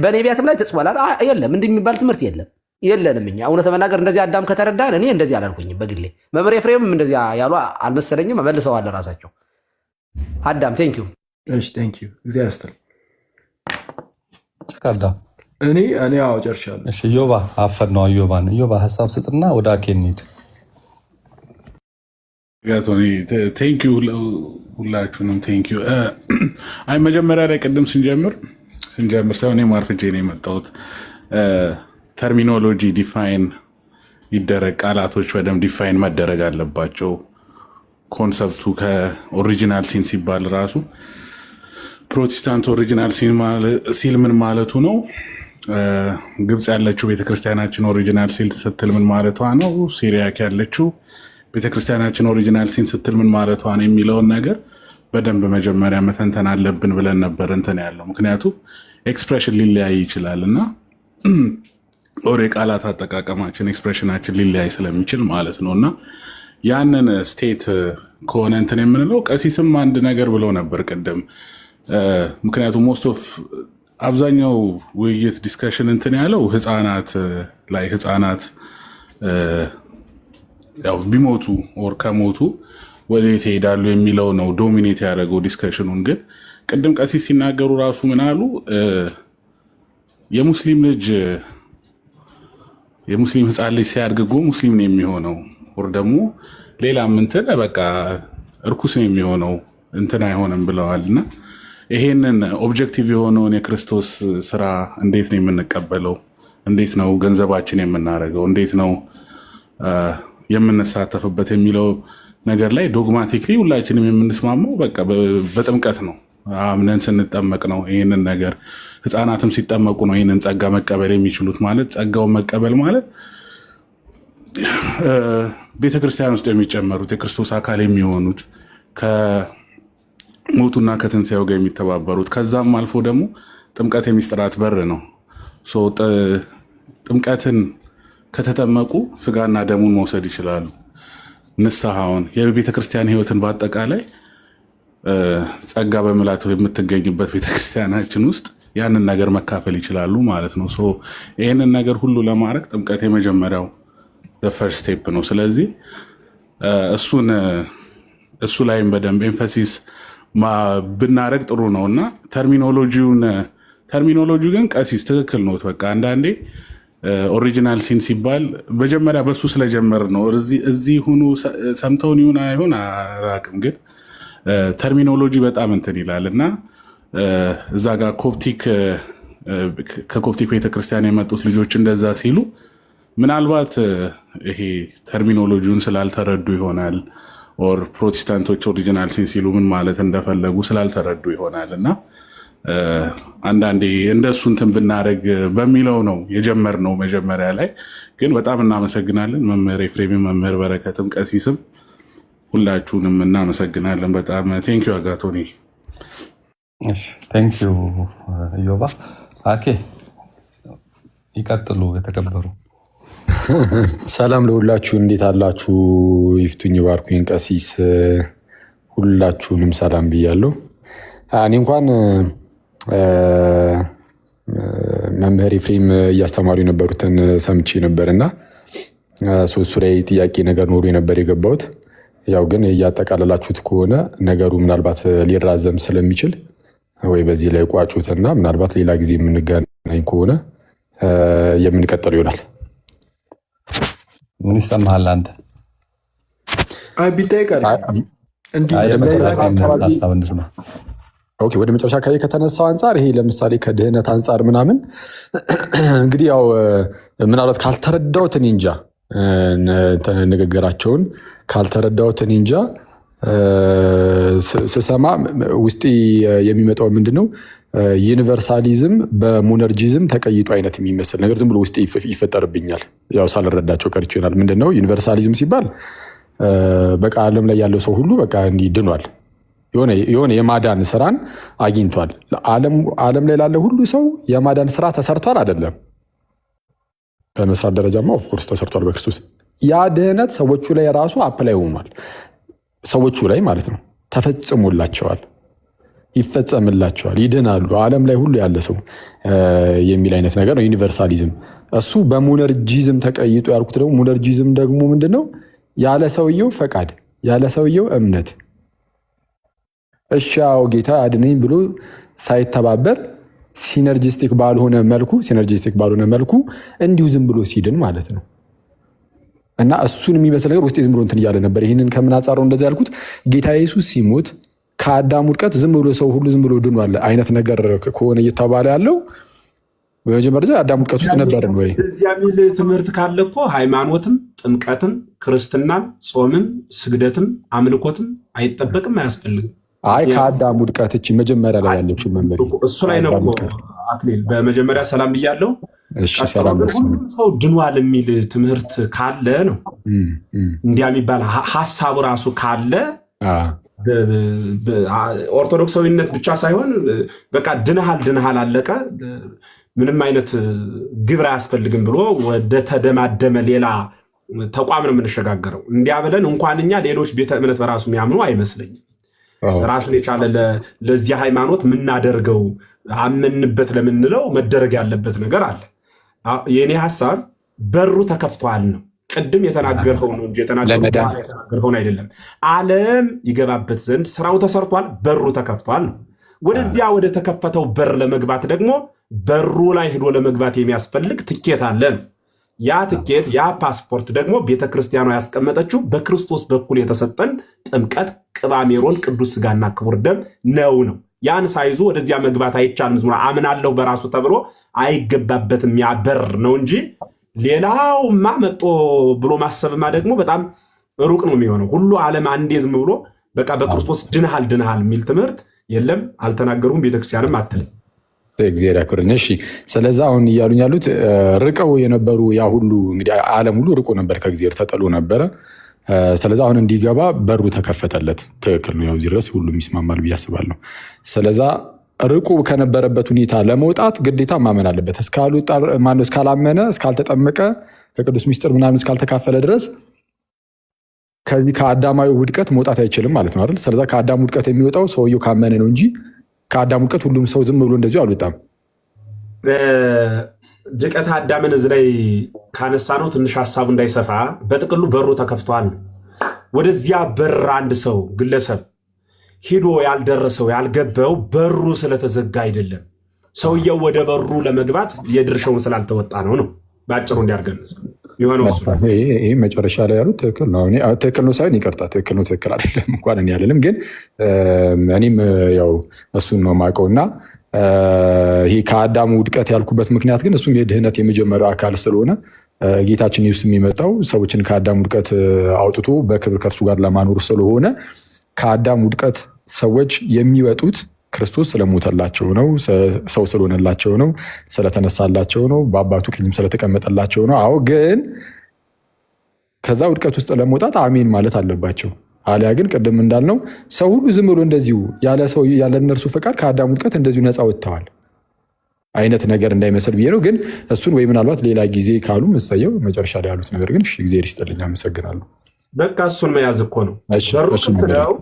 በነቢያትም ላይ ተጽፏል። የለም እንዲህ የሚባል ትምህርት የለንም። እኛ እውነት ለመናገር እንደዚህ አዳም ከተረዳን እኔ እንደዚህ አላልኩኝም በግሌ። መምህር ኤፍሬምም እንደዚህ ያሉ አልመሰለኝም። መልሰዋል ራሳቸው። አዳም ቴንኪው። እሺ ቴንኪው። እግዚአብሔር ይስጥልኝ። እኔ ጨርሻለሁ። እሺ ኢዮባ አፈር ነው። ኢዮባ ሀሳብ ስጥና ወደ አኬ እንሂድ። ቴንኪው ሁላችሁንም ቴንኪው። አይ መጀመሪያ ላይ ቅድም ስንጀምር ሳይሆን እኔም አርፍጄ ነው የመጣሁት። ተርሚኖሎጂ ዲፋይን ይደረግ፣ ቃላቶች በደንብ ዲፋይን መደረግ አለባቸው። ኮንሰፕቱ ከኦሪጂናል ሲን ሲባል ራሱ ፕሮቴስታንት ኦሪጂናል ሲል ምን ማለቱ ነው? ግብፅ ያለችው ቤተክርስቲያናችን ኦሪጂናል ሲን ስትል ምን ማለቷ ነው? ሲሪያክ ያለችው ቤተክርስቲያናችን ኦሪጂናል ሲን ስትል ምን ማለቷ ነው የሚለውን ነገር በደንብ መጀመሪያ መተንተን አለብን ብለን ነበር እንትን ያለው። ምክንያቱም ኤክስፕሬሽን ሊለያይ ይችላል እና ኦር የቃላት አጠቃቀማችን ኤክስፕሬሽናችን ሊለያይ ስለሚችል ማለት ነው። እና ያንን ስቴት ከሆነ እንትን የምንለው ቀሲስም አንድ ነገር ብለው ነበር ቅድም። ምክንያቱም ሞስት ኦፍ አብዛኛው ውይይት ዲስከሽን እንትን ያለው ህፃናት ላይ ህፃናት ያው ቢሞቱ ኦር ከሞቱ ወዴት ይሄዳሉ የሚለው ነው ዶሚኔት ያደረገው ዲስከሽኑን። ግን ቅድም ቀሲስ ሲናገሩ ራሱ ምን አሉ? የሙስሊም ህፃን ልጅ ሲያድግጎ ሙስሊም ነው የሚሆነው ወር ደግሞ ሌላም እንትን በቃ እርኩስ ነው የሚሆነው እንትን አይሆንም ብለዋል። እና ይሄንን ኦብጀክቲቭ የሆነውን የክርስቶስ ስራ እንዴት ነው የምንቀበለው? እንዴት ነው ገንዘባችን የምናደርገው? እንዴት ነው የምንሳተፍበት የሚለው ነገር ላይ ዶግማቲክሊ ሁላችንም የምንስማማው በቃ በጥምቀት ነው፣ አምነን ስንጠመቅ ነው። ይህንን ነገር ህፃናትም ሲጠመቁ ነው ይህንን ጸጋ መቀበል የሚችሉት። ማለት ጸጋውን መቀበል ማለት ቤተክርስቲያን ውስጥ የሚጨመሩት የክርስቶስ አካል የሚሆኑት ከሞቱና ከትንሣኤው ጋር የሚተባበሩት። ከዛም አልፎ ደግሞ ጥምቀት የሚስጥራት በር ነው። ጥምቀትን ከተጠመቁ ስጋና ደሙን መውሰድ ይችላሉ። ንስሐውን የቤተክርስቲያን ህይወትን በአጠቃላይ ጸጋ በምላት የምትገኝበት ቤተክርስቲያናችን ውስጥ ያንን ነገር መካፈል ይችላሉ ማለት ነው። ይህንን ነገር ሁሉ ለማድረግ ጥምቀት የመጀመሪያው ፈርስት ስቴፕ ነው። ስለዚህ እሱ ላይም በደንብ ኤንፈሲስ ብናደረግ ጥሩ ነው እና ተርሚኖሎጂ ግን ቀሲስ ትክክል ነው። በቃ አንዳንዴ ኦሪጂናል ሲን ሲባል መጀመሪያ በሱ ስለጀመር ነው። እዚህ ሁኑ ሰምተውን ይሁን አይሁን አላውቅም፣ ግን ተርሚኖሎጂ በጣም እንትን ይላል እና እዛ ጋር ከኮፕቲክ ቤተክርስቲያን የመጡት ልጆች እንደዛ ሲሉ ምናልባት ይሄ ተርሚኖሎጂውን ስላልተረዱ ይሆናል። ኦር ፕሮቴስታንቶች ኦሪጂናል ሲን ሲሉ ምን ማለት እንደፈለጉ ስላልተረዱ ይሆናል እና አንዳንዴ እንደሱ እንትን ብናደርግ በሚለው ነው የጀመርነው መጀመሪያ ላይ። ግን በጣም እናመሰግናለን መምህር ኤፍሬም፣ መምህር በረከትም፣ ቀሲስም ሁላችሁንም እናመሰግናለን በጣም ቴንኪዩ አጋቶኒ። ቴንኪዩ ኢዮባ። አኬ ይቀጥሉ የተከበሩ። ሰላም ለሁላችሁ፣ እንዴት አላችሁ? ይፍቱኝ ባርኩኝ። ቀሲስ ሁላችሁንም ሰላም ብያለሁ። እኔ እንኳን መምህር ኤፍሬም እያስተማሩ የነበሩትን ሰምቼ ነበር እና እሱ ላይ ጥያቄ ነገር ኖሮ ነበር የገባሁት። ያው ግን እያጠቃለላችሁት ከሆነ ነገሩ ምናልባት ሊራዘም ስለሚችል ወይ በዚህ ላይ ቋጩትና ምናልባት ሌላ ጊዜ የምንገናኝ ከሆነ የምንቀጥል ይሆናል። ምን ይሰማሃል አንተ? ቢታይ ቀር ወደ መጨረሻ አካባቢ ከተነሳው አንጻር ይሄ ለምሳሌ ከድህነት አንጻር ምናምን እንግዲህ ያው ምናልባት ካልተረዳሁት እኔ እንጃ ንግግራቸውን ካልተረዳሁት እኔ እንጃ ስሰማ ውስጤ የሚመጣው ምንድነው ዩኒቨርሳሊዝም በሞነርጂዝም ተቀይጦ አይነት የሚመስል ነገር ዝም ብሎ ውስጤ ይፈጠርብኛል። ያው ሳልረዳቸው ቀርቼ ይሆናል። ምንድነው ዩኒቨርሳሊዝም ሲባል በቃ ዓለም ላይ ያለው ሰው ሁሉ በቃ እንዲህ ድኗል፣ የሆነ የማዳን ስራን አግኝቷል። ዓለም ላይ ላለ ሁሉ ሰው የማዳን ስራ ተሰርቷል አይደለም። በመስራት ደረጃማ ኦፍኮርስ ተሰርቷል በክርስቶስ። ያ ድህነት ሰዎቹ ላይ ራሱ አፕላይ ሆኗል። ሰዎቹ ላይ ማለት ነው ተፈጽሞላቸዋል፣ ይፈጸምላቸዋል፣ ይድናሉ። ዓለም ላይ ሁሉ ያለ ሰው የሚል አይነት ነገር ነው ዩኒቨርሳሊዝም። እሱ በሞነርጂዝም ተቀይጦ ያልኩት ደግሞ ሞነርጂዝም ደግሞ ምንድነው? ያለ ሰውየው ፈቃድ፣ ያለ ሰውየው እምነት እሺ ያው ጌታ አድነኝ ብሎ ሳይተባበር ሲነርጂስቲክ ባልሆነ መልኩ እንዲሁ ዝም ብሎ ሲድን ማለት ነው። እና እሱን የሚመስል ነገር ውስጤ ዝም ብሎ እንትን እያለ ነበር። ይህንን ከምን አንጻር ነው እንደዚህ ያልኩት? ጌታ ኢየሱስ ሲሞት ከአዳም ውድቀት ዝም ብሎ ሰው ሁሉ ዝም ብሎ ድኗል አይነት ነገር ከሆነ እየተባለ ያለው በመጀመሪያ አዳም ውድቀት ውስጥ ነበርን ወይ? እዚያ ሚል ትምህርት ካለ እኮ ሃይማኖትም ጥምቀትም ክርስትናም ጾምም ስግደትም አምልኮትም አይጠበቅም፣ አያስፈልግም። አይ ከአዳም ውድቀት እቺ መጀመሪያ ላይ ያለችው መመሪ እሱ ላይ ነው አክሊል በመጀመሪያ ሰላም ብያለሁ። ሁሉም ሰው ድኗል የሚል ትምህርት ካለ ነው እንዲያ የሚባል ሀሳቡ ራሱ ካለ ኦርቶዶክሳዊነት ብቻ ሳይሆን በቃ ድነሃል አለቀ፣ ምንም አይነት ግብር አያስፈልግም ብሎ ወደ ተደማደመ ሌላ ተቋም ነው የምንሸጋገረው። እንዲያ ብለን እንኳን እኛ ሌሎች ቤተ እምነት በራሱ የሚያምኑ አይመስለኝም። ራሱን የቻለ ለዚህ ሃይማኖት የምናደርገው አምንበት ለምንለው መደረግ ያለበት ነገር አለ። የእኔ ሀሳብ በሩ ተከፍቷል ነው። ቅድም የተናገርኸው ነው እንጂ የተናገርኸውን አይደለም። ዓለም ይገባበት ዘንድ ስራው ተሰርቷል፣ በሩ ተከፍቷል ነው። ወደዚያ ወደ ተከፈተው በር ለመግባት ደግሞ በሩ ላይ ሄዶ ለመግባት የሚያስፈልግ ትኬት አለ ነው። ያ ትኬት ያ ፓስፖርት ደግሞ ቤተክርስቲያኗ ያስቀመጠችው በክርስቶስ በኩል የተሰጠን ጥምቀት፣ ቅባ ሜሮን፣ ቅዱስ ስጋና ክቡር ደም ነው። ያን ሳይዙ ወደዚያ መግባት አይቻልም። ዝም አምናለሁ በራሱ ተብሎ አይገባበትም። ያ በር ነው እንጂ ሌላውማ መጦ ብሎ ማሰብማ ደግሞ በጣም ሩቅ ነው የሚሆነው። ሁሉ ዓለም አንዴ ዝም ብሎ በቃ በክርስቶስ ድንሃል የሚል ትምህርት የለም። አልተናገሩም፣ ቤተክርስቲያንም አትልም። እግዚአብሔር ያክብርኝ። እሺ፣ ስለዛ አሁን እያሉኝ ያሉት ርቀው የነበሩ ያ ሁሉ እንግዲህ ዓለም ሁሉ ርቆ ነበር፣ ከእግዚአብሔር ተጠሉ ነበረ። ስለዛ አሁን እንዲገባ በሩ ተከፈተለት። ትክክል ነው። ያው እዚህ ድረስ ሁሉም ይስማማል ብዬ አስባለሁ። ስለዛ ርቁ ከነበረበት ሁኔታ ለመውጣት ግዴታ ማመን አለበት። እስካላመነ፣ እስካልተጠመቀ፣ ከቅዱስ ሚስጥር ምናምን እስካልተካፈለ ድረስ ከዚህ ከአዳማዊ ውድቀት መውጣት አይችልም ማለት ነው አይደል? ስለዛ ከአዳም ውድቀት የሚወጣው ሰውየው ካመነ ነው እንጂ ከአዳም ውድቀት ሁሉም ሰው ዝም ብሎ እንደዚሁ አልወጣም። ድቀት አዳምን እዚህ ላይ ካነሳ ነው ትንሽ ሀሳቡ እንዳይሰፋ በጥቅሉ በሩ ተከፍቷል። ወደዚያ በር አንድ ሰው ግለሰብ ሂዶ ያልደረሰው ያልገባው በሩ ስለተዘጋ አይደለም። ሰውየው ወደ በሩ ለመግባት የድርሻውን ስላልተወጣ ነው። በአጭሩ እንዲያርገንዝ የሆነው እሱ ይሄ መጨረሻ ላይ ያሉት ትክክል ነው። ትክክል ነው ሳይሆን ይቅርታ፣ ትክክል ነው ትክክል አይደለም እንኳን እኔ አልልም፣ ግን እኔም ያው እሱን ነው የማውቀው እና ይህ ከአዳሙ ውድቀት ያልኩበት ምክንያት ግን እሱም የድህነት የመጀመሪያው አካል ስለሆነ ጌታችን ኢየሱስ የሚመጣው ሰዎችን ከአዳም ውድቀት አውጥቶ በክብር ከእርሱ ጋር ለማኖር ስለሆነ ከአዳም ውድቀት ሰዎች የሚወጡት ክርስቶስ ስለሞተላቸው ነው፣ ሰው ስለሆነላቸው ነው፣ ስለተነሳላቸው ነው፣ በአባቱ ቀኝም ስለተቀመጠላቸው ነው። አዎ፣ ግን ከዛ ውድቀት ውስጥ ለመውጣት አሜን ማለት አለባቸው። አሊያ ግን ቅድም እንዳልነው ሰው ሁሉ ዝም ብሎ እንደዚሁ ያለ እነርሱ ፈቃድ ከአዳም ውድቀት እንደዚሁ ነፃ ወጥተዋል አይነት ነገር እንዳይመስል ብዬ ነው። ግን እሱን ወይ ምናልባት ሌላ ጊዜ ካሉ መሰየው መጨረሻ ላይ ያሉት ነገር ግን እግዚአብሔር ይስጥልኝ፣ አመሰግናለሁ። በቃ እሱን መያዝ እኮ ነው። በሩ ክፍተው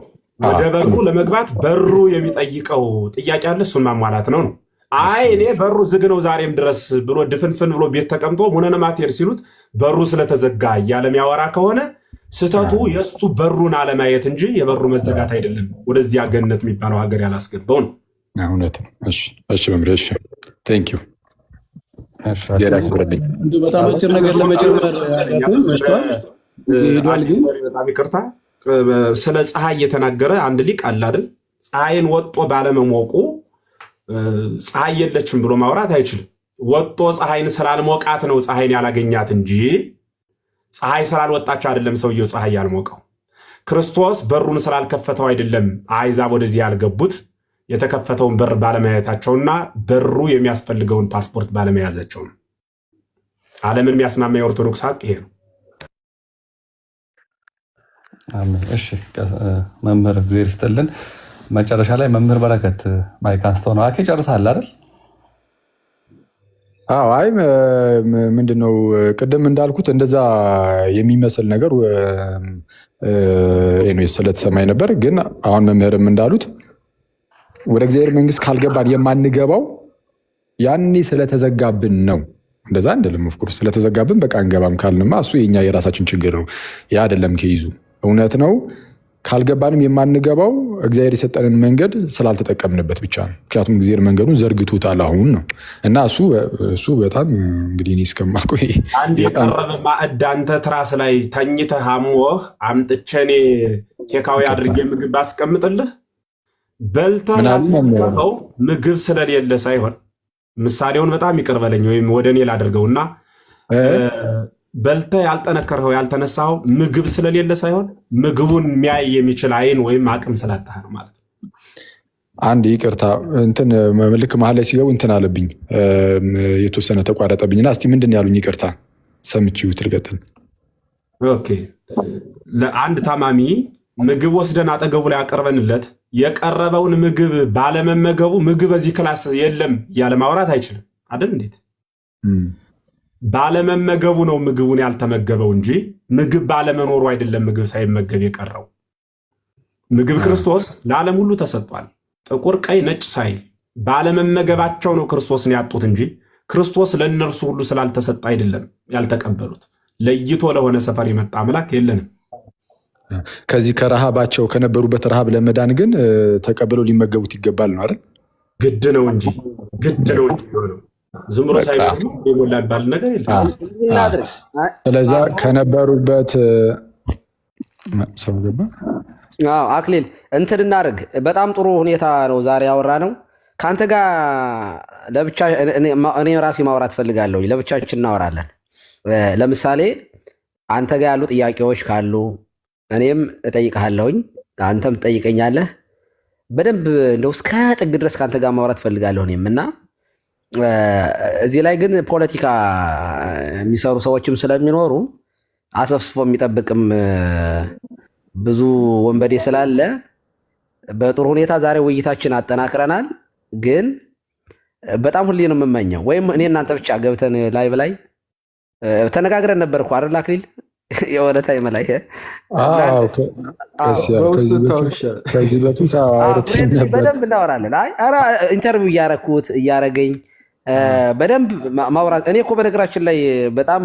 ወደ በሩ ለመግባት በሩ የሚጠይቀው ጥያቄ አለ፣ እሱን ማሟላት ነው። አይ እኔ በሩ ዝግ ነው ዛሬም ድረስ ብሎ ድፍንፍን ብሎ ቤት ተቀምጦ ሙነነ ማቴር ሲሉት በሩ ስለተዘጋ እያለ የሚያወራ ከሆነ ስህተቱ የእሱ በሩን አለማየት እንጂ የበሩ መዘጋት አይደለም። ወደዚያ ገነት የሚባለው ሀገር ያላስገባው ነው። እውነት ነው። እሺ መምሬ፣ እሺ ቴንክ ዩ። በጣም አጭር ነገር ለመጨመር መሽቷል፣ ሄዷል። ግን በጣም ይቅርታ፣ ስለ ፀሐይ እየተናገረ አንድ ሊቅ አለ አይደል? ፀሐይን ወጦ ባለመሞቁ ፀሐይ የለችም ብሎ ማውራት አይችልም። ወጦ ፀሐይን ስላልሞቃት ነው ፀሐይን ያላገኛት እንጂ ፀሐይ ስላልወጣች አይደለም ሰውየው ፀሐይ ያልሞቀው። ክርስቶስ በሩን ስላልከፈተው አይደለም አሕዛብ ወደዚህ ያልገቡት፣ የተከፈተውን በር ባለማየታቸውና በሩ የሚያስፈልገውን ፓስፖርት ባለመያዛቸው ነው። ዓለምን የሚያስማማ የኦርቶዶክስ ሀቅ ይሄ ነው። እሺ መምህር እግዚአብሔር ይስጥልን። መጨረሻ ላይ መምህር በረከት ማይክ አንስተው ነው። አኬ ጨርሰሃል አይደል? አዎ። አይ ምንድነው ቅድም እንዳልኩት እንደዛ የሚመስል ነገር ስለተሰማኝ ነበር። ግን አሁን መምህርም እንዳሉት ወደ እግዚአብሔር መንግስት ካልገባን የማንገባው ያኔ ስለተዘጋብን ነው። እንደዛ አይደለም። ኦፍኮርስ ስለተዘጋብን በቃ እንገባም ካልንማ እሱ የኛ የራሳችን ችግር ነው። ያ አይደለም ከይዙ እውነት ነው። ካልገባንም የማንገባው እግዚአብሔር የሰጠንን መንገድ ስላልተጠቀምንበት ብቻ ነው። ምክንያቱም እግዚአብሔር መንገዱን ዘርግቶታል አሁን ነው እና እሱ በጣም እንግዲህ እኔ እስከማውቀው አንድ የቀረበ ማዕድ አንተ ትራስ ላይ ተኝተህ አሞህ አምጥቼ እኔ ቴካዊ አድርጌ ምግብ አስቀምጥልህ በልተህ ያልተከፈው ምግብ ስለሌለ ሳይሆን ምሳሌውን በጣም ይቅር በለኝ ወይም ወደ እኔ ላድርገውና በልተህ ያልጠነከርኸው ያልተነሳኸው ምግብ ስለሌለ ሳይሆን ምግቡን የሚያይ የሚችል አይን ወይም አቅም ስላጣህ ነው ማለት ነው። አንድ ይቅርታ እንትን ልክ መሀል ላይ ሲገቡ እንትን አለብኝ የተወሰነ ተቋረጠብኝና እስቲ ምንድን ያሉኝ? ይቅርታ ሰምቼው ትልቀጥል። ኦኬ ለአንድ ታማሚ ምግብ ወስደን አጠገቡ ላይ አቀርበንለት የቀረበውን ምግብ ባለመመገቡ ምግብ በዚህ ክላስ የለም እያለ ማውራት አይችልም አይደል? እንዴት ባለመመገቡ ነው ምግቡን ያልተመገበው እንጂ ምግብ ባለመኖሩ አይደለም ምግብ ሳይመገብ የቀረው። ምግብ ክርስቶስ ለዓለም ሁሉ ተሰጥቷል፣ ጥቁር ቀይ ነጭ ሳይል። ባለመመገባቸው ነው ክርስቶስን ያጡት እንጂ ክርስቶስ ለእነርሱ ሁሉ ስላልተሰጠ አይደለም ያልተቀበሉት። ለይቶ ለሆነ ሰፈር የመጣ አምላክ የለንም። ከዚህ ከረሃባቸው ከነበሩበት ረሃብ ለመዳን ግን ተቀብለው ሊመገቡት ይገባል ነው አይደል? ግድ ነው እንጂ ሆነው ዝም ብሎ ሳይበሉ የሞላ ባል ነገር የለም። ስለዛ ከነበሩበት ሰው ገባ። አክሊል እንትን እናድርግ። በጣም ጥሩ ሁኔታ ነው ዛሬ ያወራ ነው። ከአንተ ጋር ለብቻ እኔ ራሴ ማውራት ፈልጋለሁ። ለብቻችን እናወራለን። ለምሳሌ አንተ ጋር ያሉ ጥያቄዎች ካሉ እኔም እጠይቅሃለሁኝ፣ አንተም ትጠይቀኛለህ። በደንብ እንደው እስከ ጥግ ድረስ ከአንተ ጋር ማውራት ፈልጋለሁ እኔም እና እዚህ ላይ ግን ፖለቲካ የሚሰሩ ሰዎችም ስለሚኖሩ አሰፍስፎ የሚጠብቅም ብዙ ወንበዴ ስላለ በጥሩ ሁኔታ ዛሬ ውይይታችን አጠናክረናል። ግን በጣም ሁሌ ነው የምመኘው ወይም እኔ እናንተ ብቻ ገብተን ላይቭ ላይ ተነጋግረን ነበር እኮ አይደል አክሊል? የሆነ ታይም ላይ ከዚህ በፊት በደንብ እናወራለን። ኧረ ኢንተርቪው እያረኩት እያረገኝ በደንብ ማውራት። እኔ እኮ በነገራችን ላይ በጣም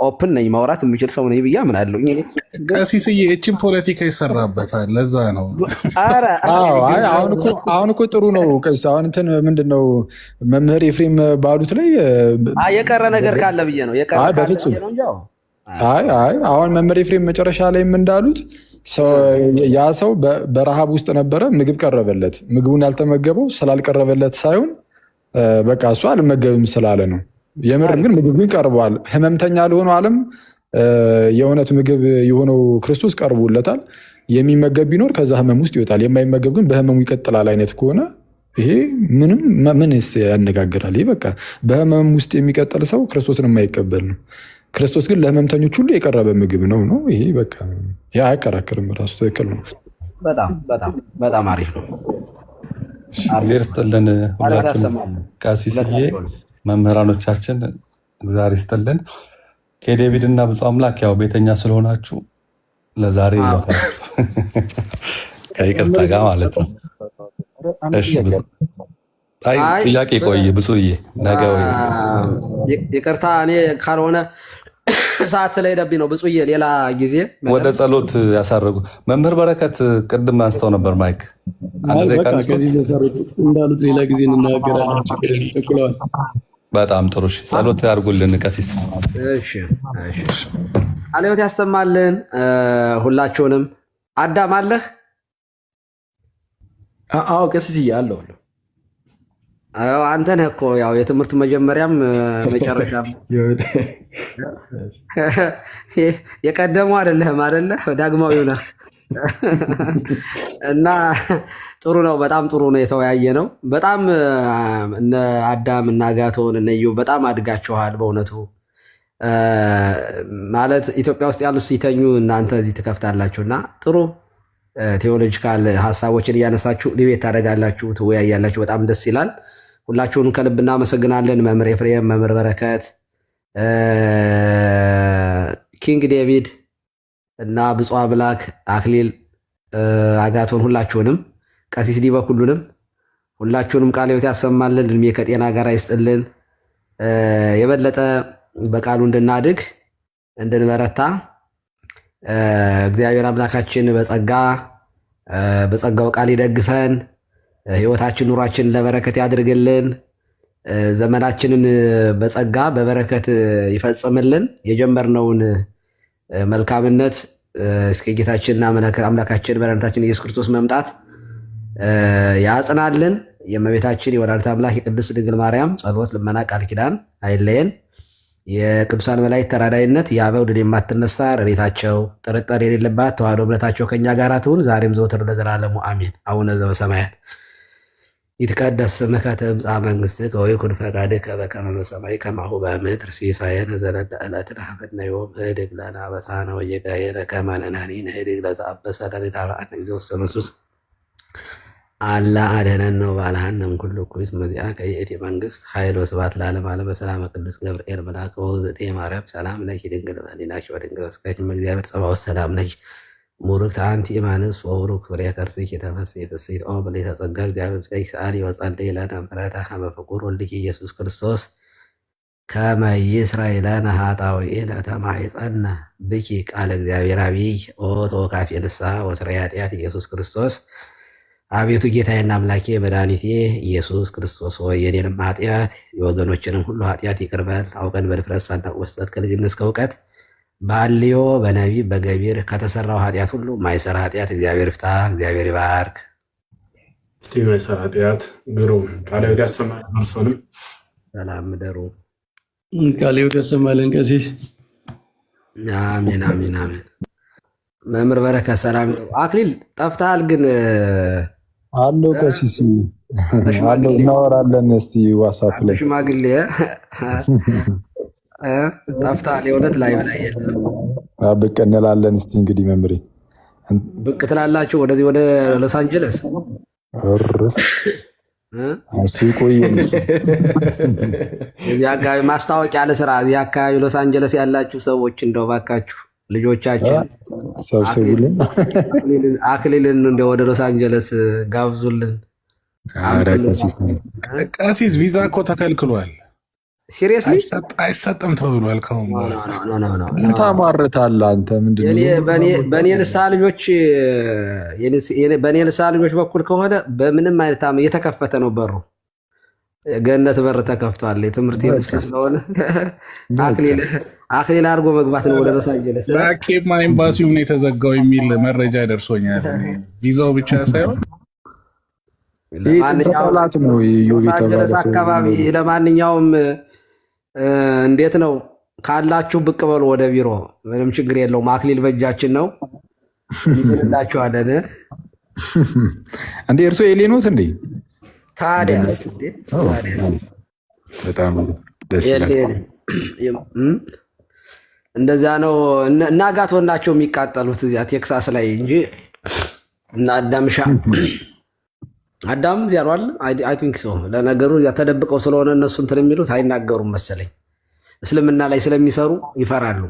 ኦፕን ነኝ፣ ማውራት የምችል ሰው ነኝ ብዬ አምናለሁ። ቀሲስዬ እችን ፖለቲካ ይሰራበታል፣ ለዛ ነው። አሁን እኮ ጥሩ ነው። ቀሲስ አሁን እንትን ምንድን ነው መምህር ኤፍሬም ባሉት ላይ የቀረ ነገር ካለ ብዬ ነው። በፍጹም አሁን መምህር ኤፍሬም መጨረሻ ላይም እንዳሉት ያ ሰው በረሃብ ውስጥ ነበረ፣ ምግብ ቀረበለት። ምግቡን ያልተመገበው ስላልቀረበለት ሳይሆን በቃ እሱ አልመገብም ስላለ ነው። የምርም ግን ምግብ ግን ቀርቧል። ህመምተኛ ለሆነው ዓለም የእውነት ምግብ የሆነው ክርስቶስ ቀርቦለታል። የሚመገብ ቢኖር ከዛ ህመም ውስጥ ይወጣል፣ የማይመገብ ግን በህመሙ ይቀጥላል አይነት ከሆነ ይሄ ምንስ ያነጋግራል? ይሄ በቃ በህመም ውስጥ የሚቀጥል ሰው ክርስቶስን የማይቀበል ነው። ክርስቶስ ግን ለህመምተኞች ሁሉ የቀረበ ምግብ ነው። ይሄ በቃ ይሄ አያከራክርም፣ ራሱ ትክክል ነው። በጣም አሪፍ ነው። እግዚአብሔር ይስጥልን ሁላችሁም። ቀሲስዬ መምህራኖቻችን እግዚአብሔር ይስጥልን። ከዴቪድ እና ብፁዕ አምላክ ያው ቤተኛ ስለሆናችሁ ለዛሬ ይለፋችሁ ከይቅርታ ጋር ማለት ነው። እሺ ጥያቄ ቆይ ብፁዕዬ ነገ ወይ ይቅርታ እኔ ካልሆነ ሰዓት ስለሄደብኝ ነው። ብፁዕዬ ሌላ ጊዜ ወደ ጸሎት ያሳርጉ። መምህር በረከት ቅድም አንስተው ነበር ማይክ እንዳሉት ሌላ ጊዜ እንናገራለን። ችግር ተኩለዋል። በጣም ጥሩ ጸሎት ያድርጉልን ቀሲስ። ቃልዮት ያሰማልን ሁላችሁንም። አዳም አለህ? አዎ ቀሲስዬ አለሁ። አንተ ነህ እኮ ያው የትምህርት መጀመሪያም መጨረሻም የቀደመው አይደለህም አይደለ? ዳግማዊው ነህ እና ጥሩ ነው። በጣም ጥሩ ነው። የተወያየ ነው። በጣም እነ አዳም እና አጋቶን እነ ኢዮብ በጣም አድጋችኋል በእውነቱ። ማለት ኢትዮጵያ ውስጥ ያሉት ሲተኙ እናንተ እዚህ ትከፍታላችሁ እና ጥሩ ቴዎሎጂካል ሀሳቦችን እያነሳችሁ ዲቤት ታደርጋላችሁ፣ ትወያያላችሁ። በጣም ደስ ይላል። ሁላችሁንም ከልብ እናመሰግናለን። መምህር ኤፍሬም፣ መምህር በረከት፣ ኪንግ ዴቪድ እና ብፁዕ አምላክ፣ አክሊል፣ አጋቶን ሁላችሁንም፣ ቀሲስ ዲበ ሁላችሁንም ቃለ ሕይወት ያሰማልን፣ እድሜ ከጤና ጋር ይስጥልን። የበለጠ በቃሉ እንድናድግ እንድንበረታ እግዚአብሔር አምላካችን በጸጋው ቃል ይደግፈን። ህይወታችን ኑሯችን ለበረከት ያድርግልን። ዘመናችንን በጸጋ በበረከት ይፈጽምልን። የጀመርነውን መልካምነት እስከ ጌታችንና አምላካችን መድኃኒታችን ኢየሱስ ክርስቶስ መምጣት ያጽናልን። የእመቤታችን የወላዲተ አምላክ የቅድስት ድንግል ማርያም ጸሎት፣ ልመና፣ ቃል ኪዳን አይለየን። የቅዱሳን መላእክት ተራዳይነት፣ የአበው ድል የማትነሳ ረድኤታቸው፣ ጥርጥር የሌለባት ተዋሕዶ እምነታቸው ከኛ ጋር ትሁን ዛሬም ዘወትር ለዘላለሙ አሜን። አቡነ ዘበሰማያት ይትቀደስ ስምከ ትምጻእ መንግሥትከ ወይኩን ፈቃድከ በከመ በሰማይ ከማሁ በምድር ሲሳየነ ዘለለ ዕለትነ ሀበነ ዮም ንኅድግ ለነ አበሳነ ወጌጋየነ ከመ ንሕነኒ ንኅድግ ለዘአበሰ ለነ ኢታብአነ እግዚኦ ውስተ መንሱት አላ አድኅነነ ወባልሐነ እምኩሉ እኩይ እስመ ዚአከ ይእቲ መንግሥት ኃይል ወስብሐት ለዓለመ ዓለም። በሰላመ ቅዱስ ገብርኤል መልአከ ወእግዝእትየ ማርያም ሰላም ለኪ ድንግል በኅሊናኪ ወድንግል በሥጋኪ እም እግዚአብሔር ጸባኦት ሰላም ለኪ ሙሩክት አንቲ እማንስ ወቡሩክ ፍሬ ከርሥኪ ተፈሥሒ ፍሥሕት ኦ ምልዕተ ጸጋ እግዚአብሔር ምስሌኪ ሰአሊ ወጸልዪ ለነ ምሕረተ ኀበ ፍቁር ወልድኪ ኢየሱስ ክርስቶስ ከመ ይሥረይ ለነ ኃጣውኢነ ተማኅፀነ ብኪ ቃለ እግዚአብሔር አብይ ኦ ተወካፌ ንስሐ ወስረይ ኃጢአት ኢየሱስ ክርስቶስ። አቤቱ ጌታዬና አምላኬ መድኃኒቴ ኢየሱስ ክርስቶስ ሆይ የኔንም ኃጢአት የወገኖችንም ሁሉ ኃጢአት ይቅር በል። አውቀን በድፍረት ሳናውቅ በስህተት ከልጅነት እስከ እውቀት በሐልዮ በነቢብ በገቢር ከተሰራው ኃጢአት ሁሉ ማይሰራ ኃጢአት እግዚአብሔር ፍታ። እግዚአብሔር ይባርክ። ማይሰራ ኃጢአት ግሩም ቃለ ሕይወት ያሰማል። እርሶንም ሰላም ምደሩ። ቃለ ሕይወት ያሰማልን ቀሲስ። አሜን አሜን አሜን። መምህር በረከት ሰላም ይጠሩ። አክሊል ጠፍተሃል ግን አለው ቀሲስ አለው እናወራለን። እስቲ ዋትስአፕ ላይ ሽማግሌ ጠፍተሃል። የእውነት ላይ በላይ የለም። ብቅ እንላለን። እስቲ እንግዲህ መምሬ ብቅ ትላላችሁ ወደዚህ ወደ ሎስ አንጀለስ እሱ ይቆየን። እዚህ አካባቢ ማስታወቂያ ለስራ እዚህ አካባቢ ሎስ አንጀለስ ያላችሁ ሰዎች እንደው ባካችሁ ልጆቻችን ሰብስቡልን፣ አክሊልን እንደ ወደ ሎስ አንጀለስ ጋብዙልን። ቀሲስ ቪዛ እኮ ተከልክሏል። ሲሪየስሊ አይሰጥም ተብሏል። ከአሁን ታማርታለህ አንተ። ምንድን ነው በእኔ ንስሐ ልጆች በኩል ከሆነ በምንም አይነት የተከፈተ ነው በሩ። ገነት በር ተከፍቷል። የትምህርት ውስጥ ስለሆነ አክሊል አድርጎ መግባት ነው ወደ ሎስ አንጀለስ። ኬማ ኤምባሲውም ነው የተዘጋው የሚል መረጃ ደርሶኛል። ቪዛው ብቻ ሳይሆን ሎስ አንጀለስ አካባቢ ለማንኛውም እንዴት ነው ካላችሁ ብቅ በሉ ወደ ቢሮ። ምንም ችግር የለውም። አክሊል በእጃችን ነው እንላችኋለን። እንዴ እርሶ ኤሌኖት እንዴ? ታዲያስ በጣም ደስ ይላል። እንደዚያ ነው። እና ጋት ወናቸው የሚቃጠሉት እዚያ ቴክሳስ ላይ እንጂ እና አዳም እዚያ ነው አለ። አይ ቲንክ ሶ። ለነገሩ እዚያ ተደብቀው ስለሆነ እነሱ እንትን የሚሉት አይናገሩም መሰለኝ። እስልምና ላይ ስለሚሰሩ ይፈራሉ።